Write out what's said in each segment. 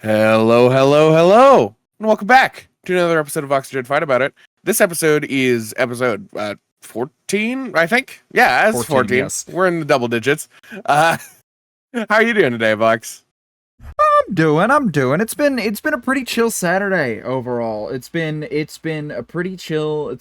Hello, hello, hello, and welcome back to another episode of Vox Jed Fight About It. This episode is episode 14, I think. Yeah, it's 14. Yes. We're in the double digits. How are you doing today, Vox? I'm doing. It's been a pretty chill Saturday overall. It's been a pretty chill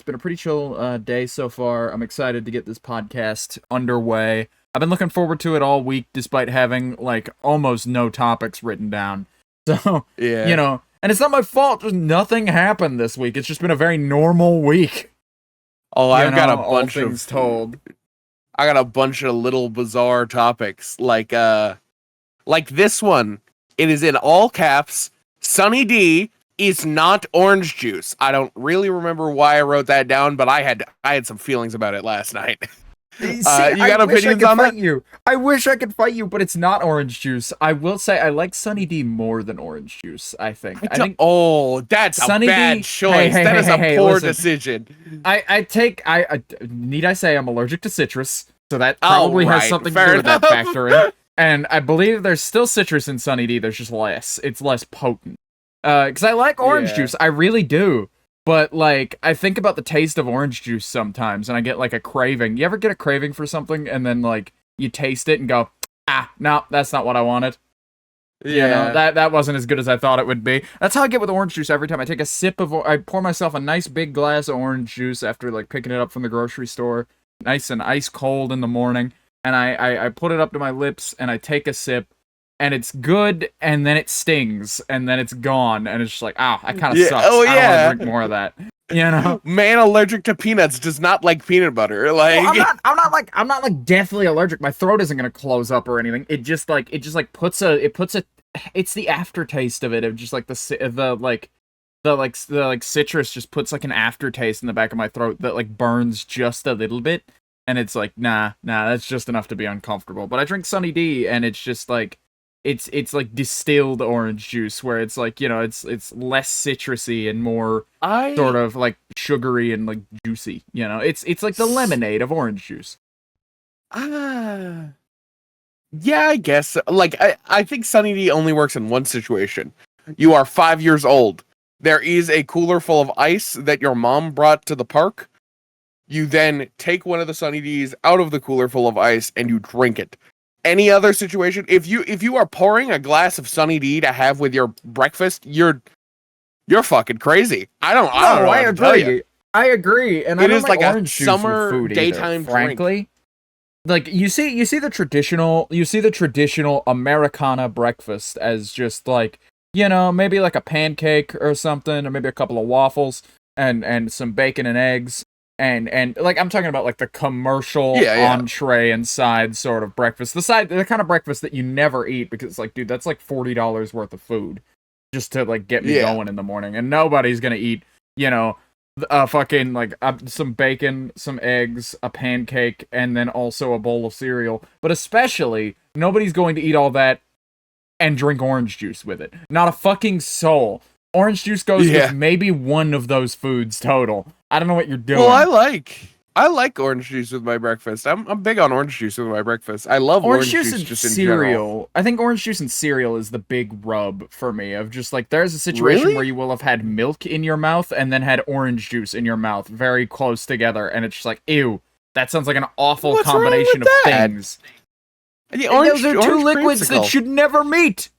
day so far. I'm excited to get this podcast underway. I've been looking forward to it all week, despite having like almost no topics written down. So Yeah, and it's not my fault. Just nothing happened this week. It's just been a very normal week. Oh, I've got a all bunch things of told. I got a bunch of little bizarre topics, like this one. It is in all caps. Sunny D is not orange juice. I don't really remember why I wrote that down, but I had some feelings about it last night. See, You got opinions on that? I wish I could fight you, but it's not orange juice. I will say I like Sunny D more than orange juice. I think. Oh, that's Sunny a bad D choice. That is a poor decision. Need I say I'm allergic to citrus, so that probably has something to do with enough. that factor in. And I believe there's still citrus in Sunny D. There's just less. It's less potent. Because I like orange juice. I really do. But, like, I think about the taste of orange juice sometimes, and I get, like, a craving. You ever get a craving for something, and then, like, you taste it and go, no, that's not what I wanted. Yeah. That wasn't as good as I thought it would be. That's how I get with orange juice every time. I take a sip of, I pour myself a nice big glass of orange juice after, like, picking it up from the grocery store. Nice and ice cold in the morning. And I put it up to my lips, and I take a sip. And it's good, and then it stings, and then it's gone, and it's just like, that kind of sucks. Oh, yeah. I don't want to drink more of that. Man allergic to peanuts does not like peanut butter. Like, well, I'm not like deathly allergic. My throat isn't gonna close up or anything. It just puts a it's the aftertaste of it. Of just like the citrus just puts like an aftertaste in the back of my throat that like burns just a little bit, and it's like nah, that's just enough to be uncomfortable. But I drink Sunny D, and it's just like. It's like distilled orange juice where it's like, it's less citrusy and more sort of like sugary and like juicy, It's like the lemonade of orange juice. Yeah, I guess. Like, I think Sunny D only works in one situation. You are 5 years old. There is a cooler full of ice that your mom brought to the park. You then take one of the Sunny Ds out of the cooler full of ice and you drink it. Any other situation, if you are pouring a glass of Sunny D to have with your breakfast, you're fucking crazy. I don't know. I agree. I agree, and it I is like a summer food daytime either, frankly. Like you see the traditional Americana breakfast as just like maybe like a pancake or something, or maybe a couple of waffles and some bacon and eggs. And like I'm talking about like the commercial entree and side sort of breakfast. The kind of breakfast that you never eat because like, dude, that's like $40 worth of food just to like get me going in the morning. And nobody's gonna eat, fucking like some bacon, some eggs, a pancake, and then also a bowl of cereal. But especially nobody's going to eat all that and drink orange juice with it. Not a fucking soul. Orange juice goes with maybe one of those foods total. I don't know what you're doing. Well, I like orange juice with my breakfast. I'm big on orange juice with my breakfast. I love orange juice and just cereal. In general. I think orange juice and cereal is the big rub for me of just like there's a situation where you will have had milk in your mouth and then had orange juice in your mouth very close together, and it's just like, ew, that sounds like an awful combination of things. Those are two liquids that should never meet.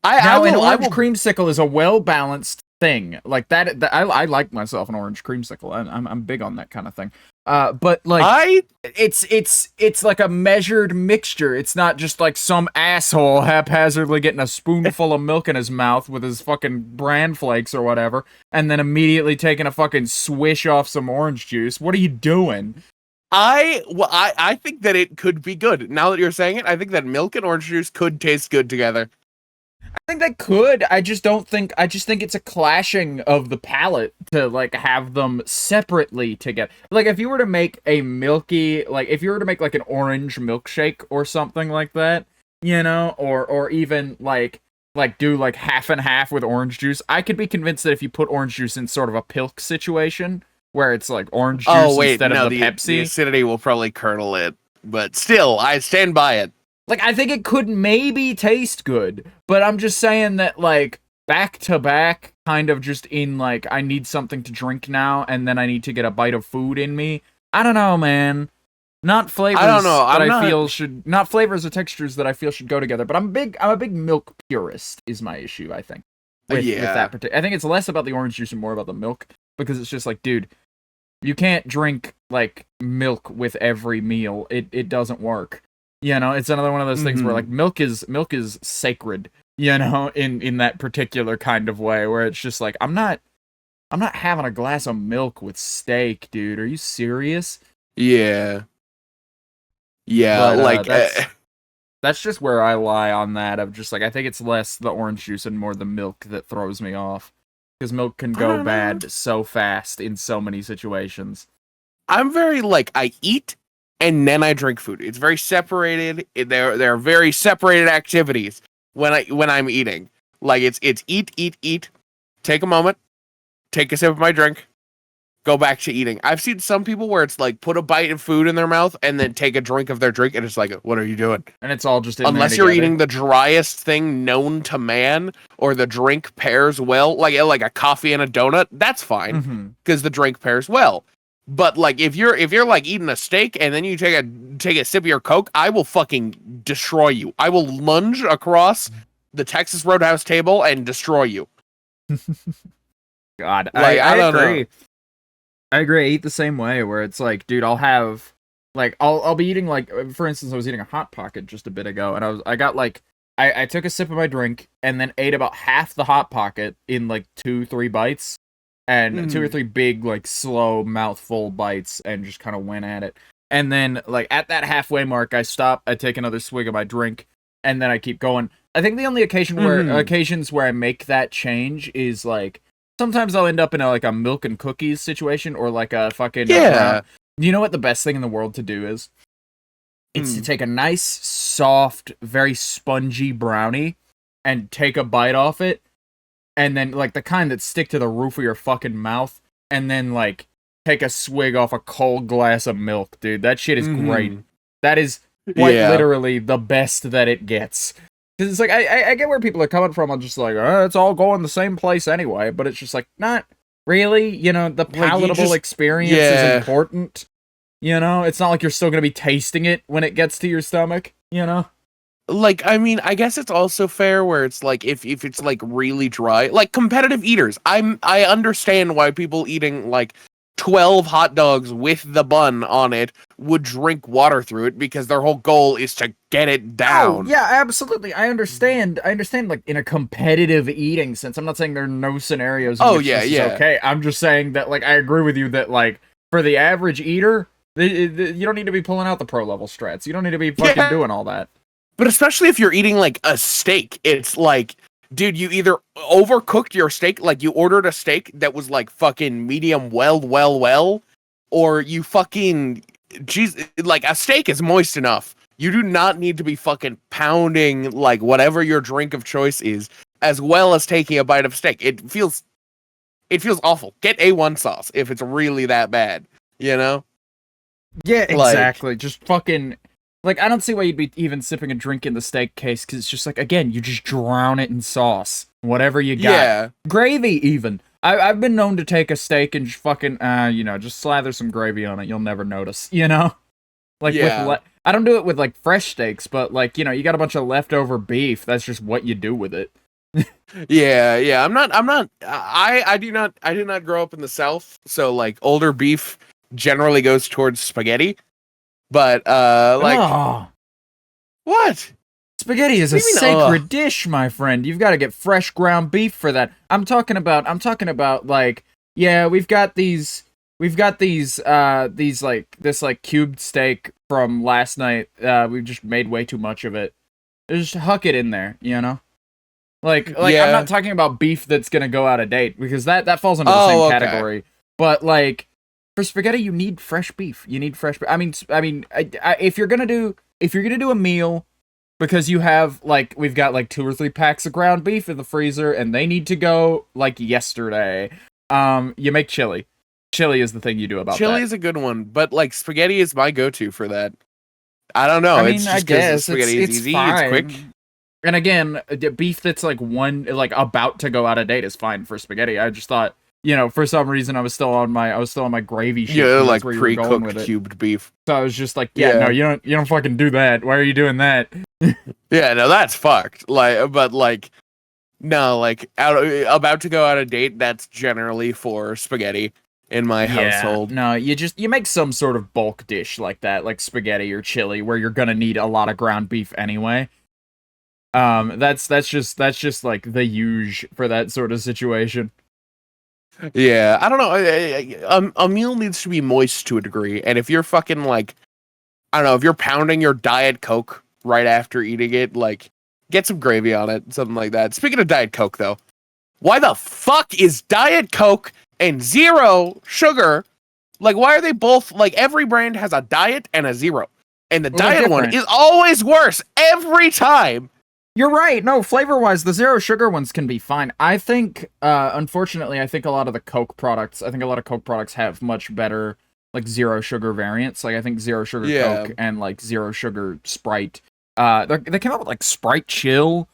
An orange creamsicle is a well-balanced thing like that. I like myself an orange creamsicle. I'm big on that kind of thing. But like it's like a measured mixture. It's not just like some asshole haphazardly getting a spoonful of milk in his mouth with his fucking bran flakes or whatever, and then immediately taking a fucking swish off some orange juice. What are you doing? I think that it could be good. Now that you're saying it, I think that milk and orange juice could taste good together. I think they could. I just think it's a clashing of the palate to like have them separately together. Like if you were to make a milky, like if you were to make like an orange milkshake or something like that, or even like do like half and half with orange juice, I could be convinced that if you put orange juice in sort of a pilk situation where it's like orange juice instead of the Pepsi, the acidity will probably curdle it. But still, I stand by it. like, I think it could maybe taste good, but I'm just saying that, like, back to back, kind of just in, like, I need something to drink now, and then I need to get a bite of food in me. I don't know, man. Not flavors I don't know. that I feel should, not flavors or textures that I feel should go together, but I'm a big milk purist, is my issue, I think. With that particular, I think it's less about the orange juice and more about the milk, because it's just like, dude, you can't drink, like, milk with every meal. It doesn't work. You know, it's another one of those things where, like, milk is sacred, you know, in that particular kind of way, where it's just like, I'm not having a glass of milk with steak, dude. Are you serious? Yeah. Yeah, But, like that's just where I lie on that, of just like, I think it's less the orange juice and more the milk that throws me off. Because milk can go bad so fast in so many situations. I'm very, like, I eat and then I drink food. It's very separated. There are very separated activities when I'm eating. Like, it's eat, take a moment, take a sip of my drink, go back to eating. I've seen some people where it's like, put a bite of food in their mouth and then take a drink of their drink, and it's like, what are you doing? And it's all just in unless there you're together. eating the driest thing known to man, or the drink pairs well, like a coffee and a donut, that's fine because the drink pairs well. But like, if you're like eating a steak and then you take a sip of your Coke, I will fucking destroy you. I will lunge across the Texas Roadhouse table and destroy you. God, like, I don't agree. know. I agree. I eat the same way, where it's like, dude, I'll have, like, I'll be eating, like, for instance, I was eating a Hot Pocket just a bit ago, and I got, like, I took a sip of my drink, and then ate about half the Hot Pocket in, like, 2-3 bites, and 2 or 3 big, like, slow, mouthful bites, and just kind of went at it. And then, like, at that halfway mark, I stop, I take another swig of my drink, and then I keep going. I think the only occasions where I make that change is, like, sometimes I'll end up in a milk and cookies situation, or like a fucking you know what the best thing in the world to do is? It's to take a nice, soft, very spongy brownie and take a bite off it, and then, like, the kind that stick to the roof of your fucking mouth, and then, like, take a swig off a cold glass of milk, dude. That shit is great. That is quite literally the best that it gets. Because it's like, I get where people are coming from. I'm just like, it's all going the same place anyway. But it's just like, not really. You know, the palatable experience is important. You know, it's not like you're still going to be tasting it when it gets to your stomach, you know? Like, I mean, I guess it's also fair where it's like, if it's like really dry, like competitive eaters, I understand why people eating like 12 hot dogs with the bun on it would drink water through it, because their whole goal is to get it down. Oh, yeah, absolutely. I understand, like, in a competitive eating sense. I'm not saying there are no scenarios in which this is okay. I'm just saying that, like, I agree with you that, like, for the average eater, you don't need to be pulling out the pro level strats. You don't need to be fucking doing all that. But especially if you're eating like a steak, it's like, dude, you either overcooked your steak, like you ordered a steak that was like fucking medium well, or you fucking, like, a steak is moist enough. You do not need to be fucking pounding like whatever your drink of choice is, as well as taking a bite of steak. It feels awful. Get A1 sauce if it's really that bad, you know? Yeah, exactly. Just fucking, like, I don't see why you'd be even sipping a drink in the steak case, because it's just like, again, you just drown it in sauce. Whatever you got. Yeah. Gravy, even. I've been known to take a steak and just fucking, just slather some gravy on it. You'll never notice, you know? Like, I don't do it with, like, fresh steaks, but, like, you know, you got a bunch of leftover beef. That's just what you do with it. Yeah. I did not grow up in the South, so, like, older beef generally goes towards spaghetti. But, what? Spaghetti is a sacred dish, my friend. You've got to get fresh ground beef for that. I'm talking about, like, yeah, we've got these, this, like, cubed steak from last night. We've just made way too much of it. Just huck it in there, you know? Like, I'm not talking about beef that's gonna go out of date, because that falls into the same category. But, like, for spaghetti, you need fresh beef. You need fresh. I mean, if you're gonna do a meal, because you have, like, we've got like 2 or 3 packs of ground beef in the freezer, and they need to go like yesterday. You make chili. Chili is the thing you do about that. Chili is a good one, but like spaghetti is my go-to for that. I don't know. I mean, It's I just because guess spaghetti is it's easy. fine. It's quick. And again, the beef that's like about to go out of date is fine for spaghetti. I just thought, for some reason I was still on my gravy shit. Yeah, 'Cause like that's where you were going with pre-cooked it. cubed beef. So I was just like, yeah, no, Yeah. you don't fucking do that. Why are you doing that? Yeah, no, that's fucked. Like, but like, no, like about to go out of date. That's generally for spaghetti in my household. No, you make some sort of bulk dish like that, like spaghetti or chili, where you're gonna need a lot of ground beef anyway. That's just like the huge for that sort of situation. Yeah, I don't know. A meal needs to be moist to a degree, and if you're fucking like, I don't know, if you're pounding your Diet Coke right after eating it, like, get some gravy on it, something like that. Speaking of Diet Coke, though, why the fuck is Diet Coke and Zero sugar? Like, why are they both like every brand has a diet and a zero, and the Well, they're diet one different. is always worse every time. You're right. No, flavor-wise, the zero sugar ones can be fine. I think, unfortunately, I think a lot of Coke products have much better, like, zero sugar variants. Like, I think zero sugar Yeah. Coke and, like, zero sugar Sprite. They came out with, like, Sprite Chill,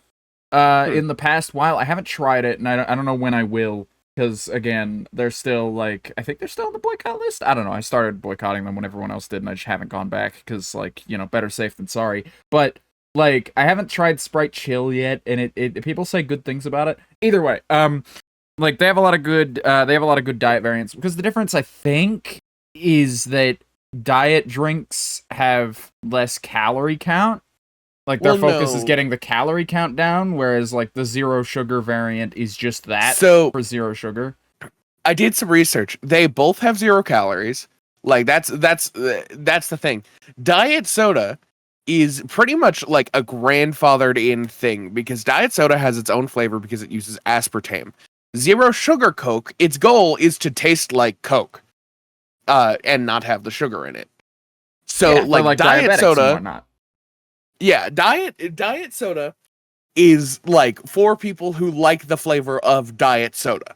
in the past while. I haven't tried it, and I don't know when I will. Because, again, they're still, like, I think they're still on the boycott list? I don't know. I started boycotting them when everyone else did, and I just haven't gone back. Because, like, better safe than sorry. But, like, I haven't tried Sprite Chill yet, and it people say good things about it. Either way, like, they have a lot of good diet variants. Because the difference, I think, is that diet drinks have less calorie count. Like, their focus is getting the calorie count down, whereas, like, the zero sugar variant is just that for zero sugar. I did some research. They both have 0 calories. Like, that's the thing. Diet soda is pretty much like a grandfathered in thing because diet soda has its own flavor because it uses aspartame. Zero sugar Coke, its goal is to taste like Coke, and not have the sugar in it. So, like diet soda and whatnot. Yeah, diet soda is like for people who like the flavor of diet soda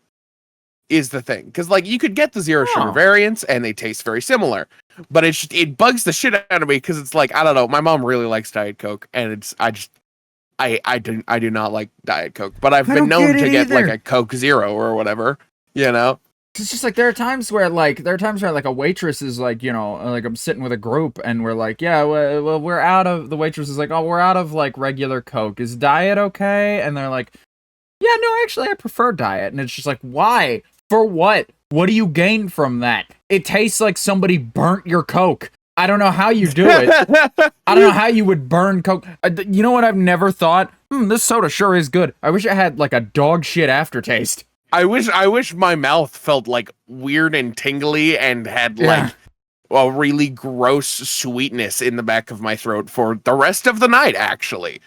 is the thing. Because like you could get the zero sugar variants and they taste very similar. But it bugs the shit out of me because it's like, I don't know, my mom really likes Diet Coke and I do not like Diet Coke. But I've been known to get like a Coke Zero or whatever, It's just like there are times where like a waitress is like, like I'm sitting with a group and we're like, yeah, well we're out of, the waitress is like, oh, we're out of like regular Coke. Is diet okay? And they're like, yeah, no, actually I prefer diet. And it's just like, why? For what? What do you gain from that? It tastes like somebody burnt your Coke. I don't know how you do it. I don't know how you would burn Coke. You know what I've never thought? This soda sure is good. I wish it had like a dog shit aftertaste. I wish my mouth felt like weird and tingly and had like a really gross sweetness in the back of my throat for the rest of the night, actually.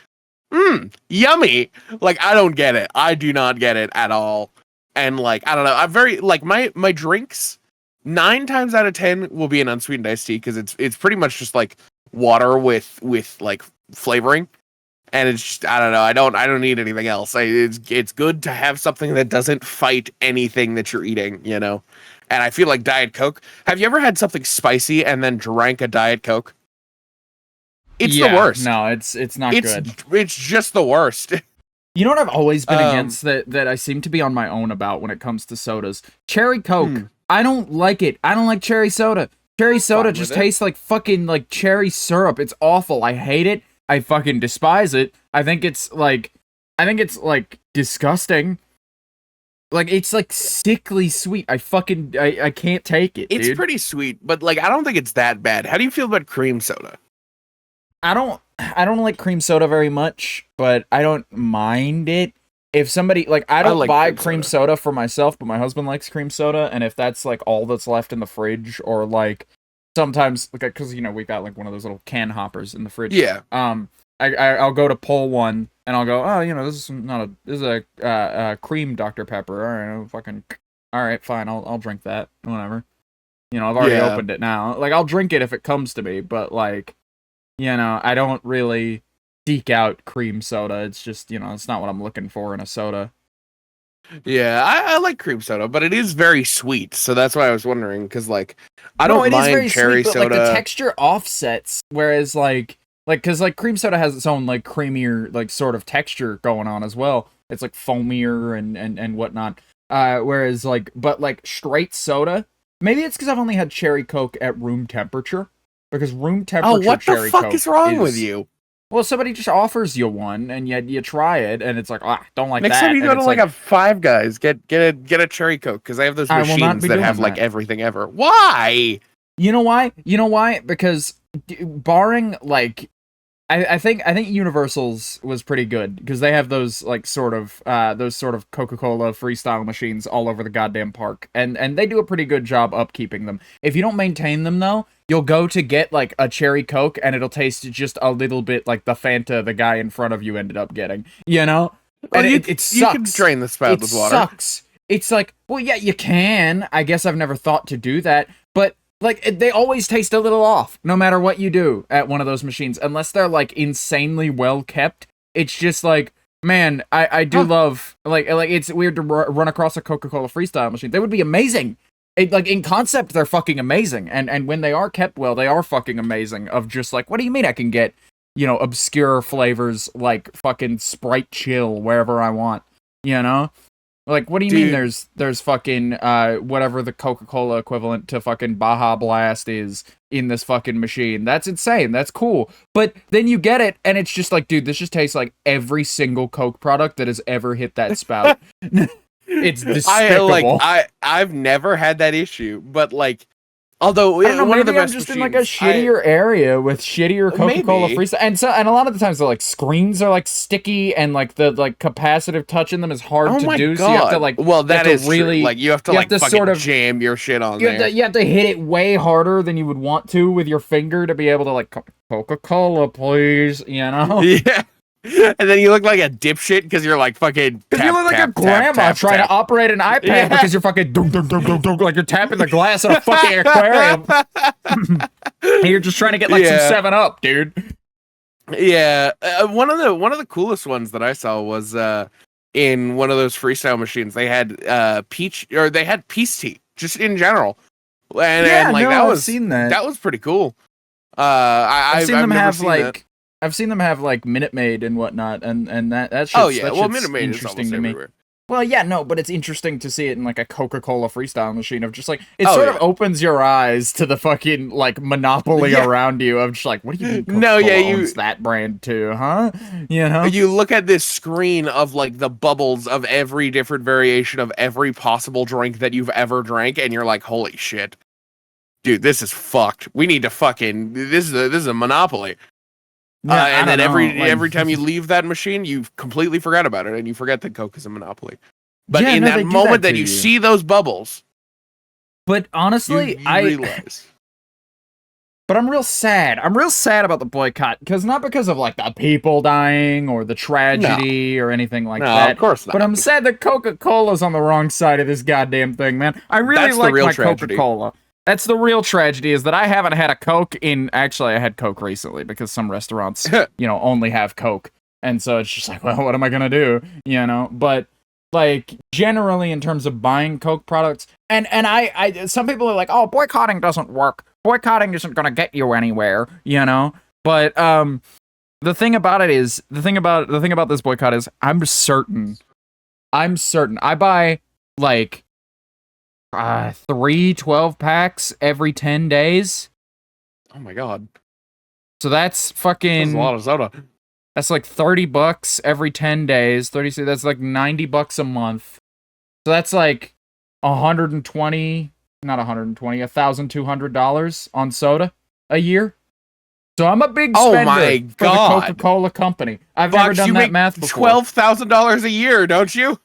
Yummy. Like, I don't get it. I do not get it at all. And like, I don't know. I'm very like my drinks 9 times out of 10 will be an unsweetened iced tea because it's pretty much just like water with like flavoring. And it's just, I don't know. I don't need anything else. It's good to have something that doesn't fight anything that you're eating, And I feel like Diet Coke. Have you ever had something spicy and then drank a Diet Coke? It's the worst. No, it's not good. It's just the worst. You know what I've always been against that I seem to be on my own about when it comes to sodas? Cherry Coke. I don't like it. I don't like cherry soda. Cherry soda just tastes like fucking like cherry syrup. It's awful. I hate it. I fucking despise it. I think it's like disgusting. Like it's like sickly sweet. I can't take it. It's dude. Pretty sweet, but like I don't think it's that bad. How do you feel about cream soda? I don't like cream soda very much, but I don't mind it. If somebody like I don't buy cream soda for myself, but my husband likes cream soda, and if that's like all that's left in the fridge, or like sometimes like because we've got like one of those little can hoppers in the fridge. Yeah. I'll go to pull one and I'll go, oh, this is a cream Dr. Pepper. All right, fine. I'll drink that. Whatever. I've already opened it now. Like I'll drink it if it comes to me, but like, I don't really seek out cream soda. It's just, it's not what I'm looking for in a soda. Yeah, I like cream soda, but it is very sweet, so that's why I was wondering. Because like, I No, don't it is mind very cherry sweet, but like the soda. texture offsets, whereas because like cream soda has its own like creamier like sort of texture going on as well. It's like foamier and whatnot. Whereas like, but like straight soda, maybe it's because I've only had cherry Coke at room temperature, because room Oh, temperature what the cherry fuck Coke is wrong with you? well, somebody just offers you one, and yet you try it, and it's like, don't like Next time that, you and go to it's like like, a Five Guys, get a cherry Coke because they have those I will not machines be that doing have like that. everything ever. Why? You know why? You know why? Because barring like I think Universal's was pretty good because they have those sort of Coca-Cola freestyle machines all over the goddamn park, and they do a pretty good job upkeeping them. If you don't maintain them though, you'll go to get like a cherry Coke and it'll taste just a little bit like the Fanta the guy in front of you ended up getting, you know? Well, And you it you can sucks. drain the spout It with water. sucks. It's like, well, yeah, you can. I guess I've never thought to do that, but like they always taste a little off, no matter what you do at one of those machines, unless they're like insanely well kept. It's just like, man, I do love like it's weird to run across a Coca-Cola freestyle machine. They would be amazing. Like in concept, they're fucking amazing, and when they are kept well, they are fucking amazing. Of just like, what do you mean I can get, obscure flavors like fucking Sprite Chill wherever I want, you know? Like, what do you mean Dude. there's fucking whatever the Coca-Cola equivalent to fucking Baja Blast is in this fucking machine? That's insane. That's cool. But then you get it and it's just like, dude, this just tastes like every single Coke product that has ever hit that spout. It's despicable. I've never had that issue, but like, although I don't know, one of the maybe I'm best just machines, in like a shittier area with shittier Coca-Cola maybe. freestyle, and a lot of the times the like screens are like sticky and like the like capacitive touch in them is hard Oh to my do. god! So you have to like, well, that is really, true. Like you have to you like fucking sort of jam your shit on there. you have to hit it way harder than you would want to with your finger to be able to like Coca-Cola, please, Yeah. And then you look like a dipshit because you're like fucking. Because you look like a grandma trying to operate an iPad because you're fucking like you're tapping the glass in a fucking aquarium. And you're just trying to get like some 7-Up, dude. Yeah, one of the coolest ones that I saw was in one of those freestyle machines. They had peach, or they had peace tea, just in general, and like I've seen that. That was pretty cool. I've seen them have like that. I've seen them have like Minute Maid and whatnot, and that's oh yeah, well Minute Maid is almost everywhere. Well, yeah, no, but it's interesting to see it in like a Coca-Cola freestyle machine of just like it sort of opens your eyes to the fucking like monopoly around you of just like, what do you mean Coca-Cola owns that brand too, huh? You look at this screen of like the bubbles of every different variation of every possible drink that you've ever drank, and you're like, holy shit, dude, this is fucked. We need to fucking this is a monopoly. Yeah, and then every time you leave that machine, you completely forgot about it, and you forget that Coke is a monopoly. But in that moment that you see those bubbles, but honestly, you realize. But I'm real sad. I'm real sad about the boycott not because of like the people dying or the tragedy or anything like that. Of course not. But I'm sad that Coca-Cola's on the wrong side of this goddamn thing, man. I really like my Coca-Cola. That's the real tragedy, is that I haven't had a Coke in... Actually, I had Coke recently because some restaurants, only have Coke. And so it's just like, well, what am I going to do? But, like, generally in terms of buying Coke products... And I some people are like, oh, boycotting doesn't work. Boycotting isn't going to get you anywhere, But, the thing about this boycott is I'm certain. I buy, like... 3 12-packs every 10 days. Oh my god. So that's fucking... That's a lot of soda. That's like $30 every 10 days. That's like $90 a month. So that's like $1,200 on soda a year. So I'm a big spender for the Coca-Cola company. I've never done that math before. $12,000 a year, don't you?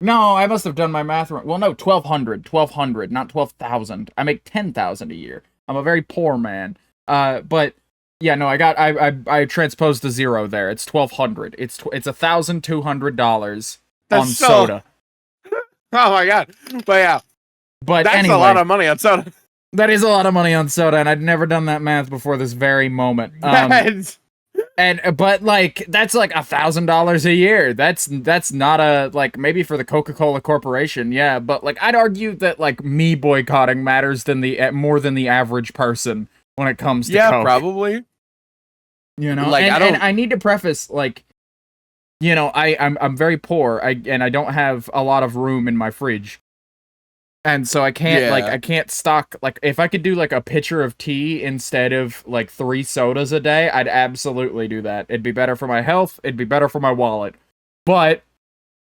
No, I must have done my math wrong. Well, no, 1,200, not 12,000. I make 10,000 a year. I'm a very poor man. But yeah, no, I transposed the zero there. It's 1,200. It's $1,200 on soda. Oh my god! But yeah, that's anyway, a lot of money on soda. That is a lot of money on soda, and I'd never done that math before this very moment. But like that's like $1,000 a year. That's not a like maybe for the Coca-Cola Corporation, yeah. But like I'd argue that like me boycotting matters than the more than the average person when it comes to Coke. Probably. You know, like and I need to preface like, you know, I'm very poor. I don't have a lot of room in my fridge. And so I can't stock, like, if I could do, like, a pitcher of tea instead of, like, 3 sodas a day, I'd absolutely do that. It'd be better for my health, it'd be better for my wallet. But,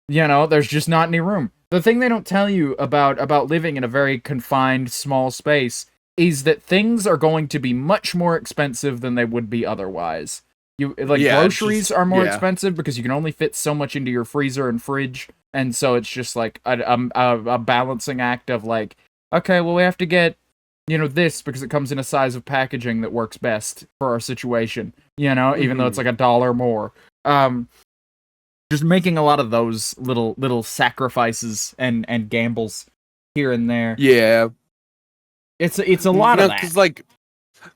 you know, there's just not any room. The thing they don't tell you about living in a very confined, small space is that things are going to be much more expensive than they would be otherwise. Groceries are more expensive because you can only fit so much into your freezer and fridge. And so it's just like a balancing act of like, okay, well, we have to get, you know, this because it comes in a size of packaging that works best for our situation, you know, even though it's like $1 more. Just making a lot of those little sacrifices and gambles here and there. Yeah. It's a lot of that.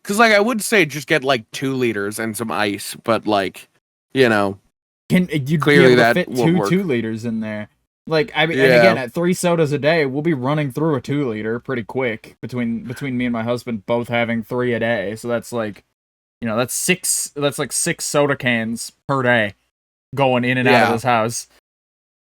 Because I would say just get like 2 liters and some ice, but like, you know. You'd clearly be able to that fit won't work. 2 liters in there. Like, I mean, and again, at 3 sodas a day, we'll be running through a 2 liter pretty quick between me and my husband both having 3 a day. So that's like, you know, that's 6 soda cans per day going in and out of this house.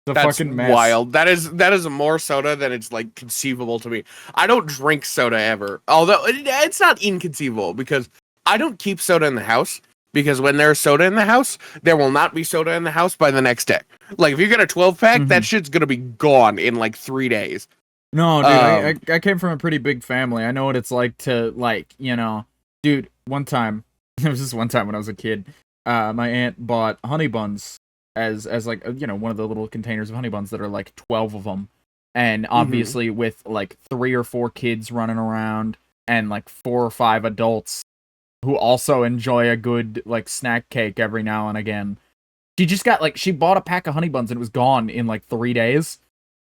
That's fucking mess. Wild. That is more soda than it's like conceivable to me. I don't drink soda ever. Although it's not inconceivable because I don't keep soda in the house. Because when there's soda in the house, there will not be soda in the house by the next day. Like, if you get a 12-pack, that shit's gonna be gone in, like, 3 days. No, dude, I came from a pretty big family. I know what it's like to, like, you know... Dude, one time, it was just one time when I was a kid, my aunt bought honey buns as like, you know, one of the little containers of honey buns that are, like, 12 of them. And obviously with, like, 3 or 4 kids running around and, like, 4 or 5 adults who also enjoy a good, like, snack cake every now and again. She just got, like, she bought a pack of honey buns and it was gone in, like, 3 days.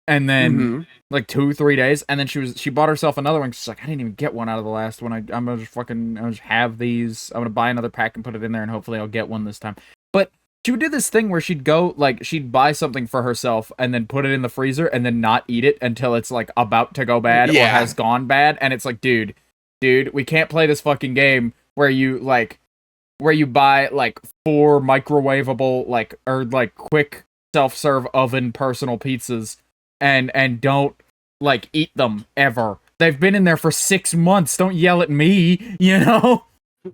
And then, like, 2-3 days. And then she bought herself another one. She's like, I didn't even get one out of the last one. I'm gonna just have these. I'm gonna buy another pack and put it in there and hopefully I'll get one this time. But she would do this thing where she'd go, like, she'd buy something for herself and then put it in the freezer and then not eat it until it's, like, about to go bad or has gone bad. And it's like, dude, we can't play this fucking game where you buy like 4 microwavable like quick self-serve oven personal pizzas and don't like eat them ever. They've been in there for 6 months. Don't yell at me, you know?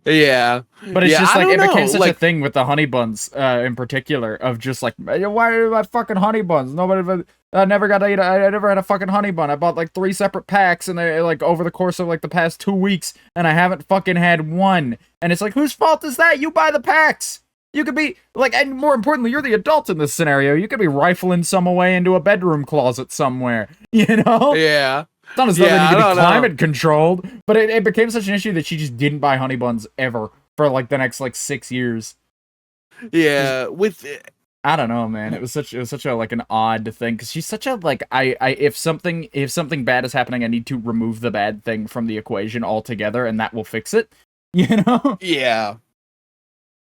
Yeah. But it's just like it became such a thing with the honey buns in particular of just like, why are my fucking honey buns? I never got to eat. I never had a fucking honey bun. I bought like 3 separate packs and they like over the course of like the past 2 weeks and I haven't fucking had one. And it's like, whose fault is that? You buy the packs. You could be like, and more importantly, you're the adult in this scenario. You could be rifling some away into a bedroom closet somewhere, you know? Yeah. It's not as though they need to be climate controlled, but it became such an issue that she just didn't buy honey buns ever for like the next like 6 years. Yeah, I don't know, man. It was such a like an odd thing because she's such a like if something bad is happening, I need to remove the bad thing from the equation altogether, and that will fix it. You know? Yeah.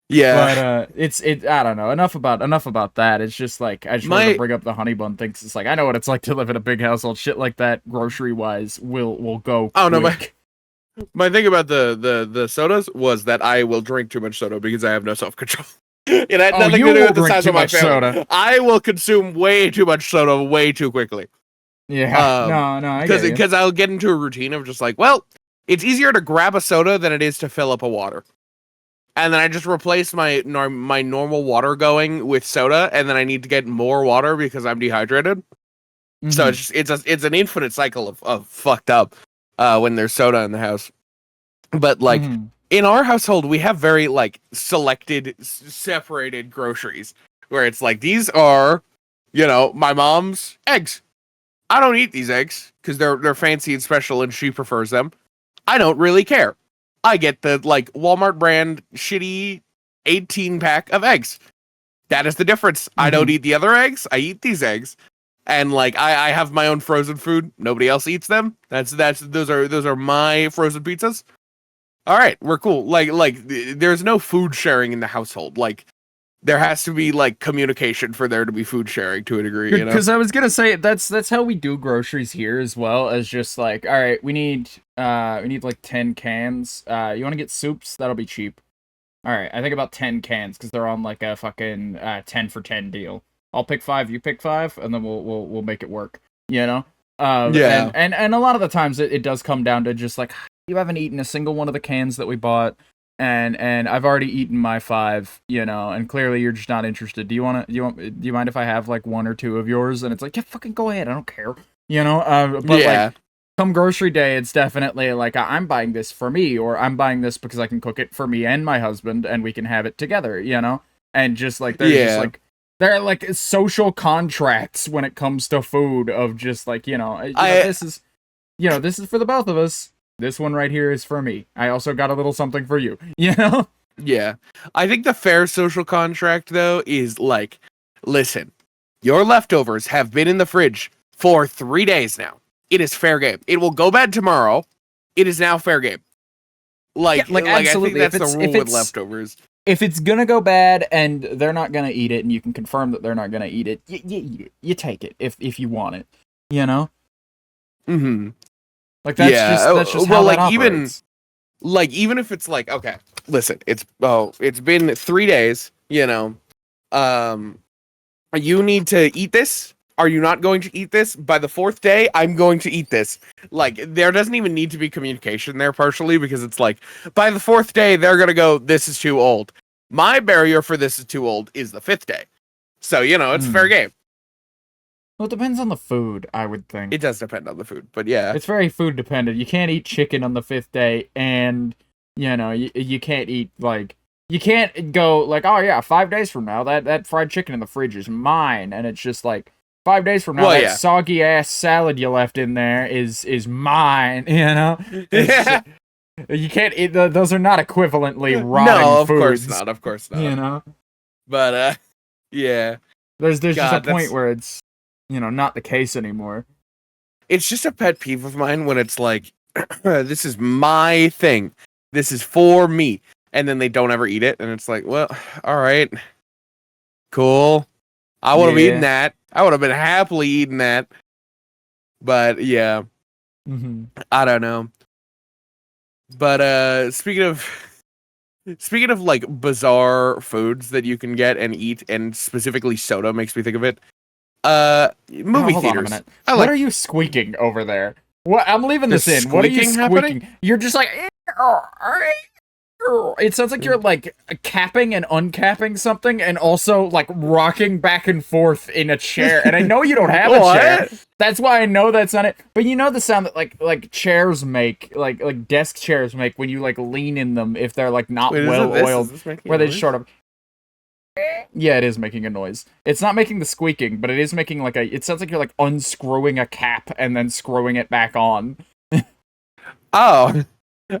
Yeah. But I don't know. Enough about that. It's just like I just wanted to bring up the honey bun thing. It's like I know what it's like to live in a big household. Shit like that, grocery wise, will go. Oh no, my thing about the sodas was that I will drink too much soda because I have no self control. It had nothing to do with the size of my family. Soda. I will consume way too much soda way too quickly. Yeah, no, because I'll get into a routine of just like, well, it's easier to grab a soda than it is to fill up a water. And then I just replace my normal water going with soda, and then I need to get more water because I'm dehydrated. Mm-hmm. So it's an infinite cycle of fucked up when there's soda in the house. But like in our household, we have very like selected, separated groceries where it's like these are, you know, my mom's eggs. I don't eat these eggs because they're fancy and special, and she prefers them. I don't really care. I get the like Walmart brand shitty 18-pack of eggs. That is the difference. I don't eat the other eggs. I eat these eggs. And like I have my own frozen food. Nobody else eats them. Those are my frozen pizzas. all right, we're cool. There's no food sharing in the household. Like, there has to be like communication for there to be food sharing to a degree, you know? Because I was gonna say that's how we do groceries here as well, as just like, all right, we need like 10 cans. You want to get soups? That'll be cheap. All right, I think about 10 cans because they're on like a fucking 10 for 10 deal. I'll pick 5, you pick 5, and then we'll make it work. You know? Yeah. And a lot of the times it does come down to just like, you haven't eaten a single one of the cans that we bought, and I've already eaten my 5, you know, and clearly you're just not interested. Do you mind if I have like 1 or 2 of yours? And it's like, yeah, fucking go ahead, I don't care. You know? But Yeah. like, come grocery day, it's definitely like, I'm buying this for me, or I'm buying this because I can cook it for me and my husband, and we can have it together, you know? And just like, there's just like, there are like social contracts when it comes to food of just like, this is for the both of us. This one right here is for me. I also got a little something for you, you know? Yeah. I think the fair social contract, though, is like, listen, your leftovers have been in the fridge for 3 days now. It is fair game. It will go bad tomorrow. It is now fair game. Absolutely. I think that's the rule with leftovers. If it's gonna go bad and they're not gonna eat it, and you can confirm that they're not gonna eat it, you take it if you want it, you know? Mm-hmm. Like, that's just how that operates. Even if it's like, okay, listen, it's been 3 days, you know, you need to eat this. Are you not going to eat this? By the 4th day, I'm going to eat this. Like, there doesn't even need to be communication there, partially, because it's like, by the 4th day, they're going to go, this is too old. My barrier for this is too old is the 5th day. So, you know, it's fair game. Well, it depends on the food, I would think. It does depend on the food, but yeah. It's very food dependent. You can't eat chicken on the 5th day, and, you know, you can't eat, like, you can't go, like, oh yeah, 5 days from now, that fried chicken in the fridge is mine, and it's just like, 5 days from now, that soggy ass salad you left in there is mine, you know? Yeah. You can't eat, those are not equivalently rotting foods. No, of course not. You know? But, yeah. There's just a point where it's, you know, not the case anymore. It's just a pet peeve of mine when it's like, this is my thing. This is for me. And then they don't ever eat it. And it's like, well, all right. Cool. I would have eaten that. I would have been happily eating that. But, yeah. Mm-hmm. I don't know. But, speaking of like bizarre foods that you can get and eat, and specifically soda makes me think of it. Movie hold theaters. On a minute. What are you squeaking over there? What? I'm leaving this in. What are you squeaking? Happening? You're just like. It sounds like you're like capping and uncapping something, and also like rocking back and forth in a chair. And I know you don't have a chair. That's why I know that's not it. But you know the sound that like chairs make, like desk chairs make when you like lean in them if they're like not well oiled, where they short up. Yeah, it is making a noise. It's not making the squeaking, but it is making like it sounds like you're like unscrewing a cap and then screwing it back on. Oh.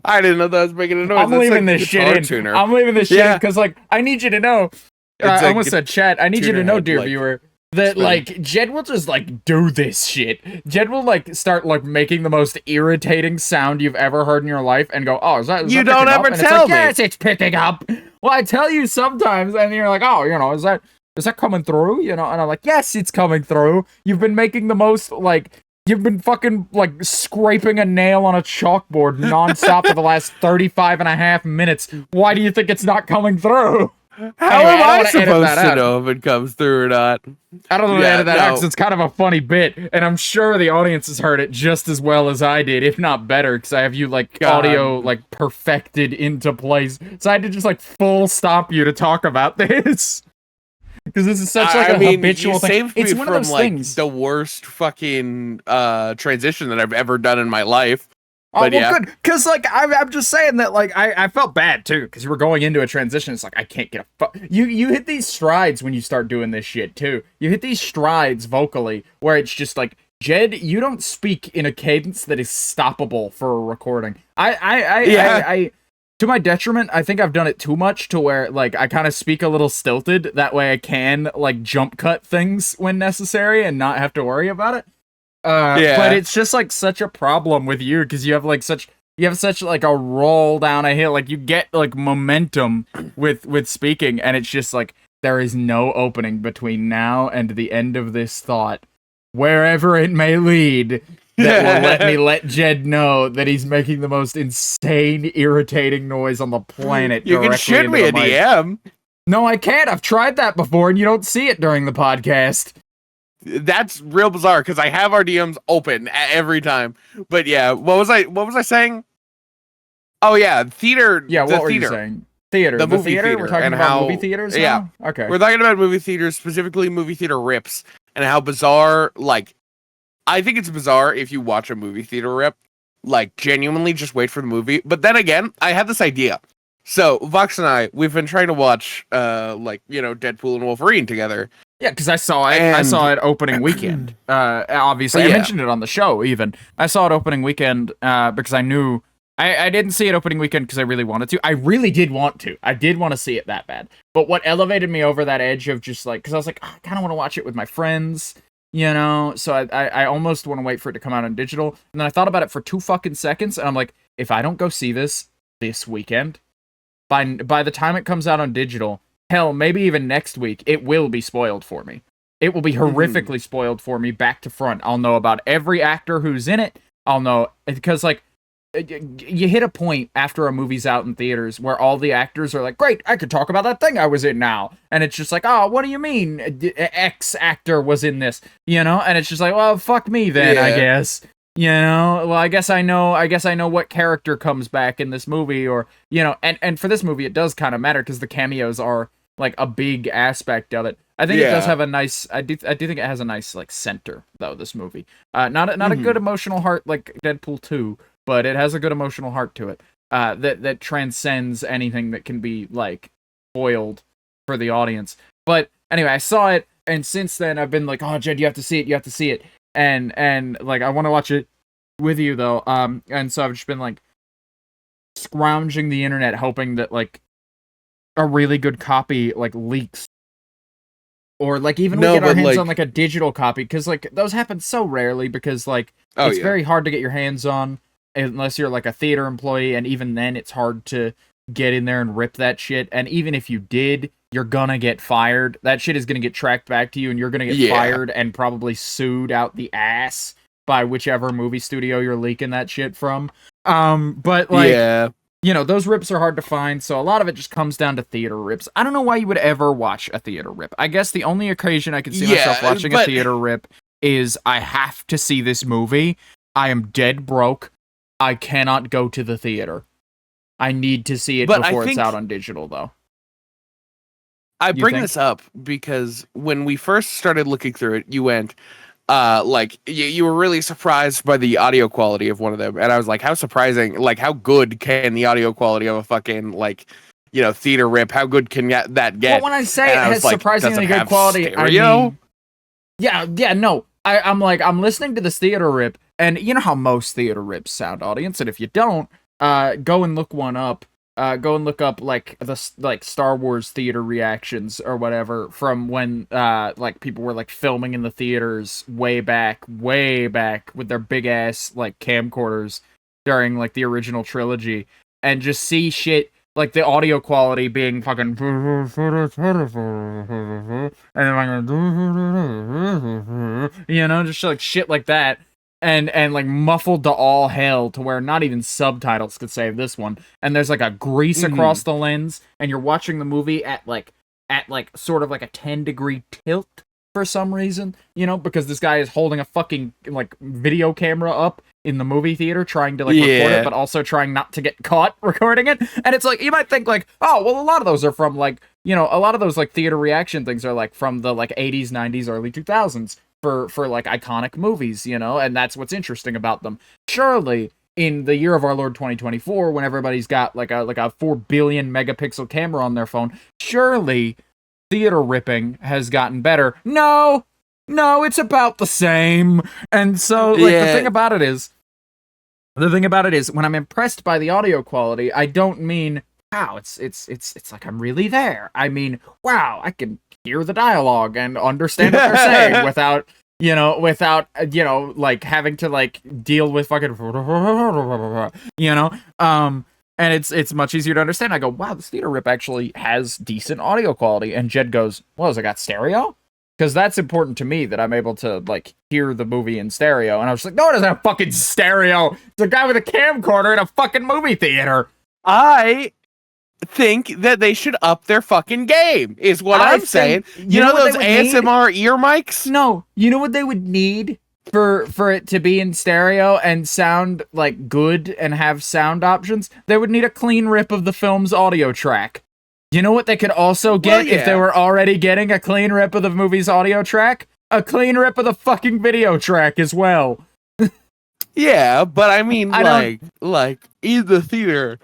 I didn't know that was making a noise. I'm leaving this shit in. I'm leaving this shit in because, like, I need you to know. I almost said chat. I need you to know, dear viewer, that, like, Jed will just, like, do this shit. Jed will, like, start, like, making the most irritating sound you've ever heard in your life and go, oh, is that you don't ever tell me. Yes, it's picking up. Well, I tell you sometimes, and you're like, oh, you know, is that coming through? You know, and I'm like, yes, it's coming through. You've been making the most, like... You've been fucking, like, scraping a nail on a chalkboard nonstop for the last 35 and a half minutes. Why do you think it's not coming through? How am I supposed to know if it comes through or not? I don't know how to edit that out because it's kind of a funny bit, and I'm sure the audience has heard it just as well as I did, if not better, because I have you, like, audio, like, perfected into place. So I had to just, like, full stop you to talk about this. Because this is such like habitual thing. It's one of those things. The worst fucking transition that I've ever done in my life. But good. Because like I'm just saying that like I felt bad too because you were going into a transition. It's like I can't get you hit these strides when you start doing this shit too. You hit these strides vocally where it's just like Jed, you don't speak in a cadence that is stoppable for a recording. I to my detriment, I think I've done it too much to where, like, I kind of speak a little stilted. That way I can, like, jump cut things when necessary and not have to worry about it. But it's just, like, such a problem with you because you have, like, such such like a roll down a hill. Like you get like momentum with speaking, and it's just like there is no opening between now and the end of this thought, wherever it may lead, that will let me let Jed know that he's making the most insane, irritating noise on the planet. You can shoot me a DM. No, I can't. I've tried that before, and you don't see it during the podcast. That's real bizarre because I have our DMs open every time. But yeah, what was I saying? Oh yeah, theater. Yeah, what were you saying? Theater. The movie theater. We're talking about movie theaters now? Yeah. Okay. We're talking about movie theaters, specifically movie theater rips, and how bizarre, like, I think it's bizarre if you watch a movie theater rip, like, genuinely just wait for the movie. But then again, I had this idea. So, Vox and I, we've been trying to watch, Deadpool and Wolverine together. Yeah, because I saw it. I saw it opening weekend. Obviously, I mentioned it on the show. Even I saw it opening weekend because I knew I didn't see it opening weekend because I really wanted to. I really did want to. I did want to see it that bad. But what elevated me over that edge of just like, because I was like, I kind of want to watch it with my friends, So I almost want to wait for it to come out on digital. And then I thought about it for 2 fucking seconds, and I'm like, if I don't go see this weekend, by the time it comes out on digital. Hell, maybe even next week, it will be spoiled for me. It will be horrifically spoiled for me back to front. I'll know about every actor who's in it. I'll know, because, like, you hit a point after a movie's out in theaters where all the actors are like, great, I could talk about that thing I was in now. And it's just like, oh, what do you mean X actor was in this? And it's just like, well, fuck me then, I guess. Well, I guess I know what character comes back in this movie, or, and for this movie, it does kind of matter because the cameos are like a big aspect of it. I think it does have a nice, I do think it has a nice like center though, this movie. Not a good emotional heart like Deadpool 2, but it has a good emotional heart to it. That transcends anything that can be like spoiled for the audience. But anyway, I saw it, and since then I've been like, oh Jed, you have to see it. And like I want to watch it with you though. And so I've just been like scrounging the internet hoping that like a really good copy like leaks, or like even we get our hands on like a digital copy, because like those happen so rarely, because like it's very hard to get your hands on unless you're like a theater employee, and even then it's hard to get in there and rip that shit. And even if you did, you're gonna get fired. That shit is gonna get tracked back to you, and you're gonna get fired and probably sued out the ass by whichever movie studio you're leaking that shit from. But like, those rips are hard to find, so a lot of it just comes down to theater rips. I don't know why you would ever watch a theater rip. I guess the only occasion I can see myself watching a theater rip is I have to see this movie. I am dead broke. I cannot go to the theater. I need to see it before it's out on digital, though. I bring this up because when we first started looking through it, you went, you were really surprised by the audio quality of one of them, and I was like, how surprising, like, how good can the audio quality of a fucking, like, theater rip, how good can that get? Well, when I say it has surprisingly good quality, stereo? I mean, no. I'm listening to this theater rip, and you know how most theater rips sound, audience, and if you don't, go and look one up. Go and look up like Star Wars theater reactions or whatever from when like people were like filming in the theaters way back with their big ass like camcorders during like the original trilogy, and just see shit like the audio quality being fucking and then just like shit like that. And like muffled to all hell to where not even subtitles could save this one. And there's like a grease across the lens, and you're watching the movie at sort of like a 10-degree tilt for some reason, because this guy is holding a fucking like video camera up in the movie theater trying to like record it, but also trying not to get caught recording it. And it's like, you might think like, oh, well, a lot of those are from like, a lot of those like theater reaction things are like from the like 80s, 90s, early 2000s. For like iconic movies, and that's what's interesting about them. Surely, in the year of our Lord 2024, when everybody's got like a 4 billion megapixel camera on their phone, surely theater ripping has gotten better. No, it's about the same. And so, like, the thing about it is, when I'm impressed by the audio quality, I don't mean, wow, it's like I'm really there. I mean, wow, I can hear the dialogue and understand what they're saying you know, without, you know, like having to like deal with fucking, you know, and it's much easier to understand. I go, wow, this theater rip actually has decent audio quality. And Jed goes, well, has it got stereo? Because that's important to me, that I'm able to like hear the movie in stereo. And I was like, no, it doesn't have fucking stereo. It's a guy with a camcorder in a fucking movie theater. I think that they should up their fucking game, is what I'm saying. You know those ASMR ear mics? No, you know what they would need for it to be in stereo and sound like good and have sound options? They would need a clean rip of the film's audio track. You know what they could also get if they were already getting a clean rip of the movie's audio track? A clean rip of the fucking video track as well. Yeah, but I mean, like in the theater,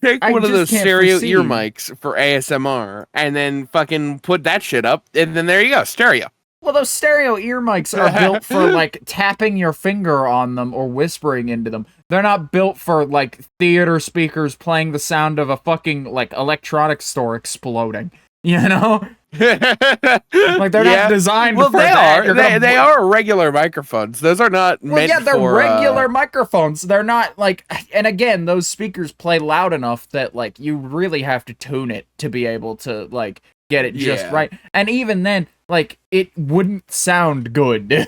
take one of those stereo ear mics for ASMR, and then fucking put that shit up, and then there you go, stereo. Well, those stereo ear mics are built for, like, tapping your finger on them or whispering into them. They're not built for, like, theater speakers playing the sound of a fucking, like, electronics store exploding. You know? Like, they're not designed for that. They are regular microphones. Those are not meant for... they're regular microphones. They're not, like... And again, those speakers play loud enough that, like, you really have to tune it to be able to, like, get it just right. And even then, like, it wouldn't sound good.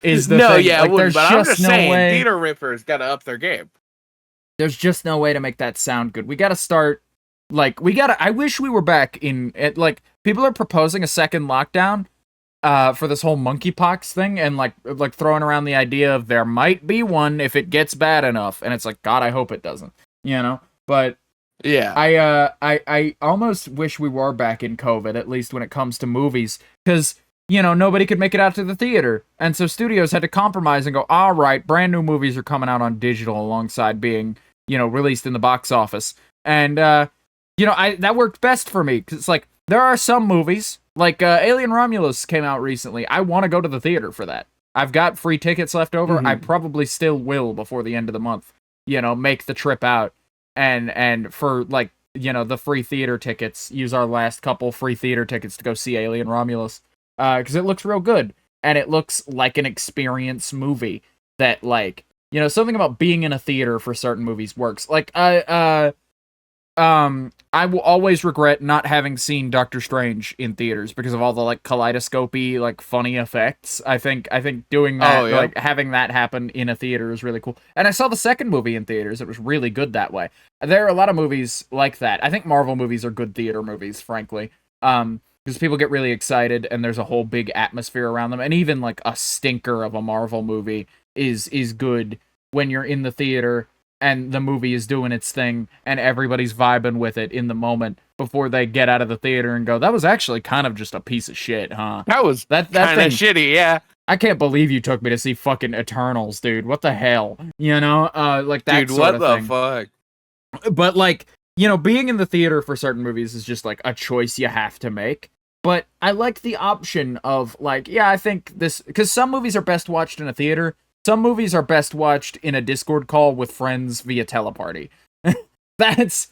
Is the thing. Yeah, like, it wouldn't, but I'm just saying, way... theater rippers gotta up their game. There's just no way to make that sound good. We gotta start... Like, I wish we were back in... Like, people are proposing a second lockdown for this whole monkeypox thing, and, like throwing around the idea of there might be one if it gets bad enough. And it's like, God, I hope it doesn't. You know? But... Yeah. I almost wish we were back in COVID, at least when it comes to movies, because, you know, nobody could make it out to the theater, and so studios had to compromise and go, all right, brand new movies are coming out on digital alongside being, you know, released in the box office, and, you know, that worked best for me, because it's like, there are some movies, like, Alien Romulus came out recently. I want to go to the theater for that. I've got free tickets left over. I probably still will before the end of the month, you know, make the trip out. And for, like, you know, the free theater tickets, use our last couple free theater tickets to go see Alien Romulus. Because it looks real good. And it looks like an experience movie that, like, you know, something about being in a theater for certain movies works. Like, I will always regret not having seen Doctor Strange in theaters because of all the, like, kaleidoscopy, like, funny effects. I think doing that, like, having that happen in a theater is really cool. And I saw the second movie in theaters. It was really good that way. There are a lot of movies like that. I think Marvel movies are good theater movies, frankly. Because people get really excited and there's a whole big atmosphere around them. And even, like, a stinker of a Marvel movie is good when you're in the theater and the movie is doing its thing, and everybody's vibing with it in the moment before they get out of the theater and go, that was actually kind of just a piece of shit, huh? That was kind of shitty, yeah. I can't believe you took me to see fucking Eternals, dude. What the hell? You know? Like, that dude, sort of thing. Dude, what the fuck? But, like, you know, being in the theater for certain movies is just, like, a choice you have to make. But I like the option of, like, yeah, I think this... Because some movies are best watched in a theater. Some movies are best watched in a Discord call with friends via teleparty. That's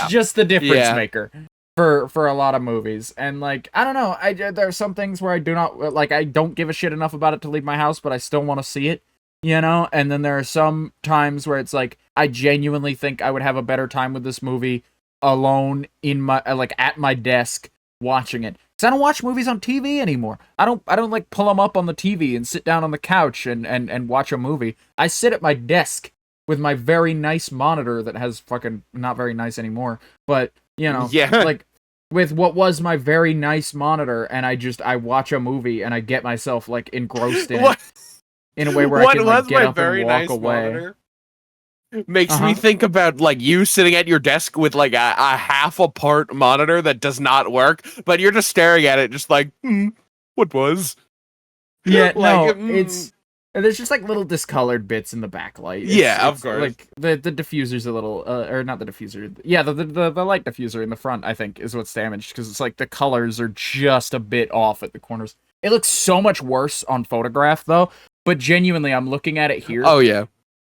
just the difference maker for a lot of movies. And, like, I don't know. There are some things where I do not, like, I don't give a shit enough about it to leave my house, but I still want to see it, you know? And then there are some times where it's like, I genuinely think I would have a better time with this movie alone in my, like, at my desk watching it. Because I don't watch movies on TV anymore. I don't like pull them up on the TV and sit down on the couch and watch a movie. I sit at my desk with my very nice monitor that has fucking not very nice anymore, but, you know, like, with what was my very nice monitor, and I watch a movie and I get myself, like, engrossed in it in a way where I can, like, get up and walk away. Monitor? Makes me think about, like, you sitting at your desk with, like, a half apart monitor that does not work, but you're just staring at it just like, what was? Yeah, like, no, it's... There's just, like, little discolored bits in the backlight. Of course. Like, the diffuser's a little... or not the diffuser. Yeah, the light diffuser in the front, I think, is what's damaged, because it's, like, the colors are just a bit off at the corners. It looks so much worse on photograph, though, but genuinely, I'm looking at it here. Oh, yeah.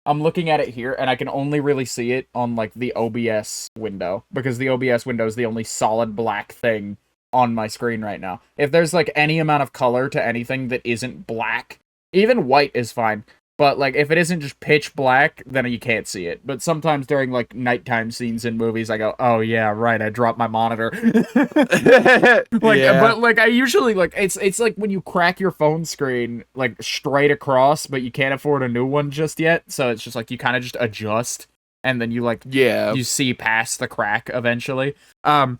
I'm looking at it here, and I can only really see it on, like, the OBS window, because the OBS window is the only solid black thing on my screen right now. If there's like any amount of color to anything that isn't black, even white is fine. But like if it isn't just pitch black, then you can't see it. But sometimes during like nighttime scenes in movies, I go, "Oh yeah, right, I dropped my monitor." But like I usually like it's like when you crack your phone screen like straight across, but you can't afford a new one just yet. So it's just like you kind of just adjust, and then you like you see past the crack eventually. But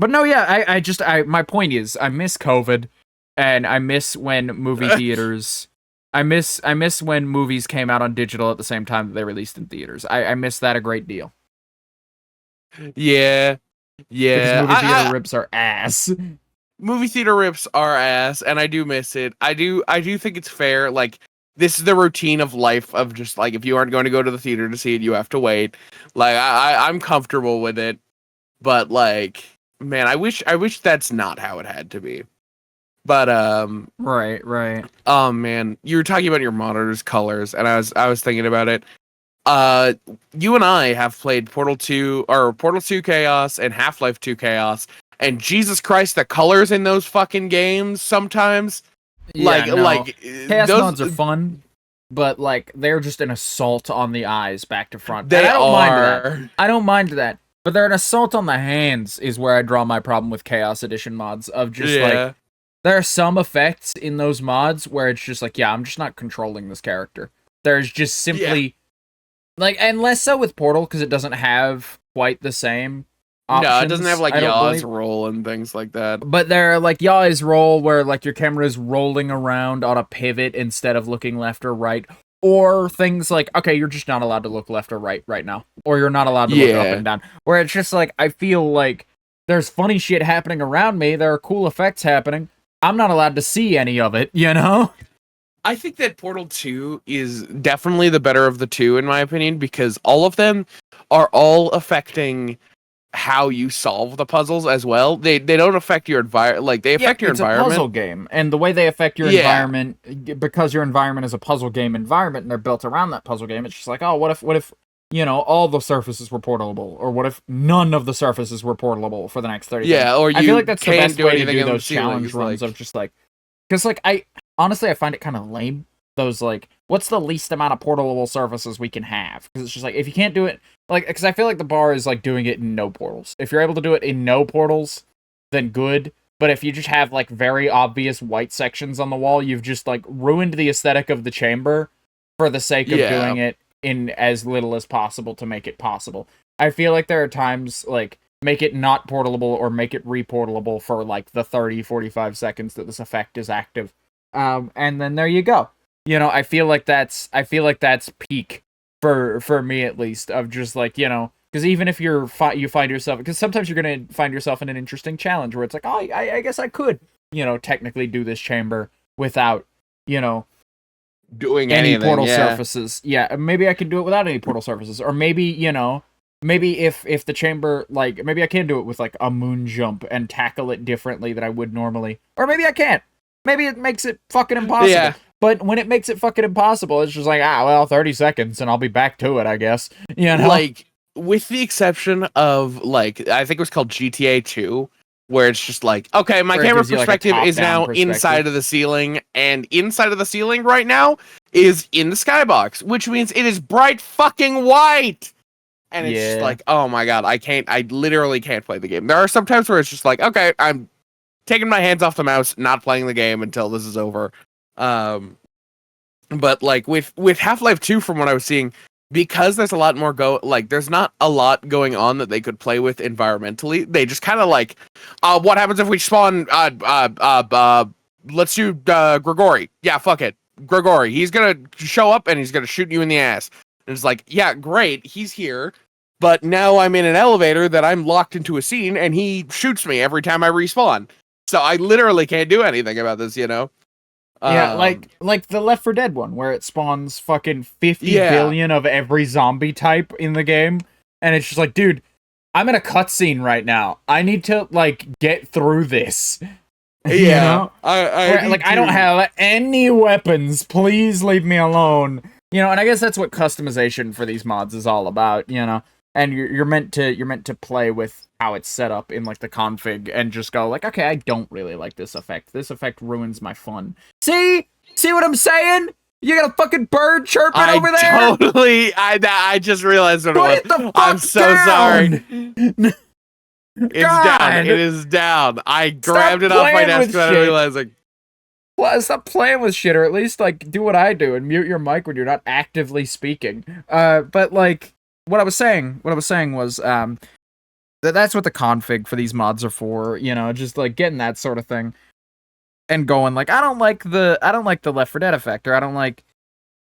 no, yeah, I my point is I miss COVID, and I miss when movie theaters. I miss when movies came out on digital at the same time that they released in theaters. I miss that a great deal. Yeah. Because movie theater rips are ass. Movie theater rips are ass, and I do miss it. I do think it's fair. Like, this is the routine of life of just like if you aren't going to go to the theater to see it, you have to wait. Like I'm comfortable with it, but like, man, I wish that's not how it had to be. But right. Oh man, you were talking about your monitor's colors, and I was thinking about it. You and I have played Portal 2 Chaos and Half-Life 2 Chaos, and Jesus Christ, the colors in those fucking games sometimes. Chaos mods are fun, but like they're just an assault on the eyes back to front. I don't mind that. But they're an assault on the hands is where I draw my problem with Chaos Edition mods of just like there are some effects in those mods where it's just like, yeah, I'm just not controlling this character. There's just simply like, and less so with Portal because it doesn't have quite the same options. No, it doesn't have like yaw's roll and things like that. But there are like yaw's roll where like your camera is rolling around on a pivot instead of looking left or right. Or things like, okay, you're just not allowed to look left or right now. Or you're not allowed to look up and down. Where it's just like, I feel like there's funny shit happening around me. There are cool effects happening. I'm not allowed to see any of it, you know? I think that Portal 2 is definitely the better of the two, in my opinion, because all of them are all affecting how you solve the puzzles as well. They don't affect your environment. Like, they affect your environment. It's a puzzle game, and the way they affect your environment, because your environment is a puzzle game environment, and they're built around that puzzle game, it's just like, oh, what if you know, all the surfaces were portable, or what if none of the surfaces were portable for the next 30 days? Or I feel like that's the best way to do those challenge runs of just like, because like I find it kind of lame. Those like, what's the least amount of portable surfaces we can have? Because it's just like if you can't do it, like, because I feel like the bar is like doing it in no portals. If you're able to do it in no portals, then good. But if you just have like very obvious white sections on the wall, you've just like ruined the aesthetic of the chamber for the sake of doing it in as little as possible to make it possible. I feel like there are times like make it not portable or make it reportable for like the 30-45 seconds that this effect is active. And then there you go. You know, I feel like that's peak for me at least of just like, you know, because even if you find yourself, because sometimes you're going to find yourself in an interesting challenge where it's like, oh, I guess I could, you know, technically do this chamber without, you know, doing any portal surfaces. Yeah, maybe I can do it without any portal surfaces, or maybe, you know, maybe if the chamber, like, maybe I can do it with like a moon jump and tackle it differently than I would normally, or maybe I can't. Maybe it makes it fucking impossible. Yeah. But when it makes it fucking impossible, it's just like, 30 seconds and I'll be back to it, I guess. You know, like with the exception of like I think it was called GTA 2. Where it's just like, okay, my camera perspective is now inside of the ceiling, and inside of the ceiling right now is in the skybox, which means it is bright fucking white. And it's just like, oh my god, I literally can't play the game. There are some times where it's just like, okay, I'm taking my hands off the mouse, not playing the game until this is over. But like with Half-Life 2, from what I was seeing, because there's a lot more there's not a lot going on that they could play with environmentally. They just kind of like, what happens if we spawn, let's do, Grigori. Yeah, fuck it. Grigori. He's gonna show up and he's gonna shoot you in the ass. And it's like, yeah, great. He's here. But now I'm in an elevator that I'm locked into a scene and he shoots me every time I respawn. So I literally can't do anything about this, you know? Yeah, like the Left 4 Dead one, where it spawns fucking 50 billion of every zombie type in the game, and it's just like, dude, I'm in a cutscene right now. I need to, like, get through this. Yeah, you know? I don't have any weapons. Please leave me alone. You know, and I guess that's what customization for these mods is all about, you know? and you're meant to play with how it's set up in like the config and just go like, okay, I don't really like this effect. This effect ruins my fun. See what I'm saying? You got a fucking bird chirping over there? I just realized what Put it was. I'm so sorry. It's down. It is down. I grabbed it off my desk without realizing. Well, stop playing with shit, or at least like do what I do and mute your mic when you're not actively speaking. But like what I was saying was that's what the config for these mods are for. You know, just like getting that sort of thing and going like, I don't like the Left 4 Dead effect, or I don't like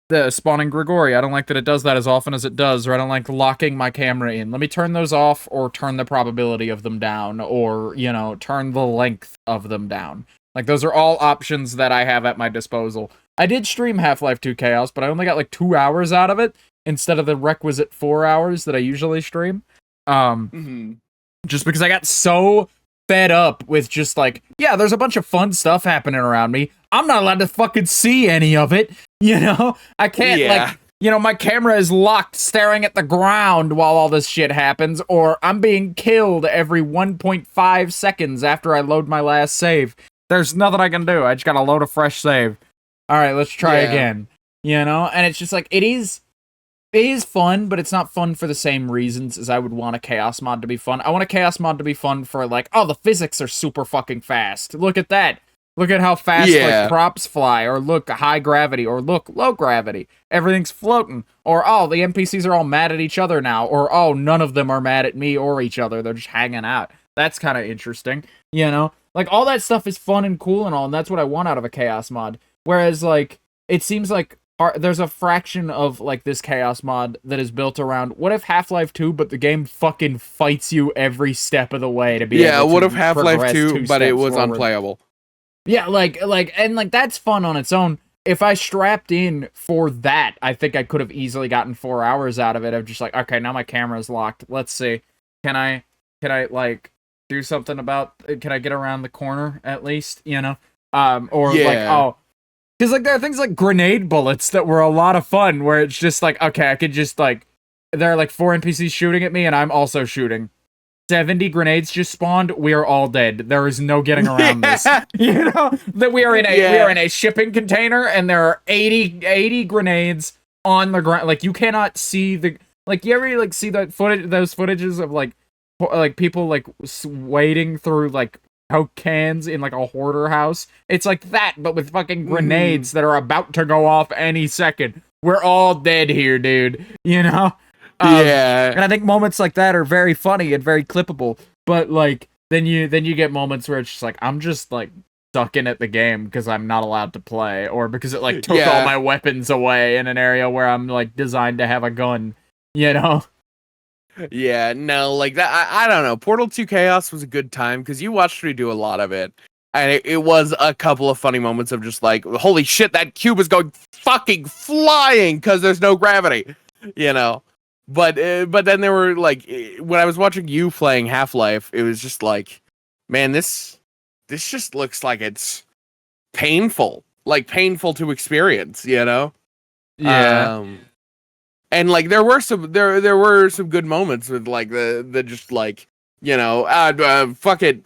the spawning Grigori. I don't like that it does that as often as it does, or I don't like locking my camera in. Let me turn those off, or turn the probability of them down, or, you know, turn the length of them down. Like, those are all options that I have at my disposal. I did stream Half-Life 2 Chaos, but I only got like 2 hours out of it, instead of the requisite 4 hours that I usually stream. Just because I got so fed up with just like, yeah, there's a bunch of fun stuff happening around me. I'm not allowed to fucking see any of it. You know, I can't like, you know, my camera is locked staring at the ground while all this shit happens, or I'm being killed every 1.5 seconds after I load my last save. There's nothing I can do. I just gotta load a fresh save. All right, let's try again. You know, and it's just like, it is fun, but it's not fun for the same reasons as I would want a Chaos mod to be fun. I want a Chaos mod to be fun for like, oh, the physics are super fucking fast. Look at that. Look at how fast like props fly, or look, high gravity, or look, low gravity. Everything's floating. Or, oh, the NPCs are all mad at each other now. Or, oh, none of them are mad at me or each other. They're just hanging out. That's kind of interesting, you know? Like, all that stuff is fun and cool and all, and that's what I want out of a Chaos mod. Whereas, like, it seems like there's a fraction of, like, this Chaos mod that is built around, what if Half-Life 2, but the game fucking fights you every step of the way to be able to what if Half-Life 2, but it was forward. unplayable? Yeah, and that's fun on its own. If I strapped in for that, I think I could have easily gotten 4 hours out of it. Of just like, okay, now my camera's locked. Let's see. Can I like do something about? Can I get around the corner at least? You know, like, oh, because like there are things like grenade bullets that were a lot of fun, where it's just like, okay, I could just like, there are like 4 NPCs shooting at me, and I'm also shooting. 70 grenades just spawned. We are all dead. There is no getting around this. You know that we are in a shipping container, and there are 80 grenades on the ground. Like, you cannot see the, like, you ever like see that footage, those footages of like people like wading through like Coke cans in like a hoarder house. It's like that, but with fucking grenades that are about to go off any second. We're all dead here, dude. You know. And I think moments like that are very funny and very clippable, but like then you get moments where it's just like, I'm just like sucking at the game because I'm not allowed to play, or because it like took all my weapons away in an area where I'm like designed to have a gun, you know? Yeah, no, like that. I don't know. Portal 2 Chaos was a good time because you watched me do a lot of it. And it was a couple of funny moments of just like, holy shit, that cube is going fucking flying because there's no gravity, you know? But then there were like, when I was watching you playing Half-Life, it was just like, man, this just looks like it's painful to experience, you know? Yeah. And like there were some good moments with like the just like, you know, fuck it,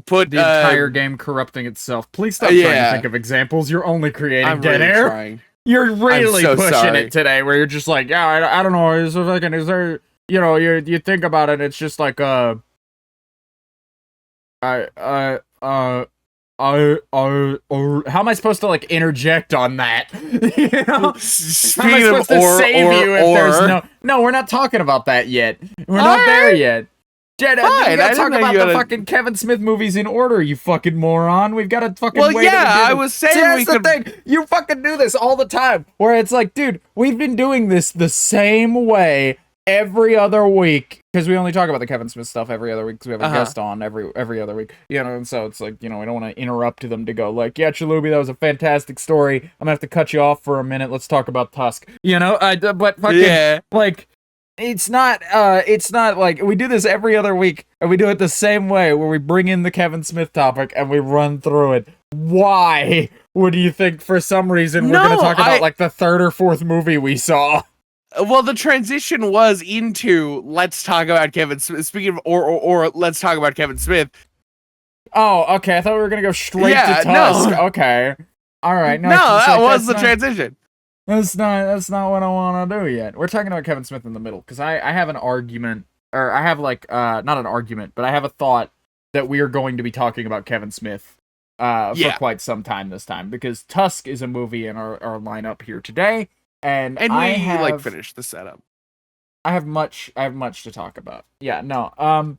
put the entire game corrupting itself. Please stop trying to think of examples. You're only creating dead air. Trying. You're really pushing it today, where you're just like, yeah, I don't know, is there, you know, you think about it, it's just like, how am I supposed to like interject on that? You know? How am I supposed to save you if there's no, we're not talking about that yet. We're not there yet. Jed, we gotta talk about the fucking Kevin Smith movies in order, you fucking moron. We've gotta fucking wait. Well, yeah, I was saying that's the thing. You fucking do this all the time, where it's like, dude, we've been doing this the same way every other week, because we only talk about the Kevin Smith stuff every other week, because we have a guest on every other week, you know, and so it's like, you know, we don't want to interrupt them to go like, yeah, Chalubi, that was a fantastic story. I'm gonna have to cut you off for a minute. Let's talk about Tusk, you know, but fucking, like, it's not like we do this every other week, and we do it the same way, where we bring in the Kevin Smith topic and we run through it. Why? What do you think? For some reason, we're going to talk about like the 3rd or 4th movie we saw. Well, the transition was into let's talk about Kevin Smith. Speaking of or let's talk about Kevin Smith. Oh, okay. I thought we were gonna go straight Yeah, to Tusk. no. Okay. All right. No, No, 'cause, that like, was the that's not- transition. That's not what I want to do yet. We're talking about Kevin Smith in the middle because I have an argument, or I have like not an argument, but I have a thought that we are going to be talking about Kevin Smith for Yeah. quite some time this time because Tusk is a movie in our lineup here today, and And I we have finished the setup. I have much to talk about. Yeah, no.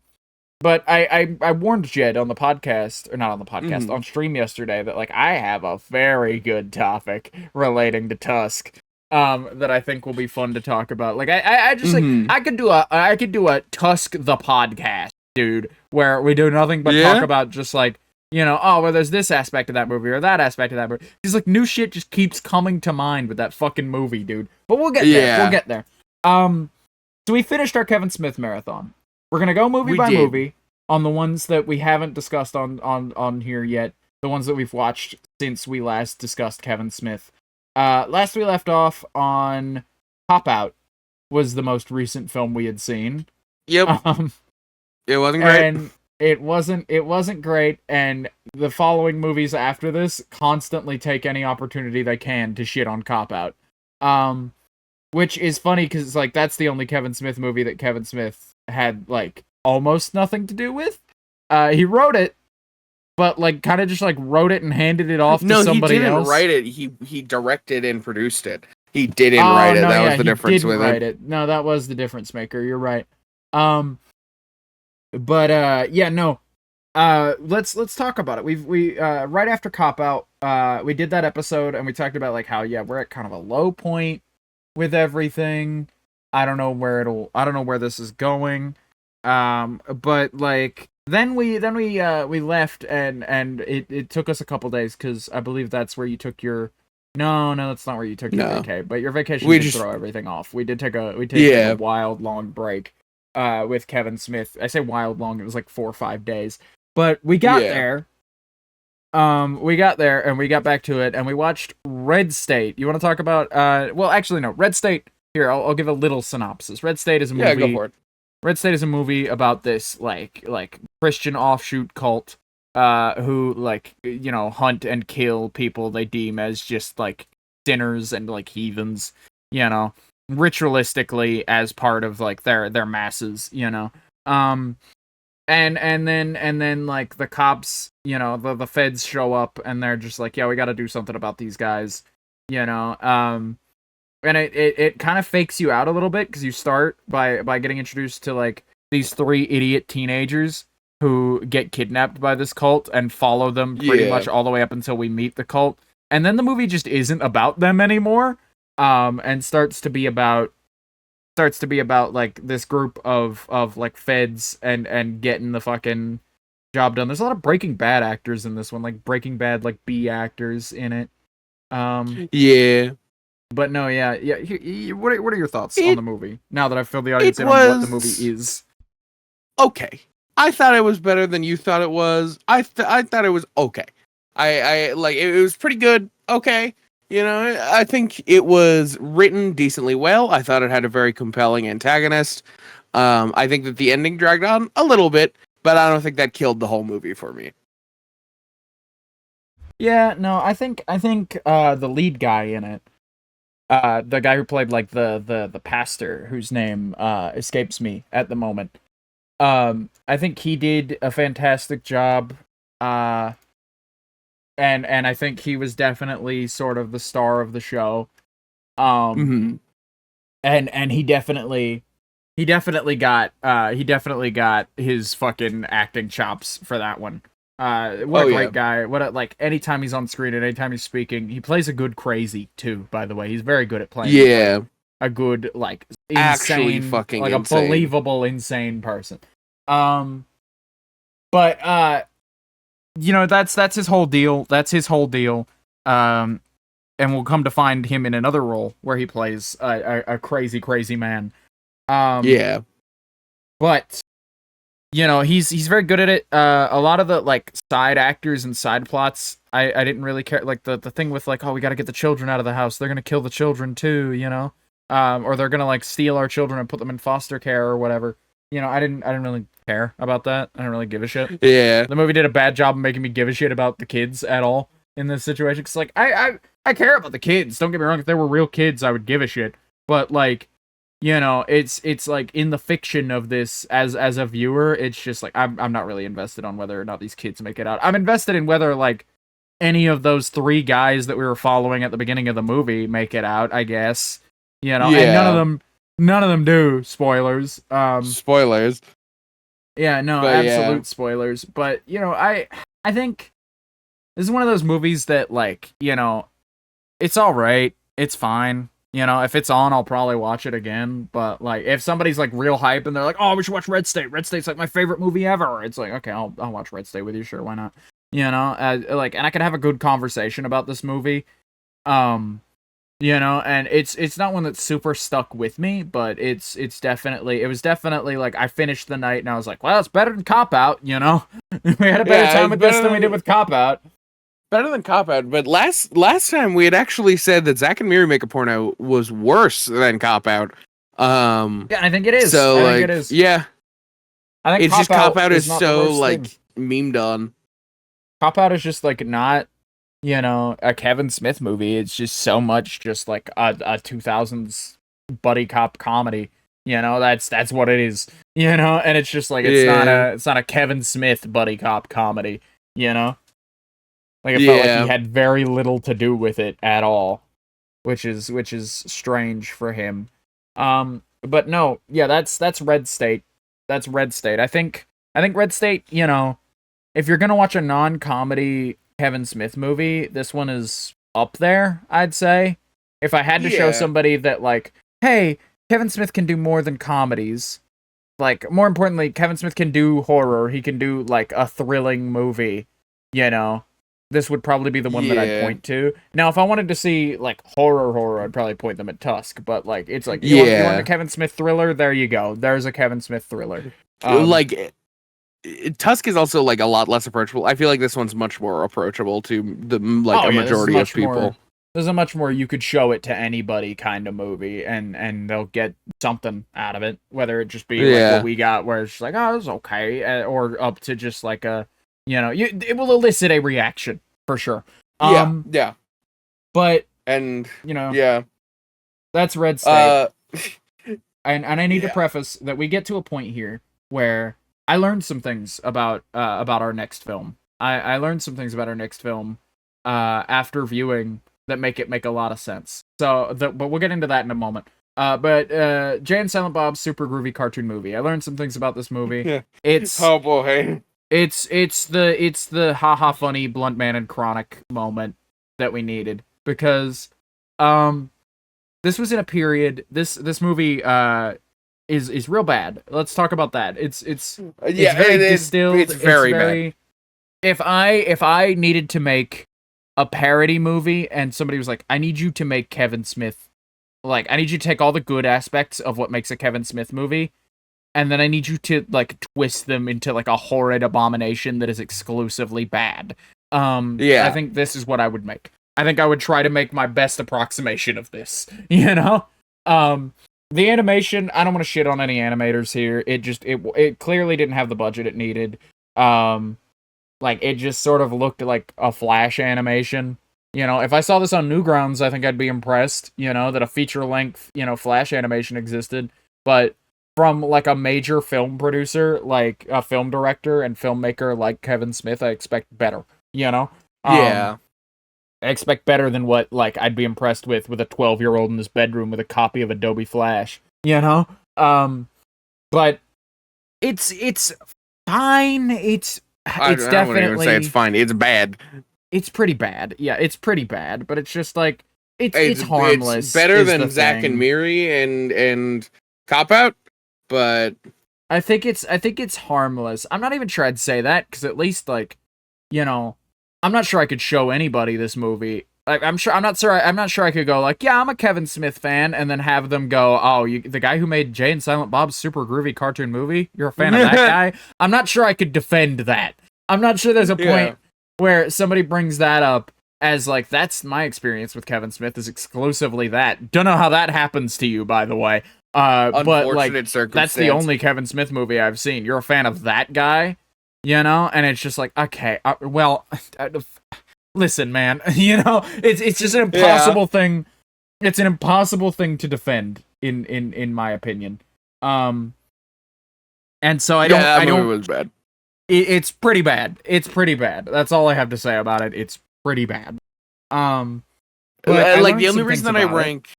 But I warned Jed on the podcast, or not on the podcast, on stream yesterday that like I have a very good topic relating to Tusk, that I think will be fun to talk about. Like I just like I could do a Tusk the podcast, dude, where we do nothing but talk about just like, you know, oh, well, there's this aspect of that movie or that aspect of that movie. Just like new shit just keeps coming to mind with that fucking movie, dude. But we'll get there. We'll get there. So we finished our Kevin Smith marathon. We're gonna go movie by movie on the ones that we haven't discussed on here yet. The ones that we've watched since we last discussed Kevin Smith. Last we left off on Cop Out was the most recent film we had seen. Yep. It wasn't great. And it wasn't great, and the following movies after this constantly take any opportunity they can to shit on Cop Out. Which is funny because it's like that's the only Kevin Smith movie that Kevin Smith had like almost nothing to do with. He wrote it, but like kind of just like wrote it and handed it off to somebody else. No, he didn't write it. He directed and produced it. He didn't write it. That was the difference with it. No, that was the difference maker. You're right. Yeah, no. Let's talk about it. We right after Cop Out, we did that episode and we talked about like how we're at kind of a low point with everything. I don't know where this is going. But like then we left and it took us a couple days because I believe that's where you took your no, that's not where you took your vacay. But your vacation did throw everything off. We did take a wild long break with Kevin Smith. I say wild long, it was like 4 or 5 days. But we got there. We got there and we got back to it and we watched Red State. You want to talk about well actually no, Red State. Here, I'll give a little synopsis. Red State is a movie. Yeah, go for it. Red State is a movie about this like Christian offshoot cult who like, you know, hunt and kill people they deem as just like sinners and like heathens, you know, ritualistically as part of like their masses, you know. And then like the cops, you know, the feds show up and they're just like, yeah, we got to do something about these guys, you know. And it kind of fakes you out a little bit because you start by getting introduced to like these 3 idiot teenagers who get kidnapped by this cult and follow them pretty much all the way up until we meet the cult. And then the movie just isn't about them anymore. And starts to be about like this group of like feds and getting the fucking job done. There's a lot of Breaking Bad actors in this one, like Breaking Bad like B actors in it. But no, what are your thoughts on the movie now that I've filled the audience in on what the movie is? Okay, I thought it was better than you thought it was. I thought it was okay. I like it was pretty good. Okay. You know, I think it was written decently well. I thought it had a very compelling antagonist. I think that the ending dragged on a little bit, but I don't think that killed the whole movie for me. Yeah, no, I think the lead guy in it, the guy who played like the pastor, whose name escapes me at the moment. I think he did a fantastic job. And I think he was definitely sort of the star of the show. And he definitely got his fucking acting chops for that one. What a great guy. Like anytime he's on screen and anytime he's speaking, he plays a good crazy too, by the way. He's very good at playing like, a good like insane, actually fucking like insane. A believable insane person. But you know, that's his whole deal. And we'll come to find him in another role where he plays a crazy man. But you know, he's very good at it. A lot of the like side actors and side plots, I didn't really care. Like the thing with like, oh, we got to get the children out of the house. They're gonna kill the children too. You know, or they're gonna like steal our children and put them in foster care or whatever. I didn't really care about that. I didn't really give a shit. Yeah. The movie did a bad job of making me give a shit about the kids at all in this situation. Cause like I care about the kids. Don't get me wrong. If they were real kids, I would give a shit. But like, it's like in the fiction of this as a viewer, it's just like I'm not really invested on whether or not these kids make it out. I'm invested in whether like any of those 3 guys that we were following at the beginning of the movie make it out, I guess. And none of them do. Spoilers. Spoilers. Yeah, no, But, absolute spoilers. But, I think this is one of those movies that, like, it's alright. It's fine. If it's on, I'll probably watch it again. But, like, if somebody's, like, real hype and they're like, oh, we should watch Red State. Red State's, like, my favorite movie ever. It's like, okay, I'll watch Red State with you. Sure, why not? And I can have a good conversation about this movie. And it's not one that's super stuck with me, but it was definitely like I finished the night and I was like, well, it's better than Cop Out, we had a better time with this than we did with Cop Out. Better than Cop Out, but last time we had actually said that Zack and Miri Make a Porno was worse than Cop Out. Yeah, I think it is. So I like, think it is. Yeah, I think it's just Cop Out is not so the worst like thing. memed on. Cop Out is just like not, a Kevin Smith movie. It's just so much just like a 2000s buddy cop comedy. That's what it is. And it's just like it's not a Kevin Smith buddy cop comedy. Like it felt like he had very little to do with it at all, which is strange for him. But no, yeah, that's Red State. That's Red State. I think Red State, if you're gonna watch a non-comedy Kevin Smith movie, this one is up there, I'd say. If I had to show somebody that, like, hey, Kevin Smith can do more than comedies. Like, more importantly, Kevin Smith can do horror. He can do, like, a thrilling movie, This would probably be the one that I'd point to. Now, if I wanted to see, like, horror, I'd probably point them at Tusk. But, like, it's like, you want a Kevin Smith thriller? There you go. There's a Kevin Smith thriller. Tusk is also like a lot less approachable. I feel like this one's much more approachable to the majority of people. There's a much more you could show it to anybody kind of movie, and they'll get something out of it. Whether it just be like what we got, where it's like, oh, it's okay, or up to just like a, it will elicit a reaction for sure. Yeah. But that's Red State. And I need to preface that we get to a point here where I learned some things about our next film. I learned some things about our next film after viewing that make a lot of sense. But we'll get into that in a moment. But Jay and Silent Bob's super groovy cartoon movie. I learned some things about this movie. Yeah. It's oh boy. It's the haha funny Blunt Man and Chronic moment that we needed, because this was in a period, this movie is real bad. Let's talk about that. It's very distilled. It's very bad. If I needed to make a parody movie and somebody was like, I need you to make Kevin Smith, like, I need you to take all the good aspects of what makes a Kevin Smith movie, and then I need you to, like, twist them into, like, a horrid abomination that is exclusively bad. I think this is what I would make. I think I would try to make my best approximation of this, The animation, I don't want to shit on any animators here. It clearly didn't have the budget it needed. It just sort of looked like a Flash animation. If I saw this on Newgrounds, I think I'd be impressed, that a feature-length, Flash animation existed. But from, like, a major film producer, like a film director and filmmaker like Kevin Smith, I expect better, I expect better than what, like, I'd be impressed with a 12-year-old in his bedroom with a copy of Adobe Flash, But it's fine. It's definitely. I wouldn't even say it's fine. It's bad. It's pretty bad. Yeah, it's pretty bad. But it's just like it's harmless. It's better than Zack and Miri and Cop Out, but I think it's harmless. I'm not even sure I'd say that, because at least, like, I'm not sure I could show anybody this movie. Like, I'm not sure I could go like, yeah, I'm a Kevin Smith fan, and then have them go, oh, the guy who made Jay and Silent Bob's super groovy cartoon movie, you're a fan of that guy? I'm not sure I could defend that. I'm not sure there's a point where somebody brings that up, as like that's my experience with Kevin Smith is exclusively that. Don't know how that happens to you, by the way. But like that's the only Kevin Smith movie I've seen. You're a fan of that guy, you know, and it's just like okay, well, listen, man, you know, it's just an impossible thing. It's an impossible thing to defend in my opinion. And so I don't. Movie was bad. It's pretty bad. It's pretty bad. That's all I have to say about it. It's pretty bad. But like the only reason that I rank.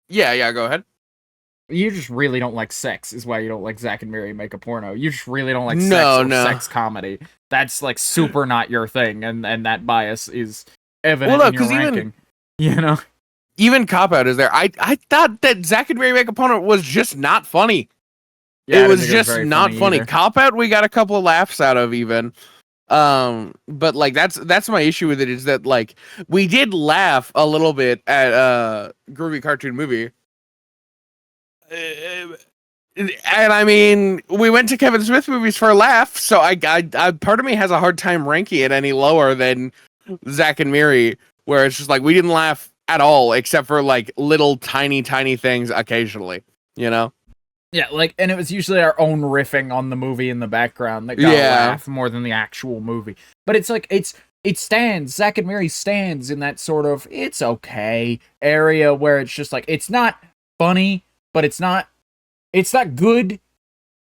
Yeah, go ahead. You just really don't like sex, is why you don't like Zack and Miri Make a Porno. You just really don't like sex sex comedy. That's like super not your thing, and that bias is evident in your ranking. You know, even Cop Out is there. I thought that Zack and Miri Make a Porno was just not funny. Yeah, it was just not funny. Cop Out, we got a couple of laughs out of even. But like that's my issue with it is that like we did laugh a little bit at Groovy Cartoon Movie. And I mean, we went to Kevin Smith movies for a laugh, so I part of me has a hard time ranking it any lower than Zack and Miri, where it's just like we didn't laugh at all, except for like little tiny things occasionally, you know? Yeah, like, and it was usually our own riffing on the movie in the background that got a laugh more than the actual movie. But it's like, it stands, Zack and Miri stands in that sort of, it's okay area where it's just like, it's not funny, but it's not good,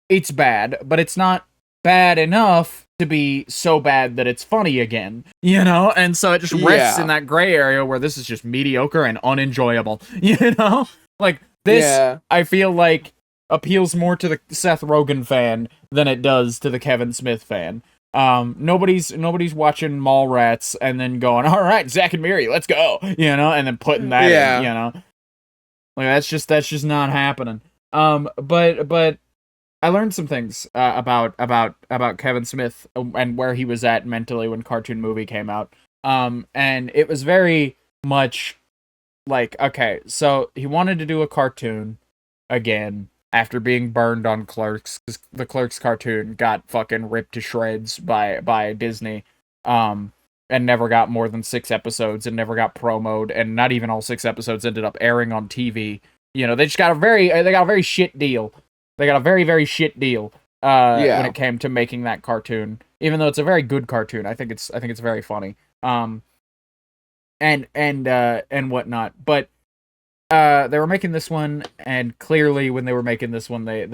it's bad, but it's not bad enough to be so bad that it's funny again, you know? And so it just rests in that gray area where this is just mediocre and unenjoyable, you know? Like, this, I feel like, appeals more to the Seth Rogen fan than it does to the Kevin Smith fan. Nobody's watching Mallrats and then going, all right, Zack and Miri, let's go, you know, and then putting that in, you know, like that's just not happening. But I learned some things about Kevin Smith and where he was at mentally when Cartoon Movie came out. And it was very much like, okay, so he wanted to do a cartoon again after being burned on Clerks, because the Clerks cartoon got fucking ripped to shreds by Disney, and never got more than 6 episodes, and never got promoed, and not even all 6 episodes ended up airing on TV. You know, they got a very shit deal. They got a very, very shit deal, when it came to making that cartoon. Even though it's a very good cartoon, I think it's very funny. And whatnot, but they were making this one, and clearly when they were making this one, this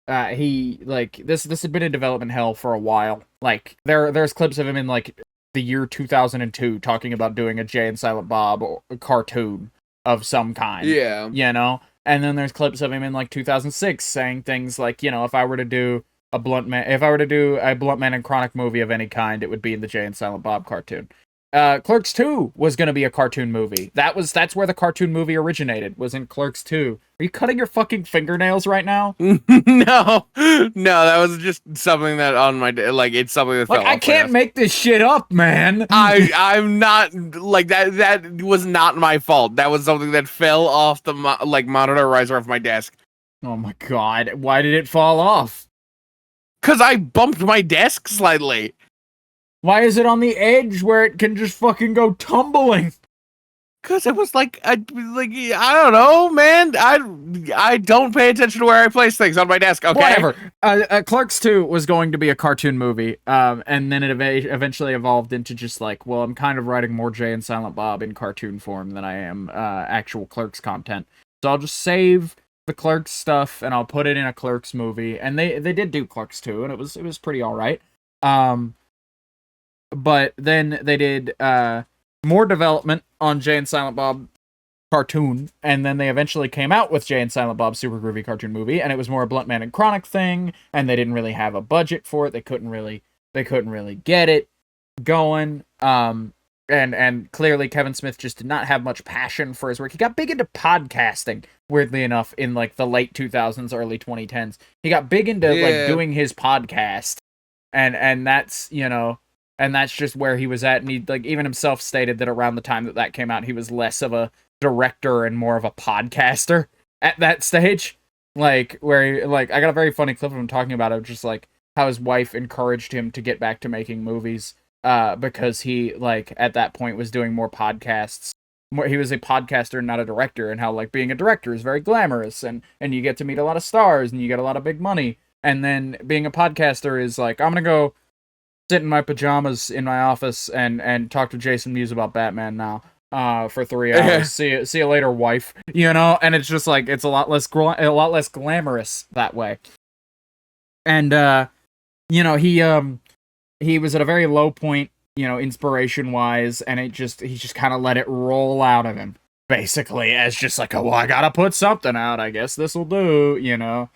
had been in development hell for a while. Like there's clips of him in like the year 2002 talking about doing a Jay and Silent Bob cartoon of some kind. Yeah, you know. And then there's clips of him in like 2006 saying things like, you know, if I were to do a Blunt Man and Chronic movie of any kind, it would be in the Jay and Silent Bob cartoon. Clerks 2 was going to be a cartoon movie. That's where the cartoon movie originated, was in Clerks 2. Are you cutting your fucking fingernails right now? No, that was just something that on my like it's something that fell off. I can't make this shit up, man. I'm not like that was not my fault. That was something that fell off the monitor riser off my desk. Oh my god, why did it fall off? Cuz I bumped my desk slightly. Why is it on the edge where it can just fucking go tumbling? Because it was like I don't know, man. I don't pay attention to where I place things on my desk. Okay, whatever. Clerks 2 was going to be a cartoon movie, and then it eventually evolved into just like, well, I'm kind of writing more Jay and Silent Bob in cartoon form than I am actual Clerks content. So I'll just save the Clerks stuff and I'll put it in a Clerks movie. And they did do Clerks 2, and it was pretty all right. But then they did more development on Jay and Silent Bob cartoon, and then they eventually came out with Jay and Silent Bob Super Groovy Cartoon Movie, and it was more a Blunt Man and Chronic thing, and they didn't really have a budget for it. They couldn't really get it going. And clearly Kevin Smith just did not have much passion for his work. He got big into podcasting, weirdly enough, in like the late 2000s, early 2010s. He got big into like doing his podcast, and that's, you know. And that's just where he was at. And he, like, even himself stated that around the time that came out, he was less of a director and more of a podcaster at that stage. Like, where he, like, I got a very funny clip of him talking about it, just like how his wife encouraged him to get back to making movies. because he, like, at that point was doing more podcasts. He was a podcaster, not a director, and how, like, being a director is very glamorous, and you get to meet a lot of stars, and you get a lot of big money. And then being a podcaster is like, I'm gonna go sit in my pajamas in my office and talk to Jason Mewes about Batman now for 3 hours. See you later, wife. You know, and it's just like, it's a lot less glamorous that way. And you know, he was at a very low point, you know, inspiration wise, and he just kind of let it roll out of him, basically, as just like, oh, well, I gotta put something out, I guess this'll do, you know.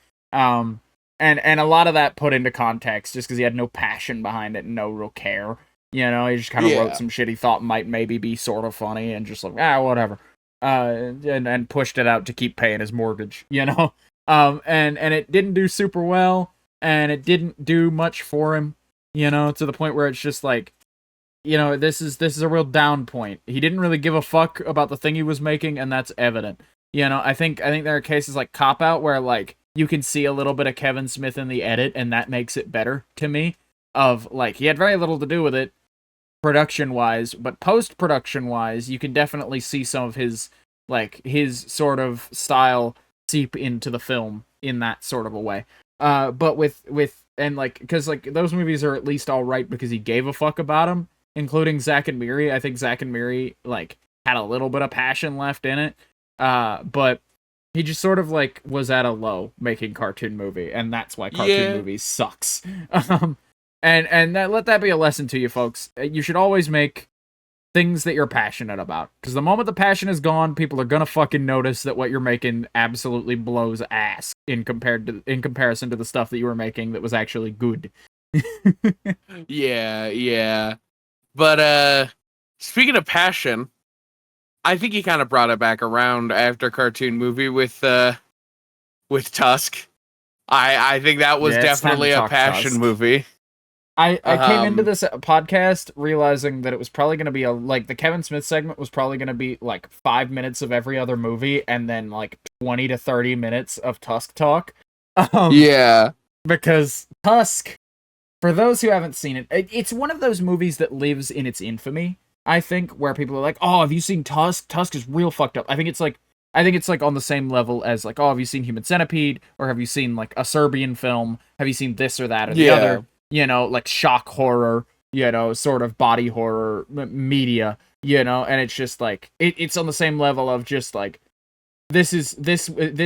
And a lot of that put into context just because he had no passion behind it and no real care. You know, he just kind of wrote some shit he thought might maybe be sort of funny and just like, whatever. And pushed it out to keep paying his mortgage, you know? And it didn't do super well, and it didn't do much for him, you know, to the point where it's just like, you know, this is a real down point. He didn't really give a fuck about the thing he was making, and that's evident. You know, I think there are cases like Cop Out where, like, you can see a little bit of Kevin Smith in the edit, and that makes it better to me. Of, like, he had very little to do with it, production-wise, but post-production-wise, you can definitely see some of his sort of style seep into the film in that sort of a way. But and, like, because, like, those movies are at least alright because he gave a fuck about them, including Zack and Miri. I think Zack and Miri, like, had a little bit of passion left in it. But he just sort of, like, was at a low making cartoon movie, and that's why cartoon movies sucks. And let that be a lesson to you, folks. You should always make things that you're passionate about, because the moment the passion is gone, people are gonna fucking notice that what you're making absolutely blows ass in comparison to the stuff that you were making that was actually good. Yeah. But speaking of passion, I think he kind of brought it back around after cartoon movie with Tusk. I think that was definitely a passion Tusk. movie. I came into this podcast realizing that it was probably going to be the Kevin Smith segment was probably going to be like 5 minutes of every other movie and then like 20 to 30 minutes of Tusk talk. Because Tusk, for those who haven't seen it, it's one of those movies that lives in its infamy, I think, where people are like, oh, have you seen Tusk? Tusk is real fucked up. I think it's like on the same level as like, oh, have you seen Human Centipede? Or have you seen like a Serbian film? Have you seen this or that or the other? You know, like shock horror, you know, sort of body horror media, you know, and it's just like, it's on the same level of just like, this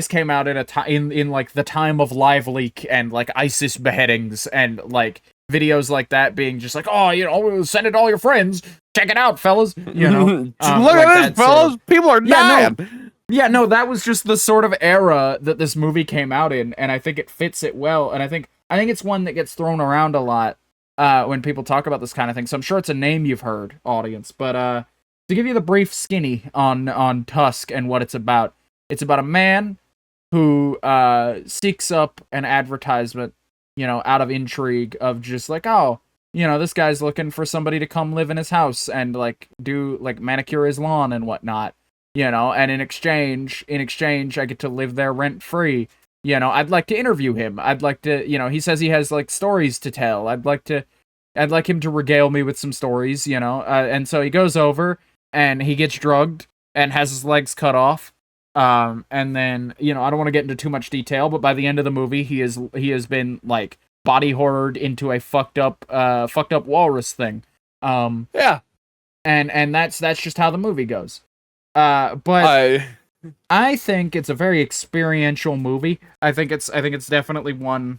came out in a time in like the time of Live Leak and like ISIS beheadings and like videos like that being just like, oh, you know, send it to all your friends, check it out, fellas, you know. Look at this, fellas, people are dying. No, that was just the sort of era that this movie came out in, and I think it fits it well, and I think it's one that gets thrown around a lot when people talk about this kind of thing, so I'm sure it's a name you've heard, audience, but to give you the brief skinny on Tusk and what it's about a man who seeks up an advertisement, you know, out of intrigue of just like, oh, you know, this guy's looking for somebody to come live in his house and like do like manicure his lawn and whatnot, you know, and in exchange I get to live there rent free. You know, I'd like to interview him. I'd like to, you know, he says he has like stories to tell. I'd like him to regale me with some stories, you know. And so he goes over and he gets drugged and has his legs cut off. And then, you know, I don't want to get into too much detail, but by the end of the movie, he has been like body horrored into a fucked up walrus thing. And that's just how the movie goes. But I think it's a very experiential movie. I think it's definitely one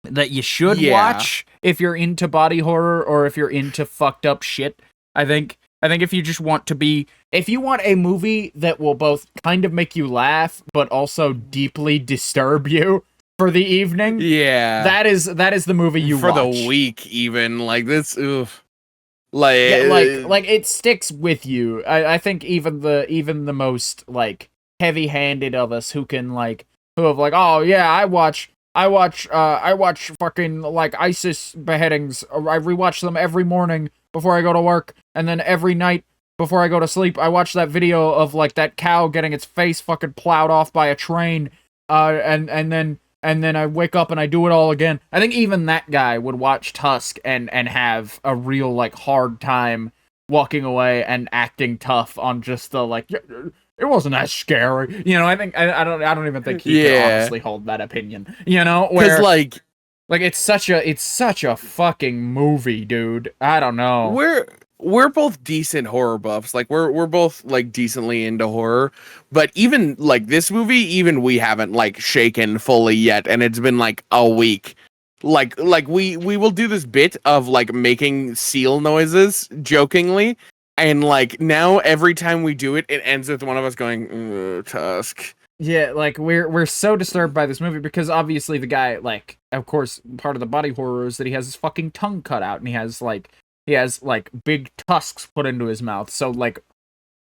that you should watch if you're into body horror or if you're into fucked up shit. I think if you just want if you want a movie that will both kind of make you laugh but also deeply disturb you for the evening, that is the movie you for watch. The week even like this. Oof. Like it sticks with you. I think even the most like heavy-handed of us who have like, oh yeah, I watch fucking like ISIS beheadings. I rewatch them every morning before I go to work, and then every night before I go to sleep, I watch that video of like that cow getting its face fucking plowed off by a train. And then and then I wake up and I do it all again. I think even that guy would watch Tusk and have a real like hard time walking away and acting tough on just the like it wasn't that scary. You know, I think I don't even think he could honestly hold that opinion. You know, where like it's such a fucking movie, dude. I don't know. We're both decent horror buffs. Like we're both like decently into horror, but even like this movie, even we haven't like shaken fully yet, and it's been like a week. Like we will do this bit of like making seal noises jokingly, and like now every time we do it, it ends with one of us going Tusk. Yeah, like we're so disturbed by this movie because obviously the guy, like, of course, part of the body horror is that he has his fucking tongue cut out and he has big tusks put into his mouth. So like,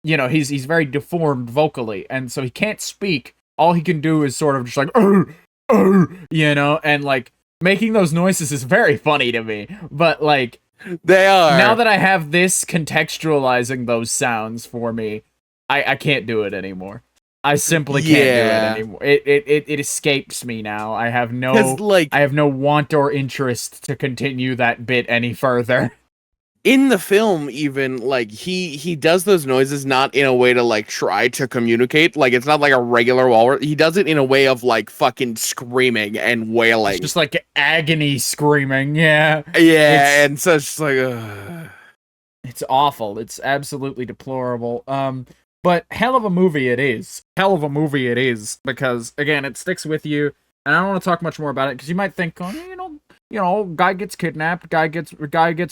you know, he's very deformed vocally, and so he can't speak. All he can do is sort of just like you know, and like making those noises is very funny to me. But like, they are, now that I have this contextualizing those sounds for me, I can't do it anymore. I simply can't do it anymore. It escapes me now. I have no want or interest to continue that bit any further. In the film, even like he does those noises not in a way to like try to communicate. Like it's not like a regular walrus. He does it in a way of like fucking screaming and wailing. It's just like agony screaming. Yeah. Yeah, and so it's just like it's awful. It's absolutely deplorable. But hell of a movie it is. Hell of a movie it is, because again, it sticks with you. And I don't want to talk much more about it because you might think, oh, you know, guy gets kidnapped, guy gets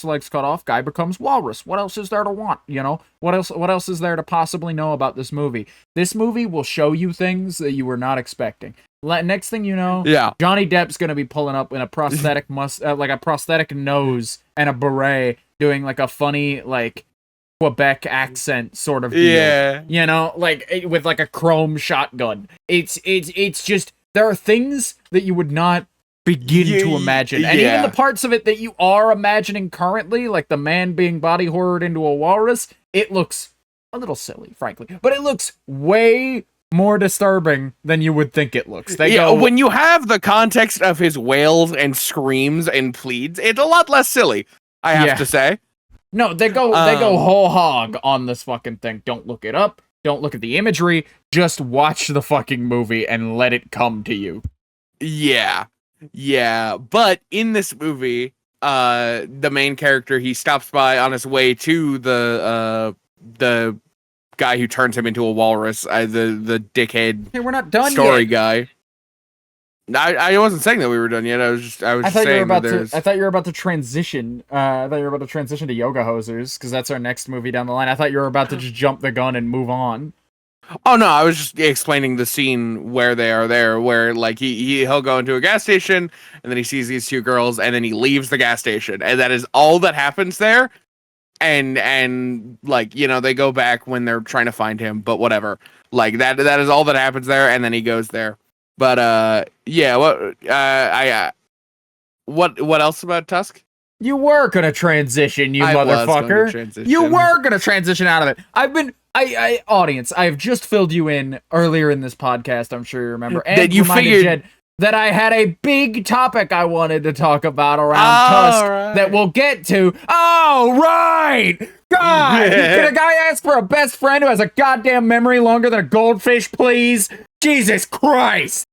legs cut off, guy becomes Walrus. What else is there to want? You know, what else is there to possibly know about this movie? This movie will show you things that you were not expecting. Next thing you know, Johnny Depp's gonna be pulling up in a prosthetic like a prosthetic nose and a beret, doing like a funny like Quebec accent sort of deal. Yeah, you know, like with like a chrome shotgun. It's just, there are things that you would not begin to imagine, and even the parts of it that you are imagining currently, like the man being body horrored into a walrus, it looks a little silly, frankly, but it looks way more disturbing than you would think it looks. When you have the context of his wails and screams and pleads, it's a lot less silly, I have to say. No, they go whole hog on this fucking thing. Don't look it up. Don't look at the imagery. Just watch the fucking movie and let it come to you. Yeah. But in this movie, the main character, he stops by on his way to the guy who turns him into a walrus, the dickhead. Hey, we're not done story yet. Guy. I wasn't saying that we were done yet. I thought you were about to transition. I thought you were about to transition to Yoga Hosers, because that's our next movie down the line. I thought you were about to just jump the gun and move on. Oh no, I was just explaining the scene where they are there, where like he'll go into a gas station and then he sees these two girls and then he leaves the gas station, and that is all that happens there. And like, you know, they go back when they're trying to find him, but whatever. Like that is all that happens there, and then he goes there. But what else about Tusk? You were gonna transition, you motherfucker. You were gonna transition out of it. Audience, I have just filled you in earlier in this podcast, I'm sure you remember, and that you reminded Jed that I had a big topic I wanted to talk about around Tusk that we'll get to. Oh, right! God! Can a guy ask for a best friend who has a goddamn memory longer than a goldfish, please? Jesus Christ!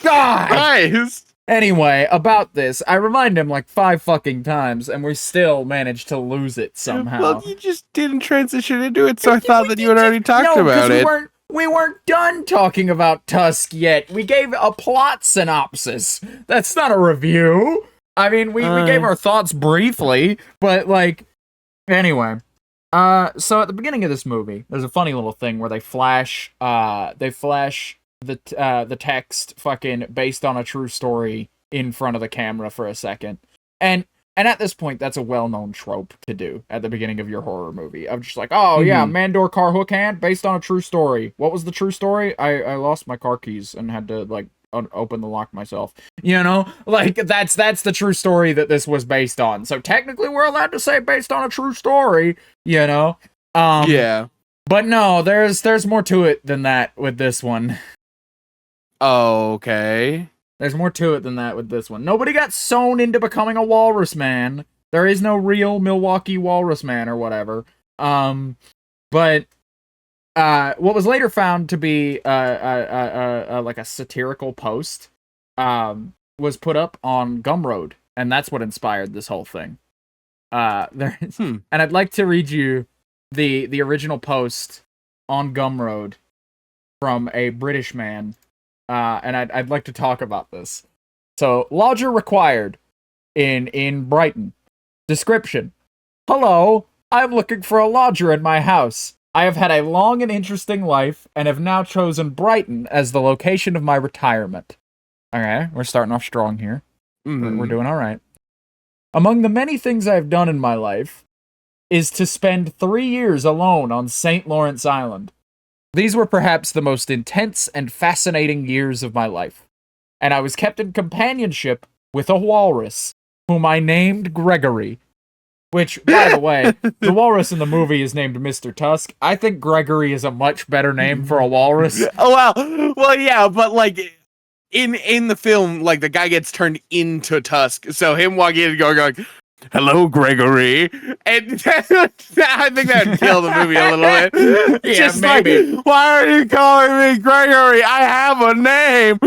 God! Christ! Anyway, about this, I remind him like 5 fucking times, and we still managed to lose it somehow. Well, you just didn't transition into it, so I thought that you had already talked about it. We weren't done talking about Tusk yet. We gave a plot synopsis. That's not a review. I mean, we gave our thoughts briefly, but like, anyway. So at the beginning of this movie, there's a funny little thing where they flash the text fucking based on a true story in front of the camera for a second. And at this point, that's a well-known trope to do at the beginning of your horror movie. I'm just like, oh yeah, Mandor car hook hand based on a true story. What was the true story? I lost my car keys and had to like open the lock myself. You know, like that's the true story that this was based on. So technically, we're allowed to say based on a true story. You know, yeah. But no, there's more to it than that with this one. Okay. There's more to it than that with this one. Nobody got sewn into becoming a walrus man. There is no real Milwaukee walrus man or whatever. But what was later found to be like a satirical post was put up on Gumroad, and that's what inspired this whole thing. And I'd like to read you the original post on Gumroad from a British man, and I'd like to talk about this. So, lodger required in Brighton. Description: Hello, I'm looking for a lodger in my house. I have had a long and interesting life, and have now chosen Brighton as the location of my retirement. Okay, we're starting off strong here. We're doing all right. Among the many things I've done in my life is to spend 3 years alone on St. Lawrence Island. These were perhaps the most intense and fascinating years of my life, and I was kept in companionship with a walrus, whom I named Gregory. Which, by the way, the walrus in the movie is named Mr. Tusk. I think Gregory is a much better name for a walrus. Oh, well, yeah, but like in the film, like the guy gets turned into Tusk, so him walking in and going, "Hello, Gregory," and I think that would kill the movie a little bit. Yeah, Just maybe. like, why are you calling me Gregory? I have a name.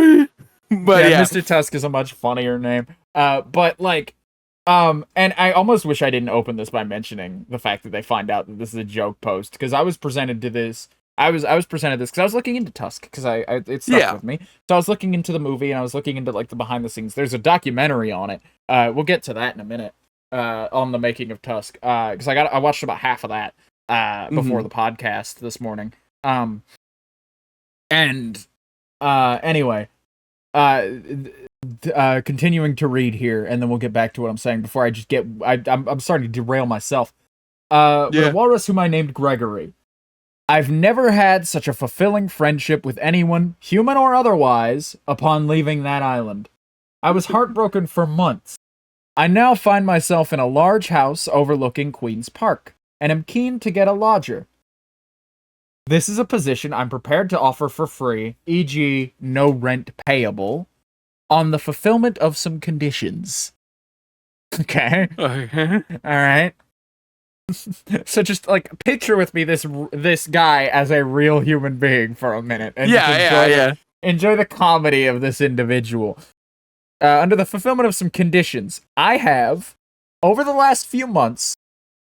But yeah, Mr. Tusk is a much funnier name. But like, and I almost wish I didn't open this by mentioning the fact that they find out that this is a joke post, because I was presented to this. I was presented this because I was looking into Tusk, because it stuck with me. So I was looking into the movie, and I was looking into like the behind the scenes. There's a documentary on it. We'll get to that in a minute. On the making of Tusk, because I watched about half of that before the podcast this morning. Anyway, continuing to read here, and then we'll get back to what I'm saying before I just I'm starting to derail myself. With a walrus whom I named Gregory. I've never had such a fulfilling friendship with anyone, human or otherwise, upon leaving that island. I was heartbroken for months. I now find myself in a large house overlooking Queen's Park, and am keen to get a lodger. This is a position I'm prepared to offer for free, e.g., no rent payable, on the fulfillment of some conditions. Okay. Alright. So just, like, picture with me this guy as a real human being for a minute. And enjoy the comedy of this individual. Under the fulfillment of some conditions, I have, over the last few months,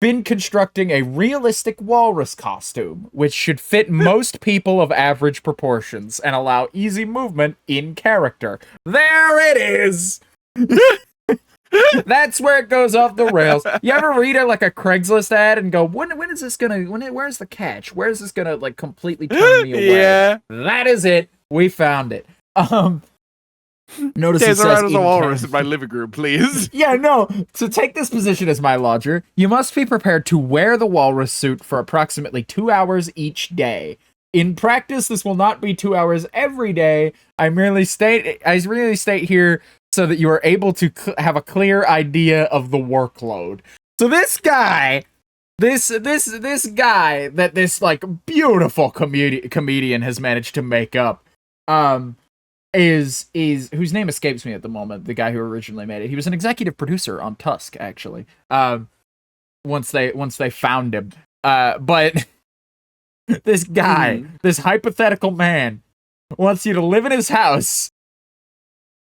been constructing a realistic walrus costume, which should fit most people of average proportions and allow easy movement in character. There it is! That's where it goes off the rails. You ever read like a Craigslist ad and go, when is this gonna, where's the catch? Where's this gonna, like, completely turn me away? Yeah. That is it. We found it. Notice Dance it says around as a walrus in my living room, please. Yeah, no. To take this position as my lodger, you must be prepared to wear the walrus suit for approximately 2 hours each day. In practice, this will not be 2 hours every day. I merely state here so that you are able to have a clear idea of the workload. So this guy, this guy that this, like, beautiful comedian has managed to make up, is whose name escapes me at the moment, the guy who originally made it. He was an executive producer on Tusk, actually. Once they found him. But this guy, this hypothetical man, wants you to live in his house,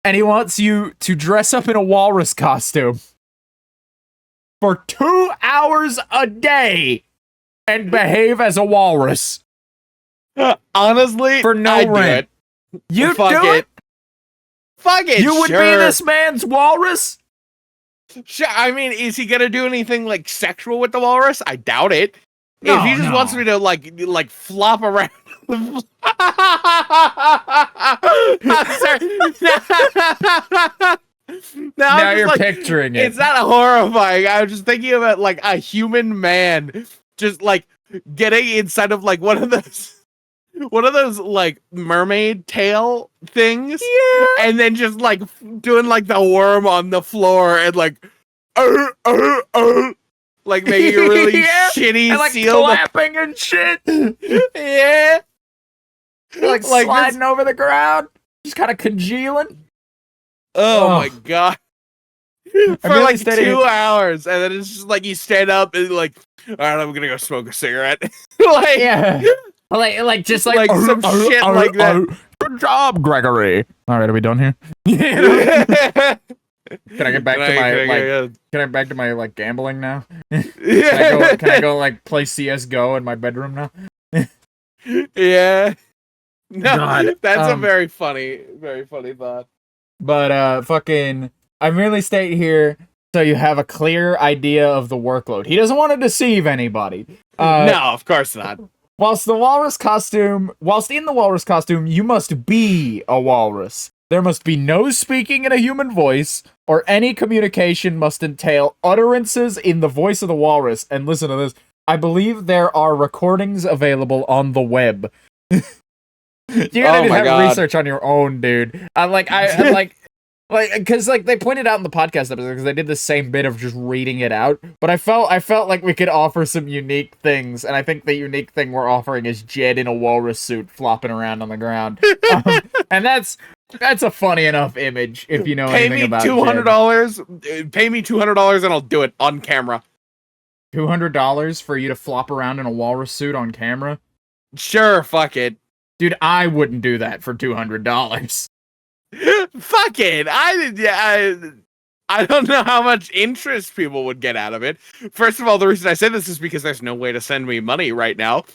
and he wants you to dress up in a walrus costume for 2 hours a day and behave as a walrus. Honestly, for no rent. You do it? Fuck it. You would be this man's walrus? Sure. I mean, is he gonna do anything like sexual with the walrus? I doubt it. No, if he just wants me to like flop around. I'm sorry. Now you're picturing it. It's not horrifying. I was just thinking about like a human man just like getting inside of like one of those like mermaid tail things, and then just like doing like the worm on the floor and like like making a really shitty and, like, seal, clapping and shit. Yeah, like sliding over the ground, just kind of congealing. Oh my god. For really like steady. 2 hours, and then it's just like you stand up and like, all right, I'm gonna go smoke a cigarette. Like, Yeah. Like just like some shit like that. Good job, Gregory. All right, are we done here? Can I get back to my Can I back to my like gambling now? Can I go like play CS:GO in my bedroom now? Yeah. No, God, that's a very funny thought. But fucking, I merely state here so you have a clear idea of the workload. He doesn't want to deceive anybody. No, of course not. Whilst in the walrus costume, you must be a walrus. There must be no speaking in a human voice, or any communication must entail utterances in the voice of the walrus. And listen to this. I believe there are recordings available on the web. You gotta do that research on your own, dude. Because they pointed out in the podcast episode, because they did the same bit of just reading it out. But I felt like we could offer some unique things, and I think the unique thing we're offering is Jed in a walrus suit flopping around on the ground, and that's a funny enough image if you know anything about $200. Pay me $200, and I'll do it on camera. $200 for you to flop around in a walrus suit on camera? Sure, fuck it. Dude, I wouldn't do that for $200. Fuck it. I don't know how much interest people would get out of it. First of all, the reason I say this is because there's no way to send me money right now.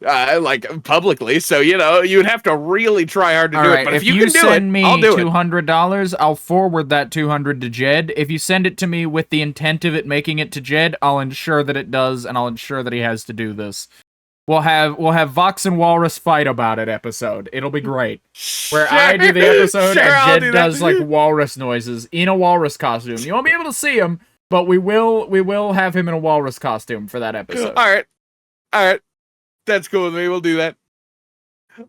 Like publicly, so you'd have to really try hard to do it. But if you can send me I'll do $200, I'll forward that $200 to Jed. If you send it to me with the intent of it making it to Jed, I'll ensure that it does, and I'll ensure that he has to do this. We'll have Vox and Walrus fight about it episode. It'll be great. Where I do the episode and Jed does like walrus noises in a walrus costume. You won't be able to see him, but we will have him in a walrus costume for that episode. All right. That's cool with me. We'll do that.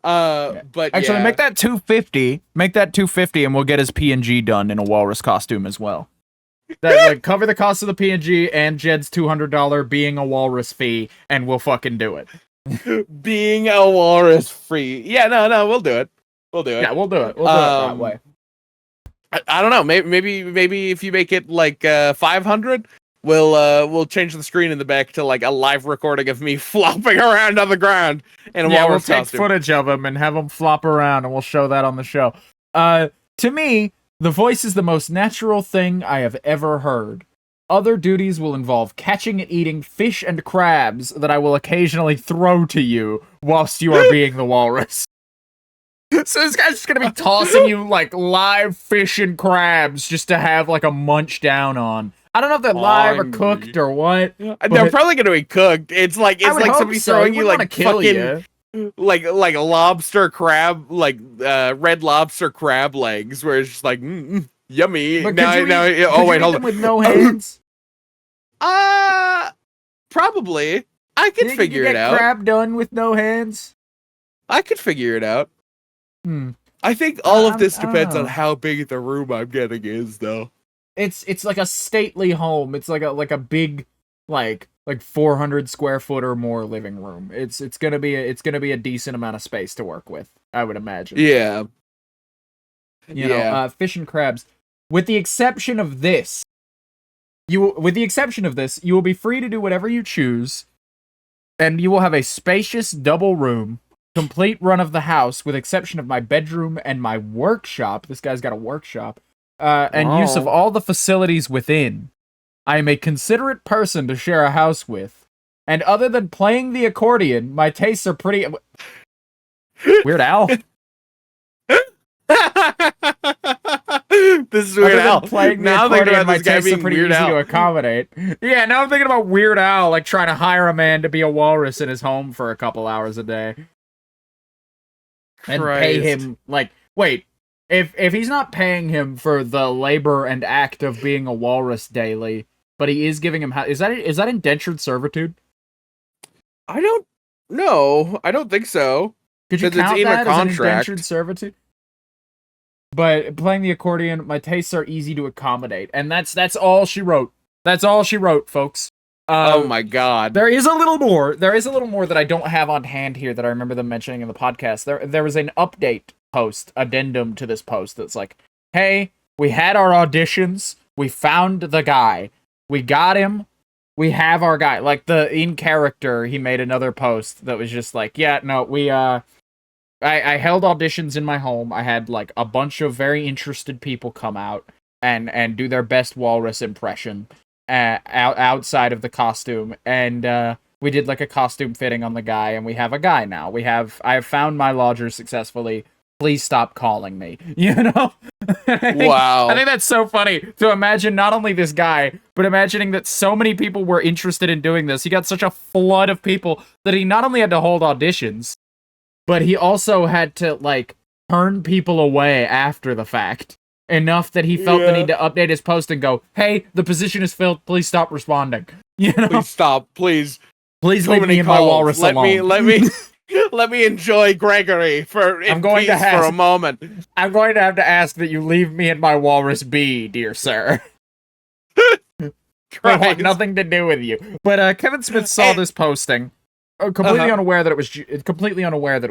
But actually, make that $250. Make that $250, and we'll get his PNG done in a walrus costume as well. That like cover the cost of the PNG and Jed's $200 being a walrus fee, and we'll fucking do it. Being a walrus free. Yeah, no, we'll do it. Yeah, we'll do it. We'll do it that way. I don't know. Maybe if you make it like 500. We'll change the screen in the back to like a live recording of me flopping around on the ground in a walrus we'll take costume. Footage of him and have him flop around, and we'll show that on the show. To me, the voice is the most natural thing I have ever heard. Other duties will involve catching and eating fish and crabs that I will occasionally throw to you whilst you are being the walrus. So this guy's just gonna be tossing you like live fish and crabs just to have like a munch down on. I don't know if they're live or cooked or what. They're probably gonna be cooked. It's like somebody throwing you like fucking like lobster crab, like red lobster crab legs, where it's just like yummy. But Oh wait, hold on. With no hands. Probably. I could figure it out. Crab done with no hands. I could figure it out. I think all of this depends on how big the room I'm getting is, though. It's like a stately home. It's like a big like 400 square foot or more living room. It's gonna be a decent amount of space to work with, I would imagine. Yeah. You know, fish and crabs. With the exception of this, you will be free to do whatever you choose, and you will have a spacious double room, complete run of the house, with exception of my bedroom and my workshop. This guy's got a workshop. And use of all the facilities within. I am a considerate person to share a house with. And other than playing the accordion, my tastes are pretty... Weird Al? This is Weird Al. Playing the accordion, my tastes are pretty easy to accommodate. Yeah, now I'm thinking about Weird Al, like trying to hire a man to be a walrus in his home for a couple hours a day. And pay him, like... Wait. If he's not paying him for the labor and act of being a walrus daily, but he is giving him... Is that indentured servitude? I don't know. I don't think so. Could you count that as an indentured servitude? But playing the accordion, my tastes are easy to accommodate. And that's all she wrote. That's all she wrote, folks. Oh my god. There is a little more. There is a little more that I don't have on hand here that I remember them mentioning in the podcast. There was an update post, addendum to this post that's like, hey, We had our auditions. We found the guy. We got him. We have our guy. Like, in character, he made another post that was just like, yeah, no, I held auditions in my home. I had, like, a bunch of very interested people come out and do their best Walrus impression outside of the costume. And, we did, like, a costume fitting on the guy, and we have a guy now. I have found my lodger successfully. Please stop calling me. You know? Wow. I think that's so funny to imagine not only this guy, but imagining that so many people were interested in doing this. He got such a flood of people that he not only had to hold auditions, but he also had to, like, turn people away after the fact. Enough that he felt the need to update his post and go, hey, the position is filled. Please stop responding. You know? Please stop. Please. Please leave me and my walrus alone. Let me enjoy Gregory for a moment. I'm going to have to ask that you leave me and my walrus be, dear sir. It had nothing to do with you. But Kevin Smith saw this posting, completely unaware that it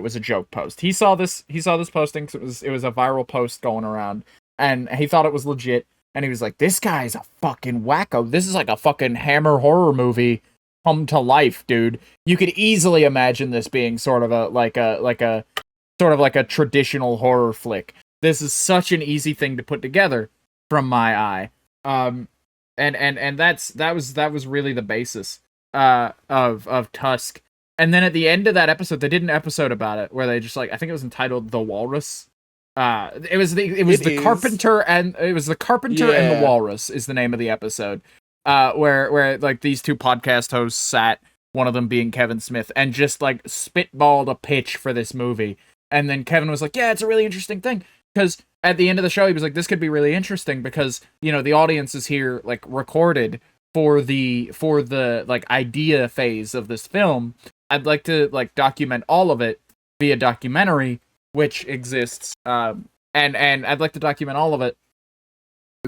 was a joke post. He saw this posting because it was a viral post going around, and he thought it was legit. And he was like, "This guy's a fucking wacko. This is like a fucking Hammer horror movie come to life, dude. You could easily imagine this being sort of a traditional horror flick. This is such an easy thing to put together from my eye." And that was really the basis of Tusk. And then at the end of that episode, they did an episode about it where they just, like, I think it was entitled The Walrus. It was the Carpenter and the Walrus is the name of the episode. Where like these two podcast hosts sat, one of them being Kevin Smith, and just, like, spitballed a pitch for this movie. And then Kevin was like, yeah, it's a really interesting thing. Because at the end of the show, he was like, this could be really interesting because, you know, the audience is here, like, recorded for the like, idea phase of this film. I'd like to, like, document all of it via documentary, which exists. And I'd like to document all of it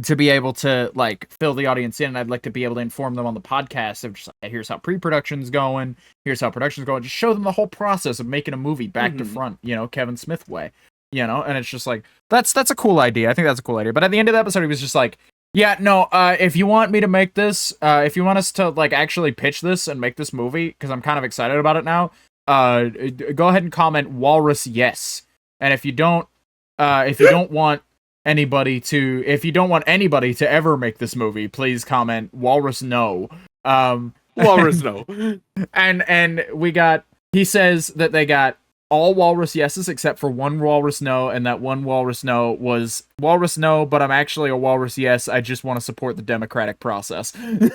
to be able to, like, fill the audience in. And I'd like to be able to inform them on the podcast of just, like, here's how pre-production's going, here's how production's going, just show them the whole process of making a movie back to front, you know, Kevin Smith way, you know. And it's just like, that's a cool idea. I think that's a cool idea. But at the end of the episode, he was just like, yeah, no, if you want me to make this, if you want us to, like, actually pitch this and make this movie, because I'm kind of excited about it now, go ahead and comment Walrus yes. And if you don't want anybody to ever make this movie, please comment Walrus no. Walrus no. And he says that they got all Walrus yeses except for one Walrus no, and that one Walrus no was Walrus no, but I'm actually a Walrus yes. I just want to support the democratic process. So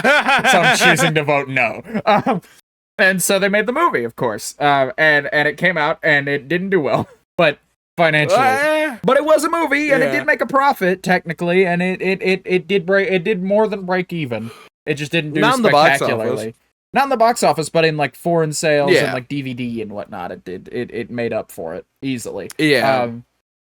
I'm choosing to vote no. And so they made the movie, of course. And it came out, and it didn't do well, but financially. But it was a movie, and it did make a profit, technically, and it did more than break even. It just didn't do spectacularly. Not in the box office, but in, like, foreign sales and, like, DVD and whatnot. It made up for it easily. Yeah.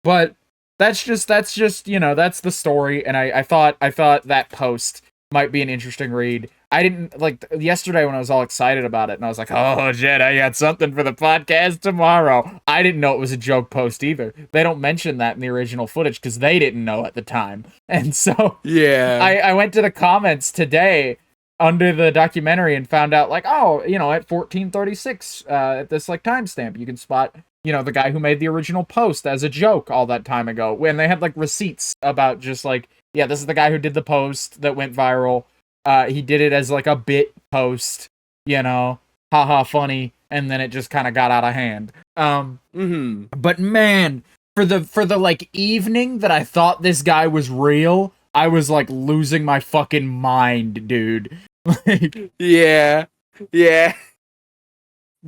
But that's just, you know, that's the story, and I thought that post might be an interesting read. I didn't, like, yesterday when I was all excited about it, and I was like, oh, Jed, I got something for the podcast tomorrow. I didn't know it was a joke post either. They don't mention that in the original footage, because they didn't know at the time. And so, I went to the comments today under the documentary and found out, like, oh, you know, at 14:36, at this, like, timestamp, you can spot, you know, the guy who made the original post as a joke all that time ago. When they had, like, receipts about just, like, yeah, this is the guy who did the post that went viral. He did it as, like, a bit post, you know, haha, funny, and then it just kind of got out of hand. But man, for the like evening that I thought this guy was real, I was, like, losing my fucking mind, dude. Like, yeah.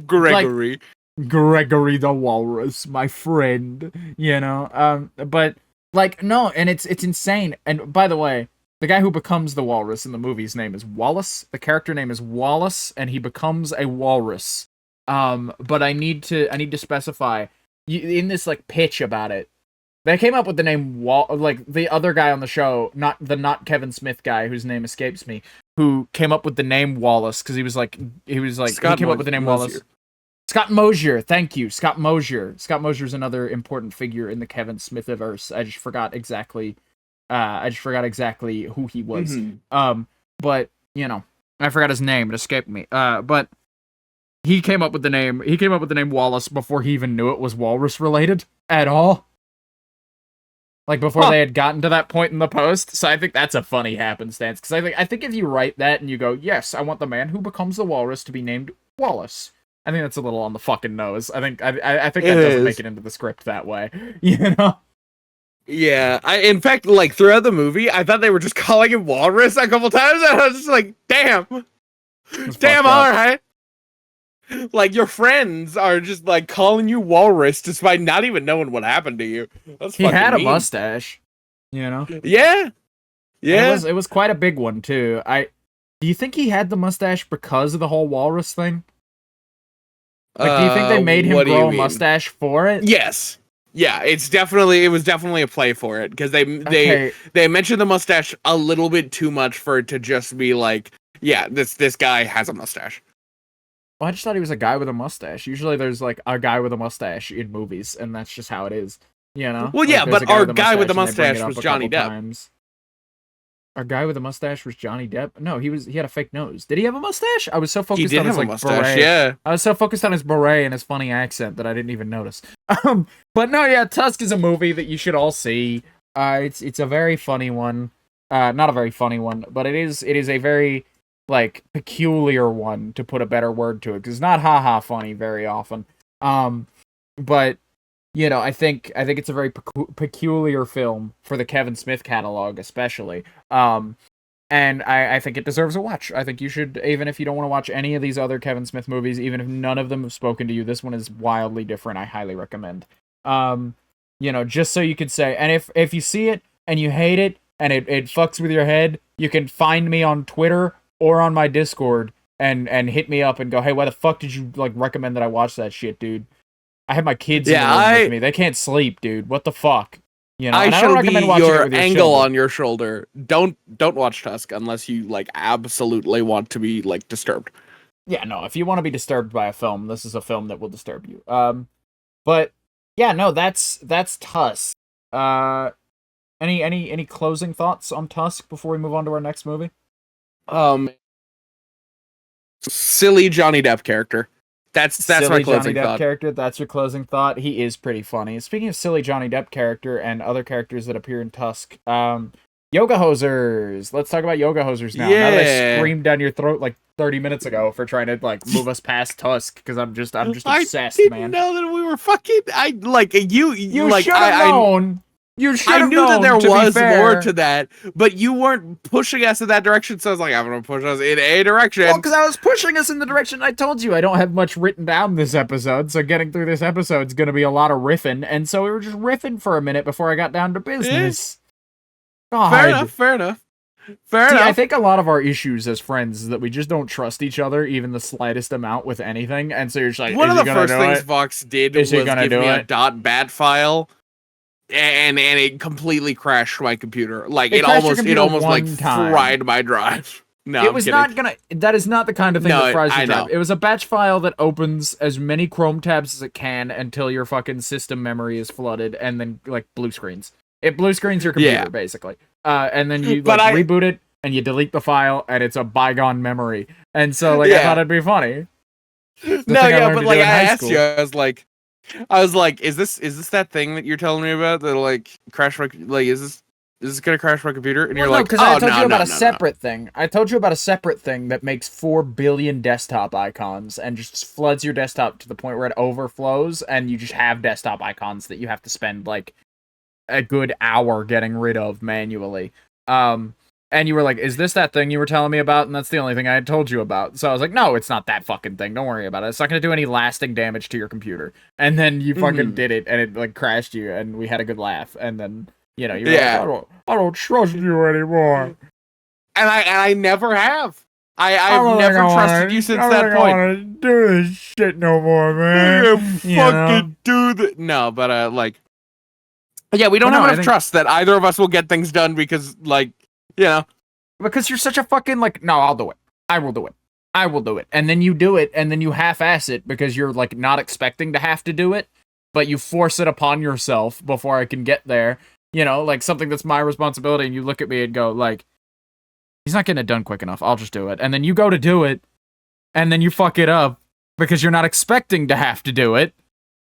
Gregory. Like, Gregory the Walrus, my friend, you know. But, like, no, and it's insane. And by the way, the guy who becomes the walrus in the movie's name is Wallace. The character name is Wallace, and he becomes a walrus. But I need to specify in this, like, pitch about it. They came up with the name like the other guy on the show, not Kevin Smith guy whose name escapes me, who came up with the name Wallace because he came up with the name Wallace. Scott Mosier, thank you, Scott Mosier. Scott Mosier is another important figure in the Kevin Smithiverse. I just forgot exactly I just forgot exactly who he was. Mhm. But I forgot his name. It escaped me. But he came up with the name. He came up with the name Wallace before he even knew it was walrus related at all. Like before they had gotten to that point in the post. So I think that's a funny happenstance. Because I think if you write that and you go, yes, I want the man who becomes the walrus to be named Wallace. I think that's a little on the fucking nose. I think that doesn't make it into the script that way. You know? Yeah, in fact, like throughout the movie, I thought they were just calling him Walrus a couple times, and I was just like, "Damn, all right." Like your friends are just like calling you Walrus despite not even knowing what happened to you. That's he had a mean. mustache, you know. Yeah, yeah. And it was quite a big one too. Do you think he had the mustache because of the whole walrus thing? Like, do you think they made him grow a mustache for it? Yes. Yeah, it was definitely a play for it because they mentioned the mustache a little bit too much for it to just be like, yeah, this guy has a mustache. Well, I just thought he was a guy with a mustache. Usually there's like a guy with a mustache in movies, and that's just how it is. You know? Well, like, yeah, but our guy with the mustache was Johnny Depp. Times. Our guy with the mustache was Johnny Depp. No, he had a fake nose. Did he have a mustache? I was so focused on his mustache, beret. Yeah. I was so focused on his beret and his funny accent that I didn't even notice. But no, yeah, Tusk is a movie that you should all see. It's a very funny one. Not a very funny one, but it is a very like peculiar one, to put a better word to it, because it's not haha funny very often. But I think it's a very peculiar film for the Kevin Smith catalog, especially. And I think it deserves a watch. I think you should, even if you don't want to watch any of these other Kevin Smith movies, even if none of them have spoken to you, this one is wildly different. I highly recommend. Just so you could say, and if you see it and you hate it and it fucks with your head, you can find me on Twitter or on my Discord and hit me up and go, hey, why the fuck did you like recommend that I watch that shit, dude? I have my kids in the room with me. They can't sleep, dude. What the fuck? I shall be your angle on your shoulder. Don't watch Tusk unless you like absolutely want to be like disturbed. Yeah, no. If you want to be disturbed by a film, this is a film that will disturb you. But yeah, no. That's Tusk. Any closing thoughts on Tusk before we move on to our next movie? Silly Johnny Depp character. That's my closing thought. Character. That's your closing thought. He is pretty funny. Speaking of silly Johnny Depp character and other characters that appear in Tusk, Yoga Hosers. Let's talk about Yoga Hosers now. Yeah. Now that I screamed down your throat like 30 minutes ago for trying to like move us past Tusk, because I'm just obsessed, man. I didn't know that we were fucking. You like should have known. You should have known. I knew that there was more to that, but you weren't pushing us in that direction, so I was like, I'm gonna push us in a direction. Well, because I was pushing us in the direction I told you. I don't have much written down this episode, so getting through this episode is gonna be a lot of riffing, and so we were just riffing for a minute before I got down to business. Yeah. Fair enough. I think a lot of our issues as friends is that we just don't trust each other even the slightest amount with anything, and so you're just like, one of the first things Vox did was give me a .bat file. And it completely crashed my computer. Like it almost like fried my drive. No, it was not gonna. That is not the kind of thing that fries your drive. It was a batch file that opens as many Chrome tabs as it can until your fucking system memory is flooded, and then like blue screens. It blue screens your computer basically. And then you reboot it and you delete the file, and it's a bygone memory. And so I thought it'd be funny. But like I asked you, I was like, is this that thing that you're telling me about that'll like crash my is this gonna crash my computer? And you're like, because I told you about a separate thing. I told you about a separate thing that makes 4 billion desktop icons and just floods your desktop to the point where it overflows, and you just have desktop icons that you have to spend like a good hour getting rid of manually. And you were like, is this that thing you were telling me about? And that's the only thing I had told you about. So I was like, no, it's not that fucking thing. Don't worry about it. It's not going to do any lasting damage to your computer. And then you fucking did it, and it like crashed you, and we had a good laugh. And then, you were like, I don't trust you anymore. And I never have. I've never trusted you since that point. I don't want to do this shit no more, man. Do that. No, but yeah, we don't have enough trust that either of us will get things done because because you're such a fucking no, I'll do it. I will do it. I will do it. And then you do it, and then you half-ass it because you're like not expecting to have to do it, but you force it upon yourself before I can get there. like something that's my responsibility, and you look at me and go, like, he's not getting it done quick enough. I'll just do it. And then you go to do it, and then you fuck it up because you're not expecting to have to do it.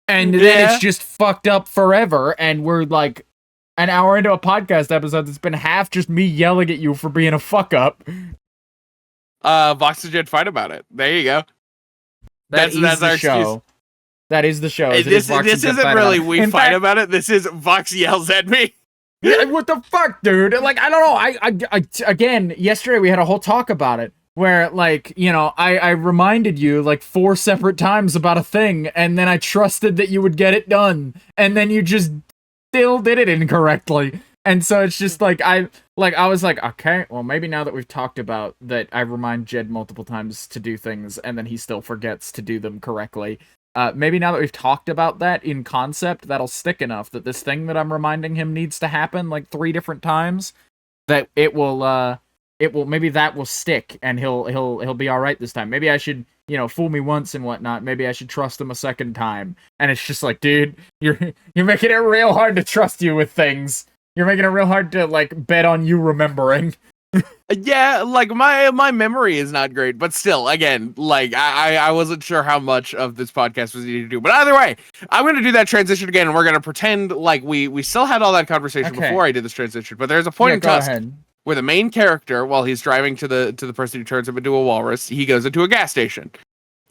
And then it's just fucked up forever, and we're like an hour into a podcast episode that's been half just me yelling at you for being a fuck up. Vox and Jed fight about it. There you go. That's our show. Excuse. That is the show. This isn't really we fight about it. This is Vox yells at me. Yeah, what the fuck, dude? Like, I don't know. I again, yesterday we had a whole talk about it where, like, I reminded you like 4 separate times about a thing, and then I trusted that you would get it done, and then you just still did it incorrectly. And so it's just like I was like, okay, well, maybe now that we've talked about that, I remind Jed multiple times to do things, and then he still forgets to do them correctly. Maybe now that we've talked about that in concept, that'll stick enough that this thing that I'm reminding him needs to happen like 3 different times, that it will maybe that will stick, and he'll be all right this time. Maybe I should, fool me once and whatnot. Maybe I should trust him a second time. And it's just like, dude, you're making it real hard to trust you with things. You're making it real hard to like bet on you remembering. Yeah, like my memory is not great, but still, again, like I wasn't sure how much of this podcast was needed to do. But either way, I'm gonna do that transition again, and we're gonna pretend like we still had all that conversation before I did this transition. But there's a point in Tusk where the main character, while he's driving to the person who turns him into a walrus, he goes into a gas station,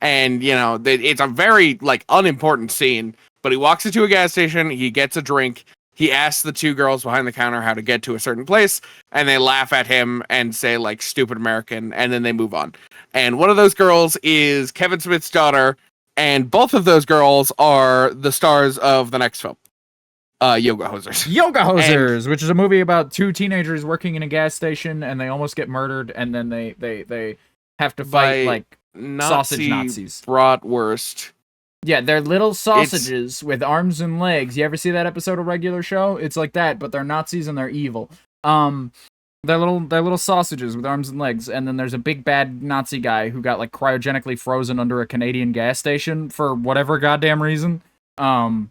and it's a very like unimportant scene. But he walks into a gas station, he gets a drink. He asks the 2 girls behind the counter how to get to a certain place, and they laugh at him and say, like, stupid American, and then they move on. And one of those girls is Kevin Smith's daughter, and both of those girls are the stars of the next film, Yoga Hosers. Yoga Hosers, which is a movie about 2 teenagers working in a gas station, and they almost get murdered, and then they have to fight, like, sausage Nazis. Bratwurst. Yeah, they're little sausages with arms and legs. You ever see that episode of Regular Show? It's like that, but they're Nazis and they're evil. They're little sausages with arms and legs, and then there's a big bad Nazi guy who got like cryogenically frozen under a Canadian gas station for whatever goddamn reason. And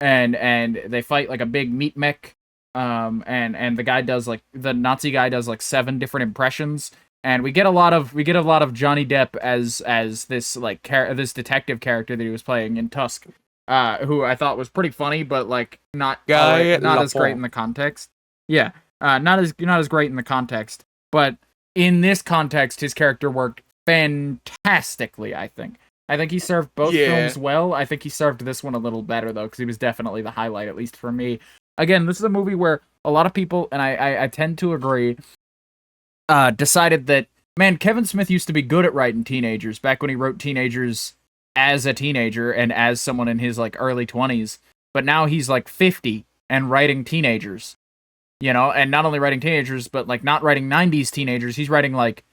they fight like a big meat mech. And the Nazi guy does like 7 different impressions. And we get a lot of Johnny Depp as this like this detective character that he was playing in Tusk, who I thought was pretty funny, but like not as great in the context. Yeah, not as great in the context. But in this context, his character worked fantastically. I think he served both films well. I think he served this one a little better though, because he was definitely the highlight, at least for me. Again, this is a movie where a lot of people, and I tend to agree, decided that, man, Kevin Smith used to be good at writing teenagers back when he wrote teenagers as a teenager and as someone in his like early 20s, but now he's like 50 and writing teenagers, and not only writing teenagers, but like not writing 90s teenagers, he's writing like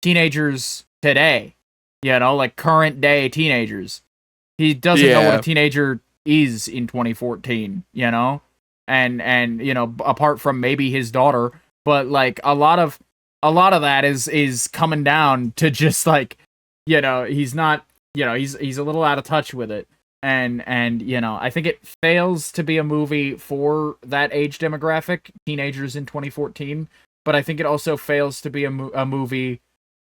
teenagers today, like current day teenagers. He doesn't know what a teenager is in 2014, and apart from maybe his daughter, but like a lot of that is coming down to just like, he's not, he's a little out of touch with it. And I think it fails to be a movie for that age demographic, teenagers in 2014. But I think it also fails to be a movie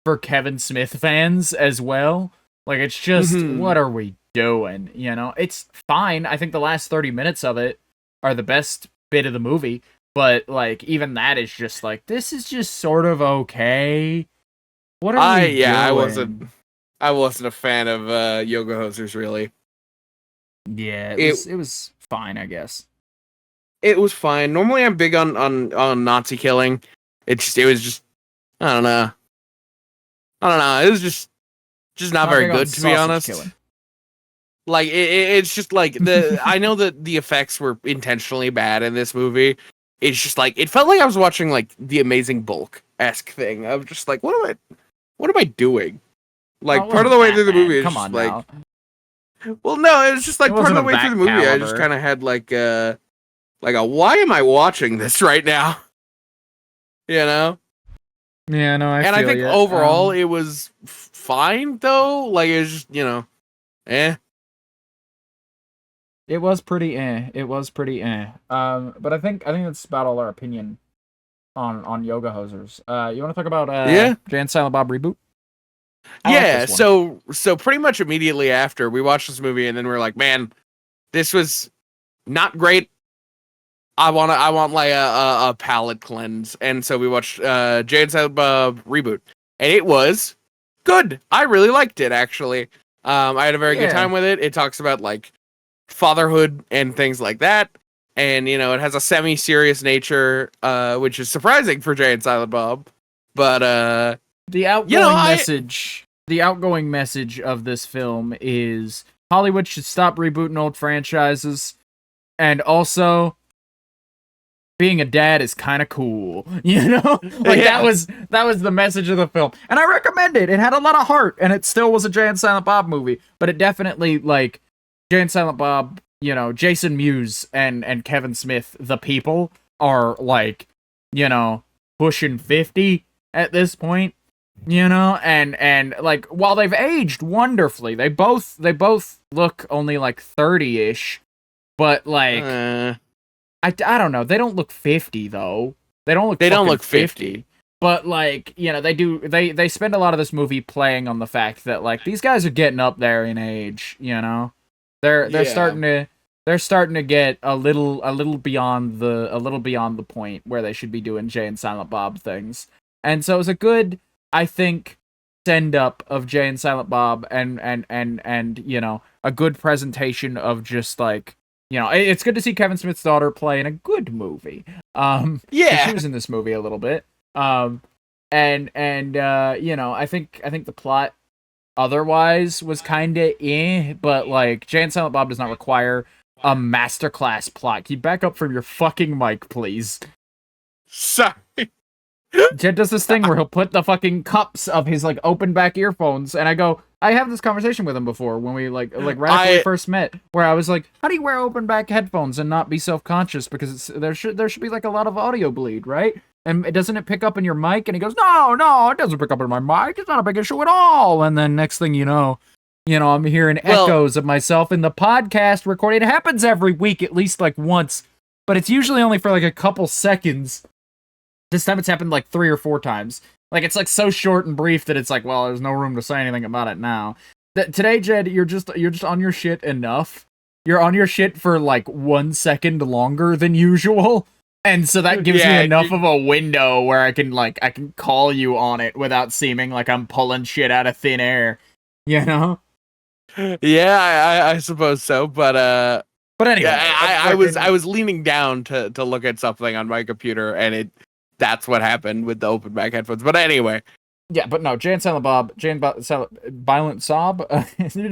for Kevin Smith fans as well. Like, it's just, what are we doing? It's fine. I think the last 30 minutes of it are the best bit of the movie. But, like, even that is just, like, this is just sort of okay. What are we doing? I wasn't a fan of Yoga Hosers, really. Yeah, it was fine, I guess. It was fine. Normally I'm big on Nazi killing. It was just, I don't know. It was just not very good, to be honest. Killing. Like, it's just, like, I know that the effects were intentionally bad in this movie. It's just like, it felt like I was watching like the Amazing Bulk-esque thing. I was just like, what am I doing? Like, part of the way through the movie is just like, now. Well, no, it was just like part of the way through the movie. I just kind of had like a why am I watching this right now? Yeah, no, I think overall it was fine though. Like, it was just, eh. It was pretty eh. It was pretty eh. But I think that's about all our opinion on Yoga Hosers. You want to talk about Yeah. Jay and Silent Bob reboot? I like Yeah, this one. so pretty much immediately after we watched this movie, and then we were like, man, this was not great. I want like a palate cleanse, and so we watched Jay and Silent Bob reboot, and it was good. I really liked it actually. I had a very good time with it. It talks about like fatherhood and things like that, and you know it has a semi-serious nature, which is surprising for Jay and Silent Bob. But the outgoing message of this film is Hollywood should stop rebooting old franchises, and also being a dad is kind of cool, you know? Like that was the message of the film. And I recommend it. It had a lot of heart, and it still was a Jay and Silent Bob movie, but it definitely like Jay and Silent Bob, you know, Jason Mewes and Kevin Smith, the people are like, you know, pushing 50 at this point, you know, and like while they've aged wonderfully, they both look only like 30-ish, but like I don't know. They don't look 50 though. They don't look 50. But like, you know, they spend a lot of this movie playing on the fact that like these guys are getting up there in age, you know. They're starting to get a little beyond the point where they should be doing Jay and Silent Bob things. And so it was a good, I think, send up of Jay and Silent Bob and you know, a good presentation of just like, you know, it's good to see Kevin Smith's daughter play in a good movie. She was in this movie a little bit. And you know, I think the plot otherwise was kind of but like Jay and Silent Bob does not require a masterclass plot. Can you back up from your fucking mic, please? Sorry. Jed does this thing where he'll put the fucking cups of his like open back earphones, and I have this conversation with him before when we like right after we first met, where I was like, how do you wear open back headphones and not be self-conscious, because there should be like a lot of audio bleed, right? And doesn't it pick up in your mic? And he goes, no, it doesn't pick up in my mic. It's not a big issue at all. And then next thing you know, I'm hearing echoes of myself in the podcast recording. It happens every week, at least like once, but it's usually only for like a couple seconds. This time it's happened like 3 or 4 times. Like it's like so short and brief that it's like, well, there's no room to say anything about it now. Today, Jed, you're just on your shit enough. You're on your shit for like 1 second longer than usual. And so that gives me enough of a window where I can call you on it without seeming like I'm pulling shit out of thin air, you know? Yeah, I suppose so, but anyway, I was leaning down to look at something on my computer, and that's what happened with the open back headphones. But anyway. Yeah, but no, Jay and Silent Bob, Violent Sob?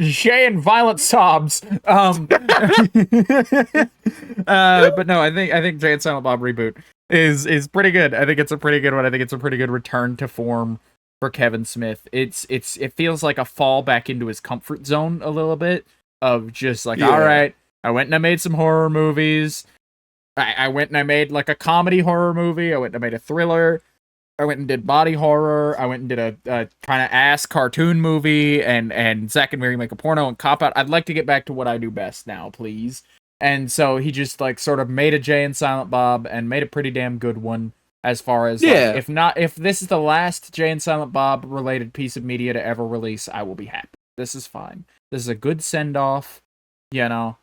Jay and Violent Sobs. But no, I think Jay and Silent Bob reboot is pretty good. I think it's a pretty good one. I think it's a pretty good return to form for Kevin Smith. It feels like a fall back into his comfort zone a little bit of just like, all right, I went and I made some horror movies. I went and I made like a comedy horror movie. I went and I made a thriller. I went and did body horror. I went and did a kind of ass cartoon movie, and Zack and Mary make a porno and cop out. I'd like to get back to what I do best now, please. And so he just like sort of made a Jay and Silent Bob and made a pretty damn good one. As far as like, if this is the last Jay and Silent Bob related piece of media to ever release, I will be happy. This is fine. This is a good send off, you know.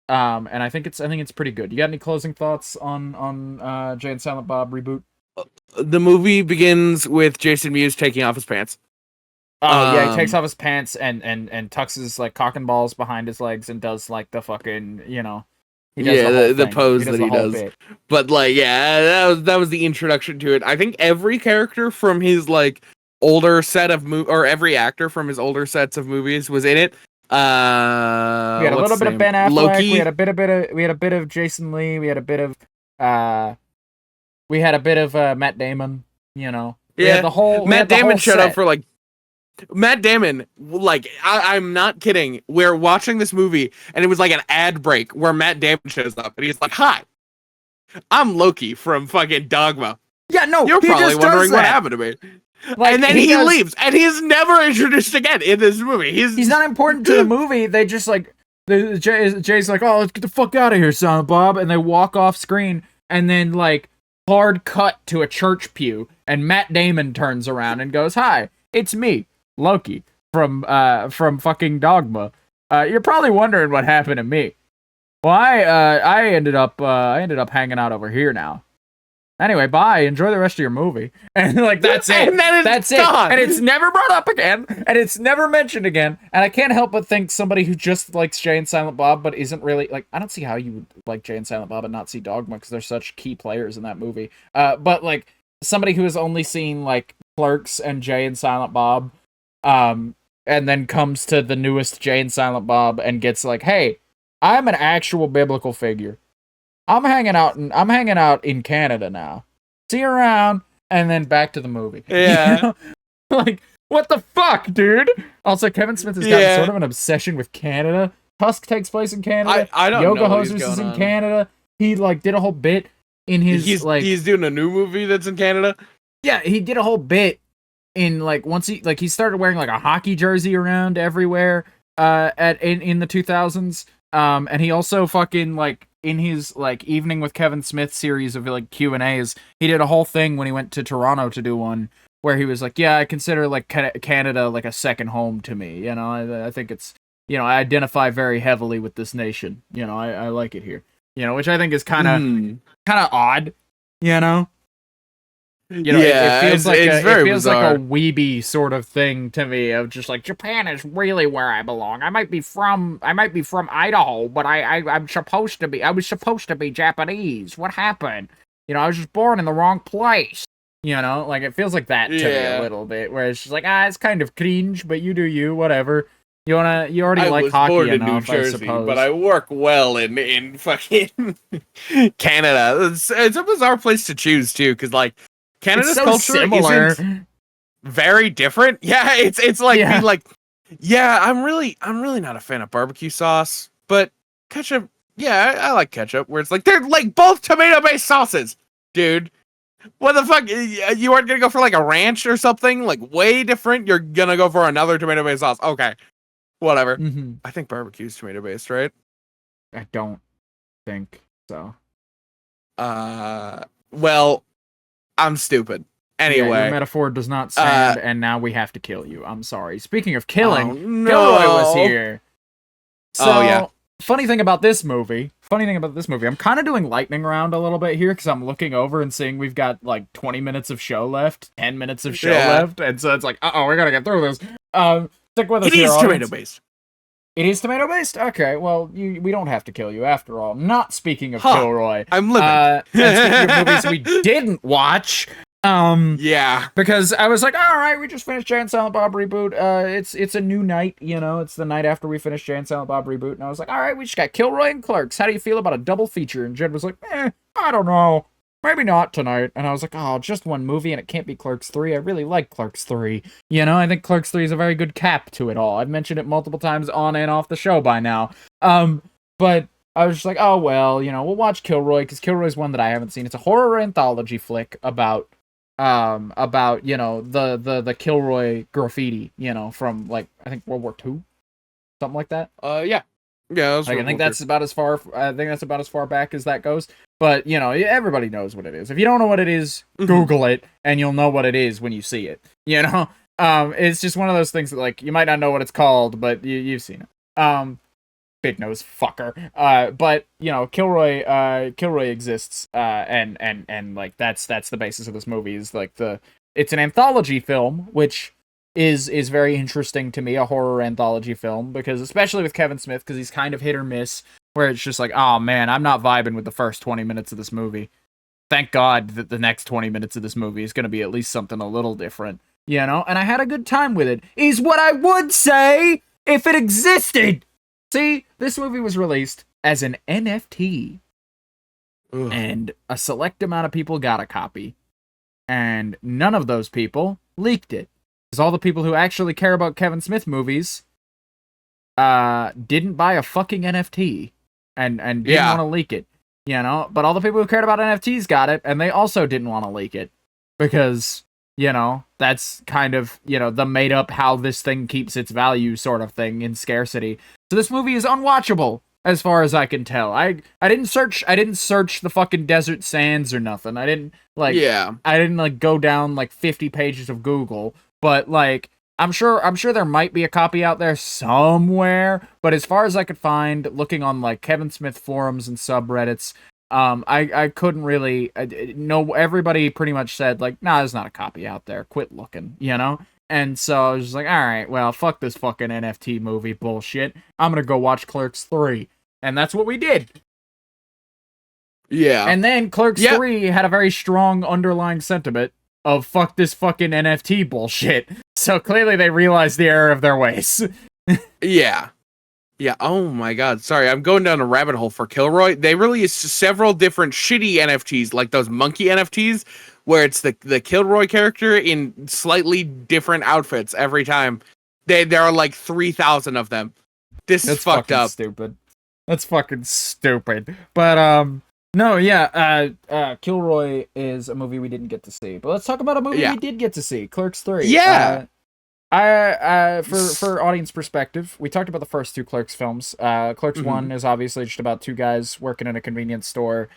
And I think it's pretty good. You got any closing thoughts on Jay and Silent Bob reboot? The movie begins with Jason Mewes taking off his pants. Oh yeah, he takes off his pants and tucks his like cock and balls behind his legs and does like the fucking, you know. He does the pose that he does. Bit. But like, yeah, that was the introduction to it. I think every character from his like older set of or every actor from his older sets of movies was in it. We had a little bit of Ben Affleck. Loki. We had a bit of Jason Lee. We had a bit of Matt Damon. You know, the whole Matt Damon showed up for like. Matt Damon, like, I'm not kidding. We're watching this movie, and it was like an ad break where Matt Damon shows up, and he's like, "Hi, I'm Loki from fucking Dogma." Yeah, no, you're probably wondering what happened to me. Like, and then he leaves, and he's never introduced again in this movie. He's not important to the movie. They just like Jay's like, oh, let's get the fuck out of here, Silent Bob, and they walk off screen, and then like hard cut to a church pew, and Matt Damon turns around and goes, "Hi, it's me, Loki from fucking Dogma. You're probably wondering what happened to me. Well, I ended up hanging out over here now. Anyway, bye. Enjoy the rest of your movie." And like that's it. And then that's gone. it. And it's never brought up again. And it's never mentioned again. And I can't help but think somebody who just likes Jay and Silent Bob, but isn't really like, I don't see how you would like Jay and Silent Bob and not see Dogma because they're such key players in that movie. But like somebody who has only seen like Clerks and Jay and Silent Bob, and then comes to the newest Jay and Silent Bob and gets like, hey, I'm an actual biblical figure. I'm hanging out in Canada now. See you around, and then back to the movie. Yeah. You know? Like, what the fuck, dude? Also, Kevin Smith has got sort of an obsession with Canada. Tusk takes place in Canada. I don't Yoga know what Hosers he's is in going on. Canada. He like did a whole bit in his he's doing a new movie that's in Canada. Yeah, he did a whole bit in like once he started wearing like a hockey jersey around everywhere in the 2000s. And he also fucking like in his like Evening with Kevin Smith series of like Q&As, he did a whole thing when he went to Toronto to do one where he was like, yeah, I consider like Canada like a second home to me. You know, I think it's, you know, I identify very heavily with this nation. You know, I like it here. You know, which I think is kind of odd. You know. You know, yeah, it feels like it's very bizarre. like a weeby sort of thing to me of just like Japan is really where I belong. I might be from Idaho, but I was supposed to be Japanese. What happened? You know, I was just born in the wrong place. You know, like it feels like that to me a little bit, where it's just like it's kind of cringe, but you do you, whatever. You already like hockey born in enough, New Jersey, I suppose. but I work well in fucking Canada. It's a bizarre place to choose too, because like Canada's so culture similar. isn't very different. Yeah, it's like being like, yeah, I'm really not a fan of barbecue sauce, but ketchup, yeah, I like ketchup. Where it's like they're like both tomato-based sauces, dude. What the fuck? You aren't gonna go for like a ranch or something like way different? You're gonna go for another tomato-based sauce? Okay, whatever. Mm-hmm. I think barbecue's tomato-based, right? I don't think so. Well, I'm stupid. Anyway, your metaphor does not stand, and now we have to kill you. I'm sorry. Speaking of killing, no. Gilroy was here. So, Oh, funny thing about this movie, I'm kind of doing lightning round a little bit here because I'm looking over and seeing we've got like 20 minutes of show left, 10 minutes of show left, and so it's like, we gotta get through this. Stick with us. It is tomato-based. It is tomato-based? Okay, well, we don't have to kill you after all. Not speaking of Kilroy. I'm living. And speaking of movies we didn't watch, yeah. because I was like, alright, we just finished Jay and Silent Bob reboot. It's a new night, you know, it's the night after we finished Jay and Silent Bob reboot, and I was like, alright, we just got Kilroy and Clerks. How do you feel about a double feature? And Jed was like, I don't know. Maybe not tonight. And I was like, just one movie, and it can't be Clerks 3. I really like Clerks 3. You know, I think Clerks 3 is a very good cap to it all. I've mentioned it multiple times on and off the show by now. But I was just like, well, you know, we'll watch Kilroy, because Kilroy's one that I haven't seen. It's a horror anthology flick about you know, the Kilroy graffiti, you know, from, like, I think World War II? Something like that? Yeah. Yeah, like, I think that's about as far back as that goes. But, you know, everybody knows what it is. If you don't know what it is, Google it, and you'll know what it is when you see it. You know? It's just one of those things that, like, you might not know what it's called, but you've seen it. Big nose fucker. But, you know, Kilroy exists, and like, that's the basis of this movie, is, like, it's an anthology film, which is very interesting to me, a horror anthology film, because especially with Kevin Smith, because he's kind of hit or miss, where it's just like, oh man, I'm not vibing with the first 20 minutes of this movie. Thank God that the next 20 minutes of this movie is going to be at least something a little different, you know? And I had a good time with it, is what I would say if it existed! See, this movie was released as an NFT, and a select amount of people got a copy, and none of those people leaked it. Because all the people who actually care about Kevin Smith movies didn't buy a fucking NFT and didn't want to leak it, you know? But all the people who cared about NFTs got it, and they also didn't want to leak it. Because, you know, that's kind of, you know, the made up how this thing keeps its value sort of thing in scarcity. So this movie is unwatchable as far as I can tell. I didn't search the fucking desert sands or nothing. I didn't like go down like 50 pages of Google, but like I'm sure there might be a copy out there somewhere, but as far as I could find looking on like Kevin Smith forums and subreddits, I couldn't really no, everybody pretty much said like, nah, there's not a copy out there. Quit looking, you know? And so I was just like, all right, well, fuck this fucking NFT movie bullshit. I'm gonna go watch Clerks 3. And that's what we did. Yeah. And then Clerks 3 had a very strong underlying sentiment of fuck this fucking NFT bullshit. So clearly they realized the error of their ways. Yeah. Yeah, oh my god. Sorry, I'm going down a rabbit hole for Kilroy. They released several different shitty NFTs, like those monkey NFTs, where it's the Kilroy character in slightly different outfits every time. There are like 3,000 of them. That's fucked up. Stupid. That's fucking stupid. But no, yeah, Kilroy is a movie we didn't get to see. But let's talk about a movie we did get to see, Clerks 3. Yeah. For audience perspective, we talked about the first two Clerks films. Clerks 1 is obviously just about two guys working in a convenience store.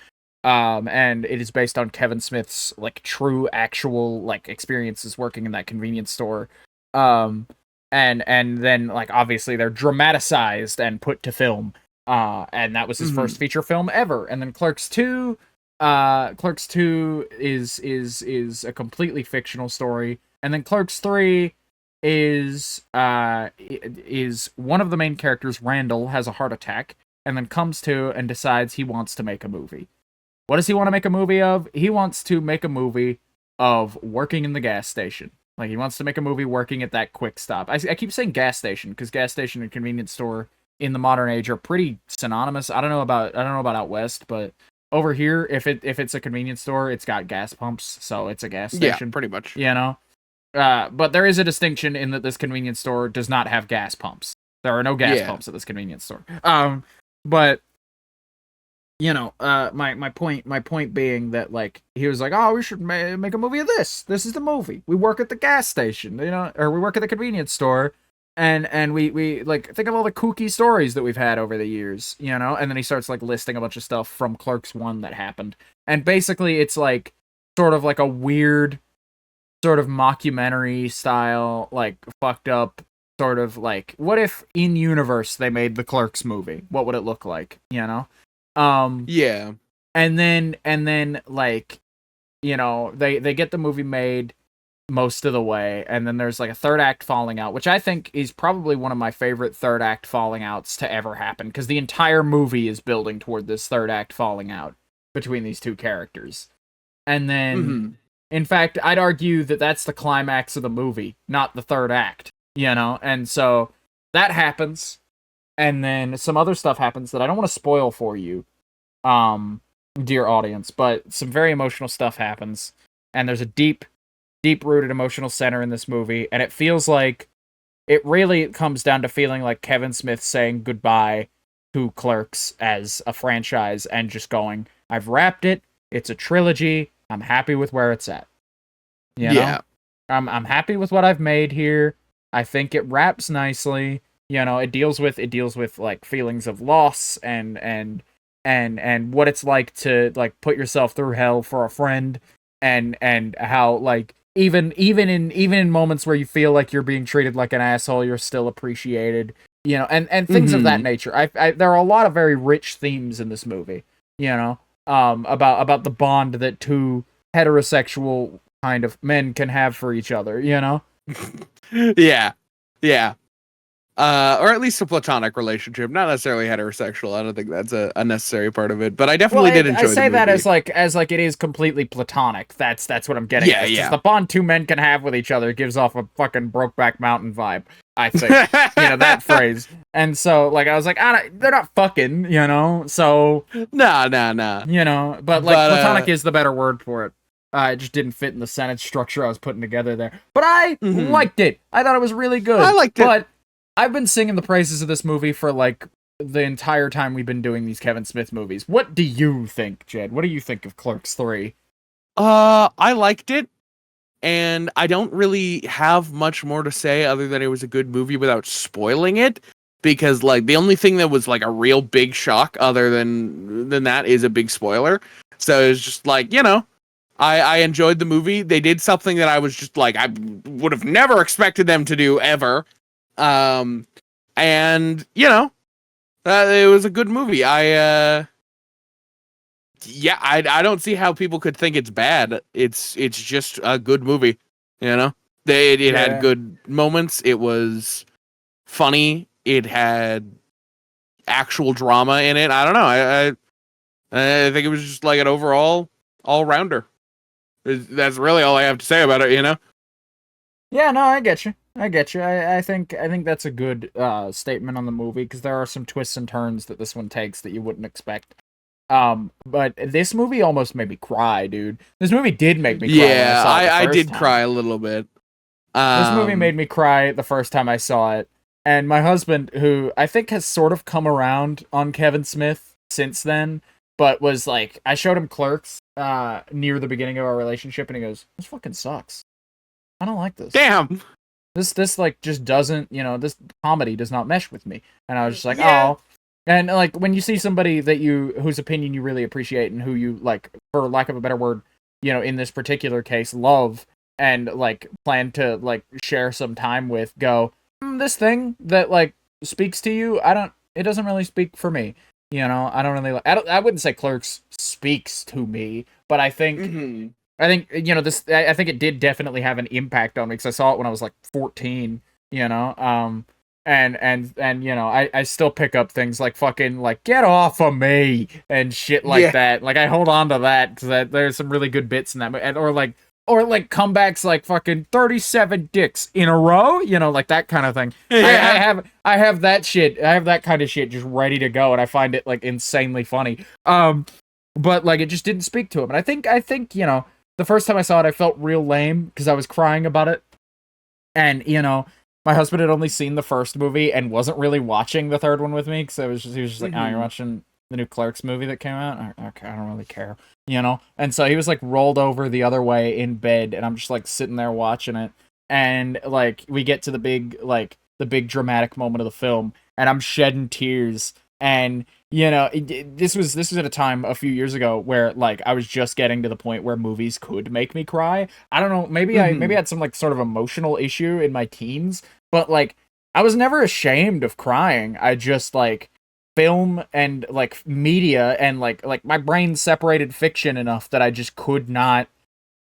And it is based on Kevin Smith's like true actual like experiences working in that convenience store. And then like obviously they're dramatized and put to film. And that was his first feature film ever. And then Clerks 2 is a completely fictional story. And then Clerks 3 is one of the main characters, Randall, has a heart attack and then comes to and decides he wants to make a movie. What does he want to make a movie of? He wants to make a movie of working in the gas station. Like, he wants to make a movie working at that quick stop. I keep saying gas station because gas station and convenience store in the modern age are pretty synonymous. I don't know about out west, but over here, if it's a convenience store, it's got gas pumps, so it's a gas station. Yeah, pretty much. You know? But there is a distinction in that this convenience store does not have gas pumps. There are no gas pumps at this convenience store. But you know, my point being that like he was like, oh, we should make a movie of this. This is the movie. We work at the gas station, you know, or we work at the convenience store, and we like think of all the kooky stories that we've had over the years, you know. And then he starts like listing a bunch of stuff from Clerks 1 that happened, and basically it's like sort of like a weird sort of mockumentary style, like fucked up sort of like, what if in universe they made the Clerks movie? What would it look like? You know? Yeah. And then like, you know, they get the movie made most of the way, and then there's like a third act falling out, which I think is probably one of my favorite third act falling outs to ever happen, because the entire movie is building toward this third act falling out between these two characters. And then in fact, I'd argue that that's the climax of the movie, not the third act, you know? And so that happens, and then some other stuff happens that I don't want to spoil for you, dear audience, but some very emotional stuff happens, and there's a deep-rooted emotional center in this movie, and it feels like it really comes down to feeling like Kevin Smith saying goodbye to Clerks as a franchise and just going, I've wrapped it, it's a trilogy, I'm happy with where it's at. You know? I'm happy with what I've made here. I think it wraps nicely. You know, it deals with like feelings of loss and what it's like to like put yourself through hell for a friend, and how like even in moments where you feel like you're being treated like an asshole, you're still appreciated. You know, and things of that nature. There are a lot of very rich themes in this movie. You know, about the bond that two heterosexual kind of men can have for each other, you know? Yeah. Or at least a platonic relationship, not necessarily heterosexual. I don't think that's a necessary part of it, but I definitely did enjoy. I say the movie. that as like it is completely platonic. That's what I'm getting. Yeah, at. Yeah. The bond two men can have with each other gives off a fucking Brokeback Mountain vibe, I think. You know, that phrase. And so, like, I was like, they're not fucking, you know? So... Nah. You know, but platonic is the better word for it. It just didn't fit in the sentence structure I was putting together there. But I liked it. I thought it was really good. I liked it. But I've been singing the praises of this movie for, like, the entire time we've been doing these Kevin Smith movies. What do you think, Jed? What do you think of Clerks 3? I liked it. And I don't really have much more to say other than it was a good movie without spoiling it. because like the only thing that was like a real big shock other than that is a big spoiler. So it's just like, you know, I enjoyed the movie. They did something that I was just like, I would have never expected them to do ever. And you know, it was a good movie. I don't see how people could think it's bad. It's just a good movie. You know, it had good moments. It was funny. It had actual drama in it. I don't know. I think it was just like an overall all rounder. That's really all I have to say about it. You know. Yeah, no, I get you. I think that's a good statement on the movie, because there are some twists and turns that this one takes that you wouldn't expect. But this movie almost made me cry, dude. This movie did make me cry. Yeah, I did cry a little bit. This movie made me cry the first time I saw it. And my husband, who I think has sort of come around on Kevin Smith since then, but was like, I showed him Clerks near the beginning of our relationship, and he goes, "This fucking sucks. I don't like this. Damn. This like just doesn't, you know, this comedy does not mesh with me." And I was just like, oh. And like when you see somebody that whose opinion you really appreciate and who you like, for lack of a better word, you know, in this particular case, love, and like plan to like share some time with, go, this thing that like speaks to you, it doesn't really speak for me. You know, I don't really I wouldn't say Clerks speaks to me, but I think you know, I think it did definitely have an impact on me, because I saw it when I was like 14, you know, and you know, I still pick up things like fucking like "get off of me" and shit like that. Like I hold on to that, because there's some really good bits in that, and or like comebacks like fucking 37 dicks in a row, you know, like that kind of thing. Yeah. I have that shit. I have that kind of shit just ready to go, and I find it like insanely funny. But like it just didn't speak to him, and I think you know, the first time I saw it, I felt real lame because I was crying about it, and you know, my husband had only seen the first movie and wasn't really watching the third one with me, because he was just like, "Oh, you're watching the new Clerks movie that came out? Okay, I don't really care." You know? And so he was like rolled over the other way in bed, and I'm just like sitting there watching it. And like we get to the big dramatic moment of the film, and I'm shedding tears. And you know, this was at a time a few years ago where like I was just getting to the point where movies could make me cry. I don't know, maybe I had some like sort of emotional issue in my teens, but like I was never ashamed of crying. I just like film and like media and like my brain separated fiction enough that I just could not,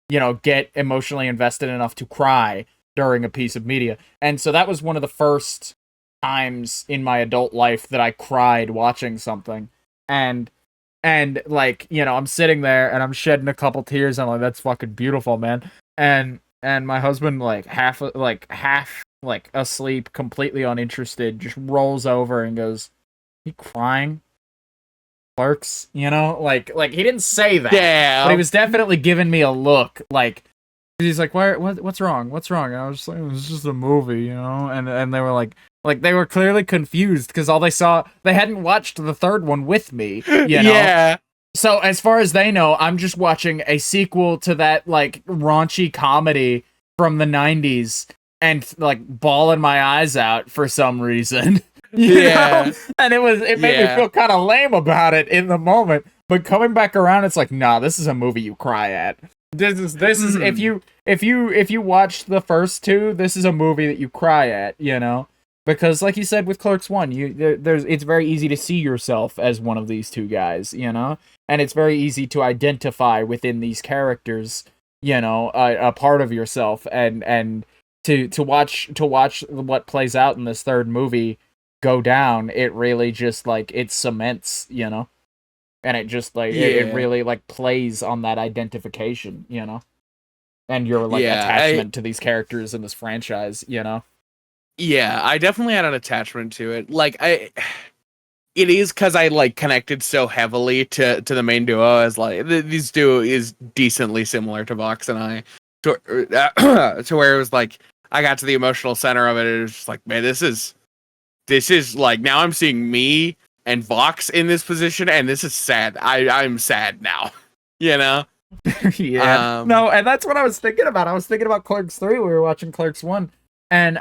you know, get emotionally invested enough to cry during a piece of media. And so that was one of the first times in my adult life that I cried watching something. And like, you know, I'm sitting there and I'm shedding a couple tears. I'm like, that's fucking beautiful, man. And my husband, like half asleep, completely uninterested, just rolls over and goes, "You crying? Clerks?" You know, like he didn't say that, but he was definitely giving me a look. Like he's like, what's wrong? And I was just like, it was just a movie, you know. And they were like they were clearly confused because they hadn't watched the third one with me, you know. Yeah. So as far as they know, I'm just watching a sequel to that like raunchy comedy from the 90s and like bawling my eyes out for some reason. You know? And it made me feel kind of lame about it in the moment, but coming back around, it's like, nah, this is a movie you cry at. This is if you watched the first two, this is a movie that you cry at, you know, because like you said with Clerks 1, it's very easy to see yourself as one of these two guys, you know, and it's very easy to identify within these characters, you know, a part of yourself, and to watch what plays out in this third movie go down, it really just like it cements, you know, and it just like it really like plays on that identification, you know, and your like attachment to these characters in this franchise, you know. I definitely had an attachment to it. Like it is because I like connected so heavily to the main duo, as like these duo is decently similar to Vox and I, to where it was like I got to the emotional center of it, and it was just like, man, this is like, now I'm seeing me and Vox in this position, and this is sad. I'm sad now, you know? No, and that's what I was thinking about. I was thinking about Clerks 3. We were watching Clerks 1, And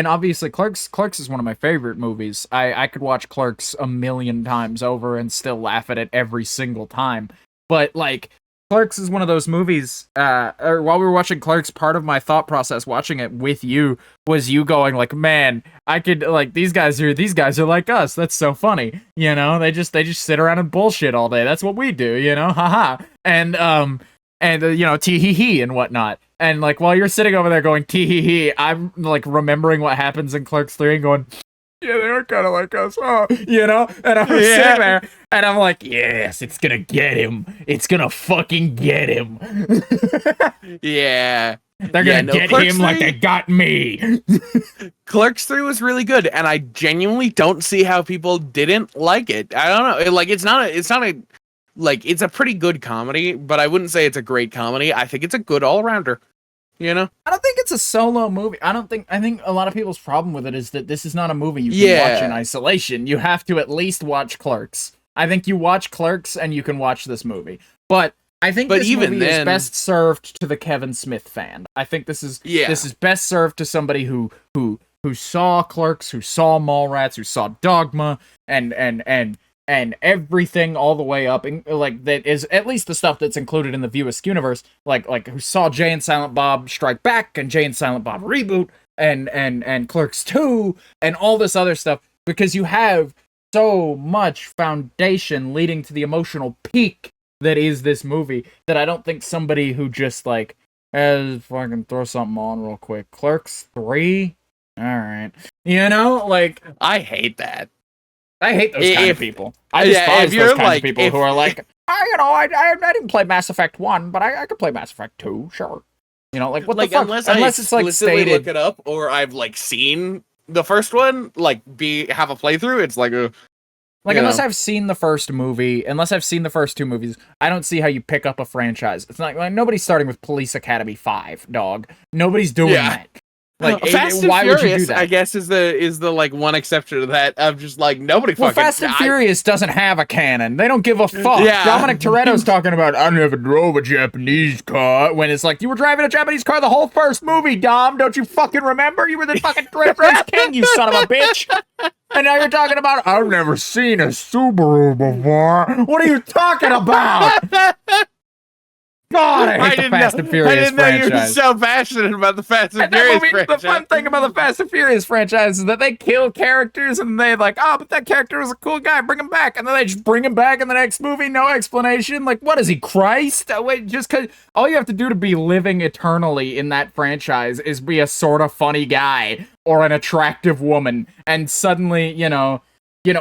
obviously Clerks is one of my favorite movies. I could watch Clerks a million times over and still laugh at it every single time. But like Clerks is one of those movies, or while we were watching Clerks, part of my thought process watching it with you was you going like, man, I could, like, these guys are like us. That's so funny. You know, they just sit around and bullshit all day. That's what we do, you know, haha. And you know, tee hee hee and whatnot. And like, while you're sitting over there going tee hee hee, I'm like remembering what happens in Clerks 3 and going, yeah, they are kind of like us, huh? You know? And I'm sitting there, and I'm like, yes, it's gonna get him. It's gonna fucking get him. Yeah. They're gonna get Clerks him 3, like they got me. Clerks 3 was really good, and I genuinely don't see how people didn't like it. I don't know. Like, it's not a, like, it's a pretty good comedy, but I wouldn't say it's a great comedy. I think it's a good all-rounder. You know? I don't think it's a solo movie. I think a lot of people's problem with it is that this is not a movie you can watch in isolation. You have to at least watch Clerks. I think you watch Clerks and you can watch this movie. But I think this movie is best served to the Kevin Smith fan. I think this is best served to somebody who saw Clerks, who saw Mallrats, who saw Dogma, and everything all the way up, like, that is at least the stuff that's included in the View Askew universe, like who saw Jay and Silent Bob Strike Back and Jay and Silent Bob Reboot and Clerks 2 and all this other stuff, because you have so much foundation leading to the emotional peak that is this movie, that I don't think somebody who just like, if I can throw something on real quick, Clerks 3, all right, you know, like, I hate that. I hate those kind of people. I despise those kind of people who are like, I didn't play Mass Effect 1, but I could play Mass Effect 2, sure. You know, like, what the fuck? Unless it's like stated, look it up, or I've like seen the first one, like have a playthrough. It's like unless I've seen the first movie, unless I've seen the first two movies, I don't see how you pick up a franchise. It's not like nobody's starting with Police Academy 5, dog. Nobody's doing that. Like, Fast and why Furious, would you do that? I guess is the like one exception to that of just like nobody fucking. Fast and Furious doesn't have a canon. They don't give a fuck. Yeah. Dominic Toretto's talking about, I never drove a Japanese car, when it's like, you were driving a Japanese car the whole first movie, Dom. Don't you fucking remember? You were the fucking reference king, you son of a bitch. And now you're talking about, I've never seen a Subaru before. What are you talking about? God, I hate the Fast and Furious franchise. I didn't know you were so passionate about the Fast and Furious franchise. The fun thing about the Fast and Furious franchise is that they kill characters and they're like, oh, but that character was a cool guy, bring him back. And then they just bring him back in the next movie, no explanation. Like, what is he, Christ? Wait, just because all you have to do to be living eternally in that franchise is be a sort of funny guy or an attractive woman. And suddenly, you know,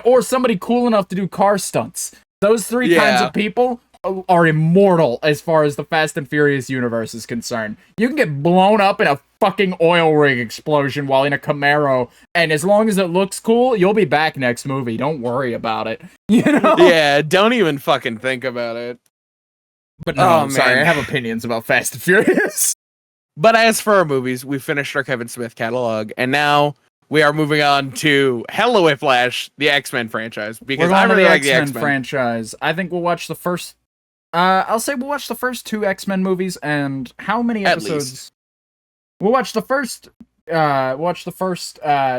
or somebody cool enough to do car stunts. Those three kinds of people are immortal as far as the Fast and Furious universe is concerned. You can get blown up in a fucking oil rig explosion while in a Camaro, and as long as it looks cool, you'll be back next movie. Don't worry about it. You know? Yeah, don't even fucking think about it. But no, I'm sorry, I have opinions about Fast and Furious. But as for our movies, we finished our Kevin Smith catalog, and now we are moving on to Hella Whiplash, the X-Men franchise, because I really like the X-Men franchise. I think we'll watch the first. I'll say we'll watch the first two X-Men movies, and how many episodes? We'll watch the first.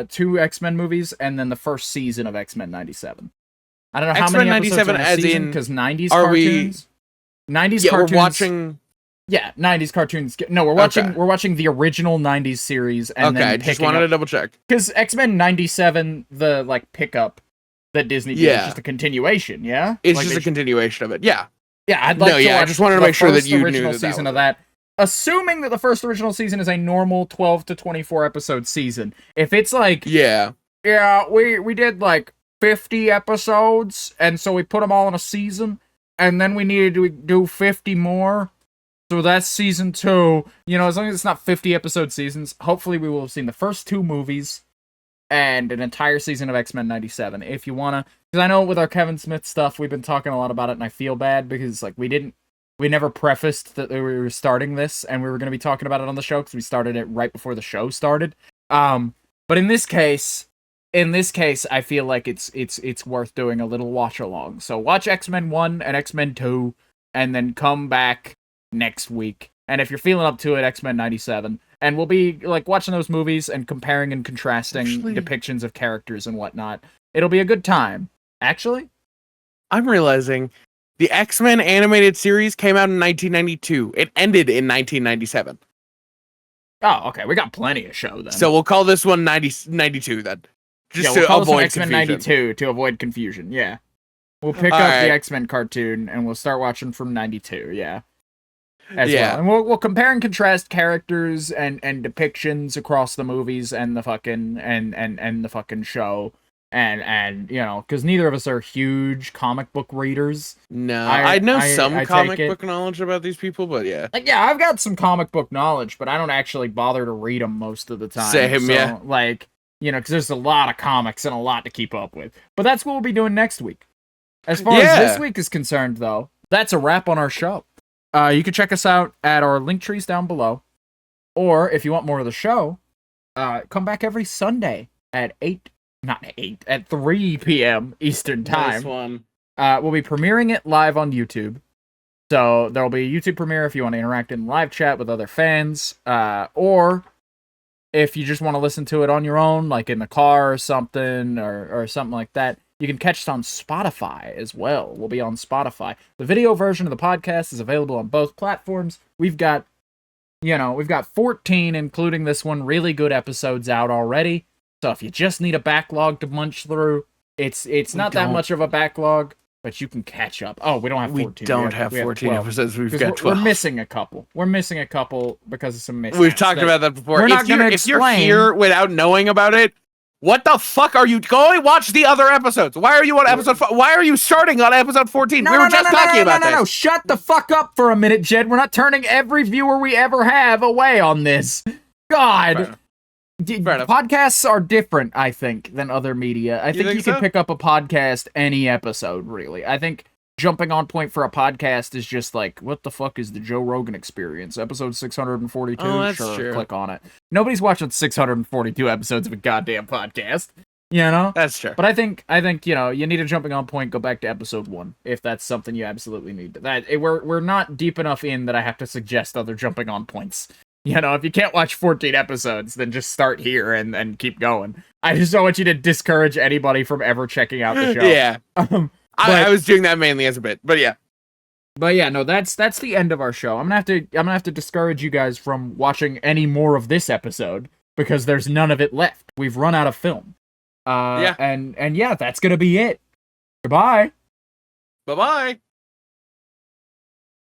Two X-Men movies, and then the first season of X-Men '97. I don't know how many episodes are in a season, because '90s cartoons. 90s cartoons. We're watching. Yeah, 90s cartoons. No, we're watching the original 90s series, and then I just wanted to double check. Because X-Men '97, the like pickup that Disney did, is just a continuation. Yeah, it's just a continuation of it. Yeah. Yeah, I'd like to watch. I just wanted to make sure that you knew that season of that. Assuming that the first original season is a normal 12 to 24 episode season. If it's like, we did like 50 episodes, and so we put them all in a season, and then we needed to do 50 more. So that's season 2. You know, as long as it's not 50 episode seasons, hopefully we will have seen the first 2 movies and an entire season of X-Men '97. If you wanna, because I know with our Kevin Smith stuff, we've been talking a lot about it, and I feel bad because like we never prefaced that we were starting this and we were going to be talking about it on the show because we started it right before the show started. But in this case, I feel like it's worth doing a little watch along. So watch X-Men 1 and X-Men 2, and then come back next week And if you're feeling up to it, X-Men 97. And we'll be like watching those movies and comparing and contrasting depictions of characters and whatnot. It'll be a good time. Actually, I'm realizing the X-Men animated series came out in 1992. It ended in 1997. Oh, okay. We got plenty of show then. So we'll call this one 92 then. Just to avoid X-Men 92 to avoid confusion. Yeah. We'll pick up the X-Men cartoon and we'll start watching from 92. Yeah. Well. And we'll compare and contrast characters and depictions across the movies and the fucking and the fucking show. And you know, because neither of us are huge comic book readers. No, I know some comic book knowledge about these people, but yeah. Like, yeah, I've got some comic book knowledge, but I don't actually bother to read them most of the time. Same, yeah. Like, you know, because there's a lot of comics and a lot to keep up with. But that's what we'll be doing next week. As far as this week is concerned, though, that's a wrap on our show. You can check us out at our link trees down below. Or, if you want more of the show, come back every Sunday at 3 p.m. Eastern Time. Nice one. We'll be premiering it live on YouTube. So there'll be a YouTube premiere if you want to interact in live chat with other fans. Or if you just want to listen to it on your own, like in the car or something, or something like that, you can catch us on Spotify as well. We'll be on Spotify. The video version of the podcast is available on both platforms. We've got 14, including this one, really good episodes out already. So if you just need a backlog to munch through, it's not that much of a backlog, but you can catch up. Oh, we don't have 14. We don't have 14 episodes. We've got 12. We're missing a couple. We're missing a couple because of some mishaps. We've talked about that before. We're not going to explain. If you're here without knowing about it, what the fuck are you going? Watch the other episodes. Why are you on episode? Why are you starting on episode 14? We were just talking about this. No, shut the fuck up for a minute, Jed. We're not turning every viewer we ever have away on this. God. Podcasts are different, I think, than other media. I think you can pick up a podcast any episode, really. I think jumping on point for a podcast is just like, what the fuck is the Joe Rogan Experience? Episode 642? Sure, click on it. Nobody's watching 642 episodes of a goddamn podcast. You know? That's true. But I think, you know, you need a jumping on point, go back to episode 1, if that's something you absolutely need. We're not deep enough in that I have to suggest other jumping on points. You know, if you can't watch 14 episodes, then just start here and keep going. I just don't want you to discourage anybody from ever checking out the show. Yeah. I was doing that mainly as a bit, but yeah. But yeah, no, that's the end of our show. I'm gonna have to discourage you guys from watching any more of this episode because there's none of it left. We've run out of film. And yeah, that's gonna be it. Goodbye. Bye-bye.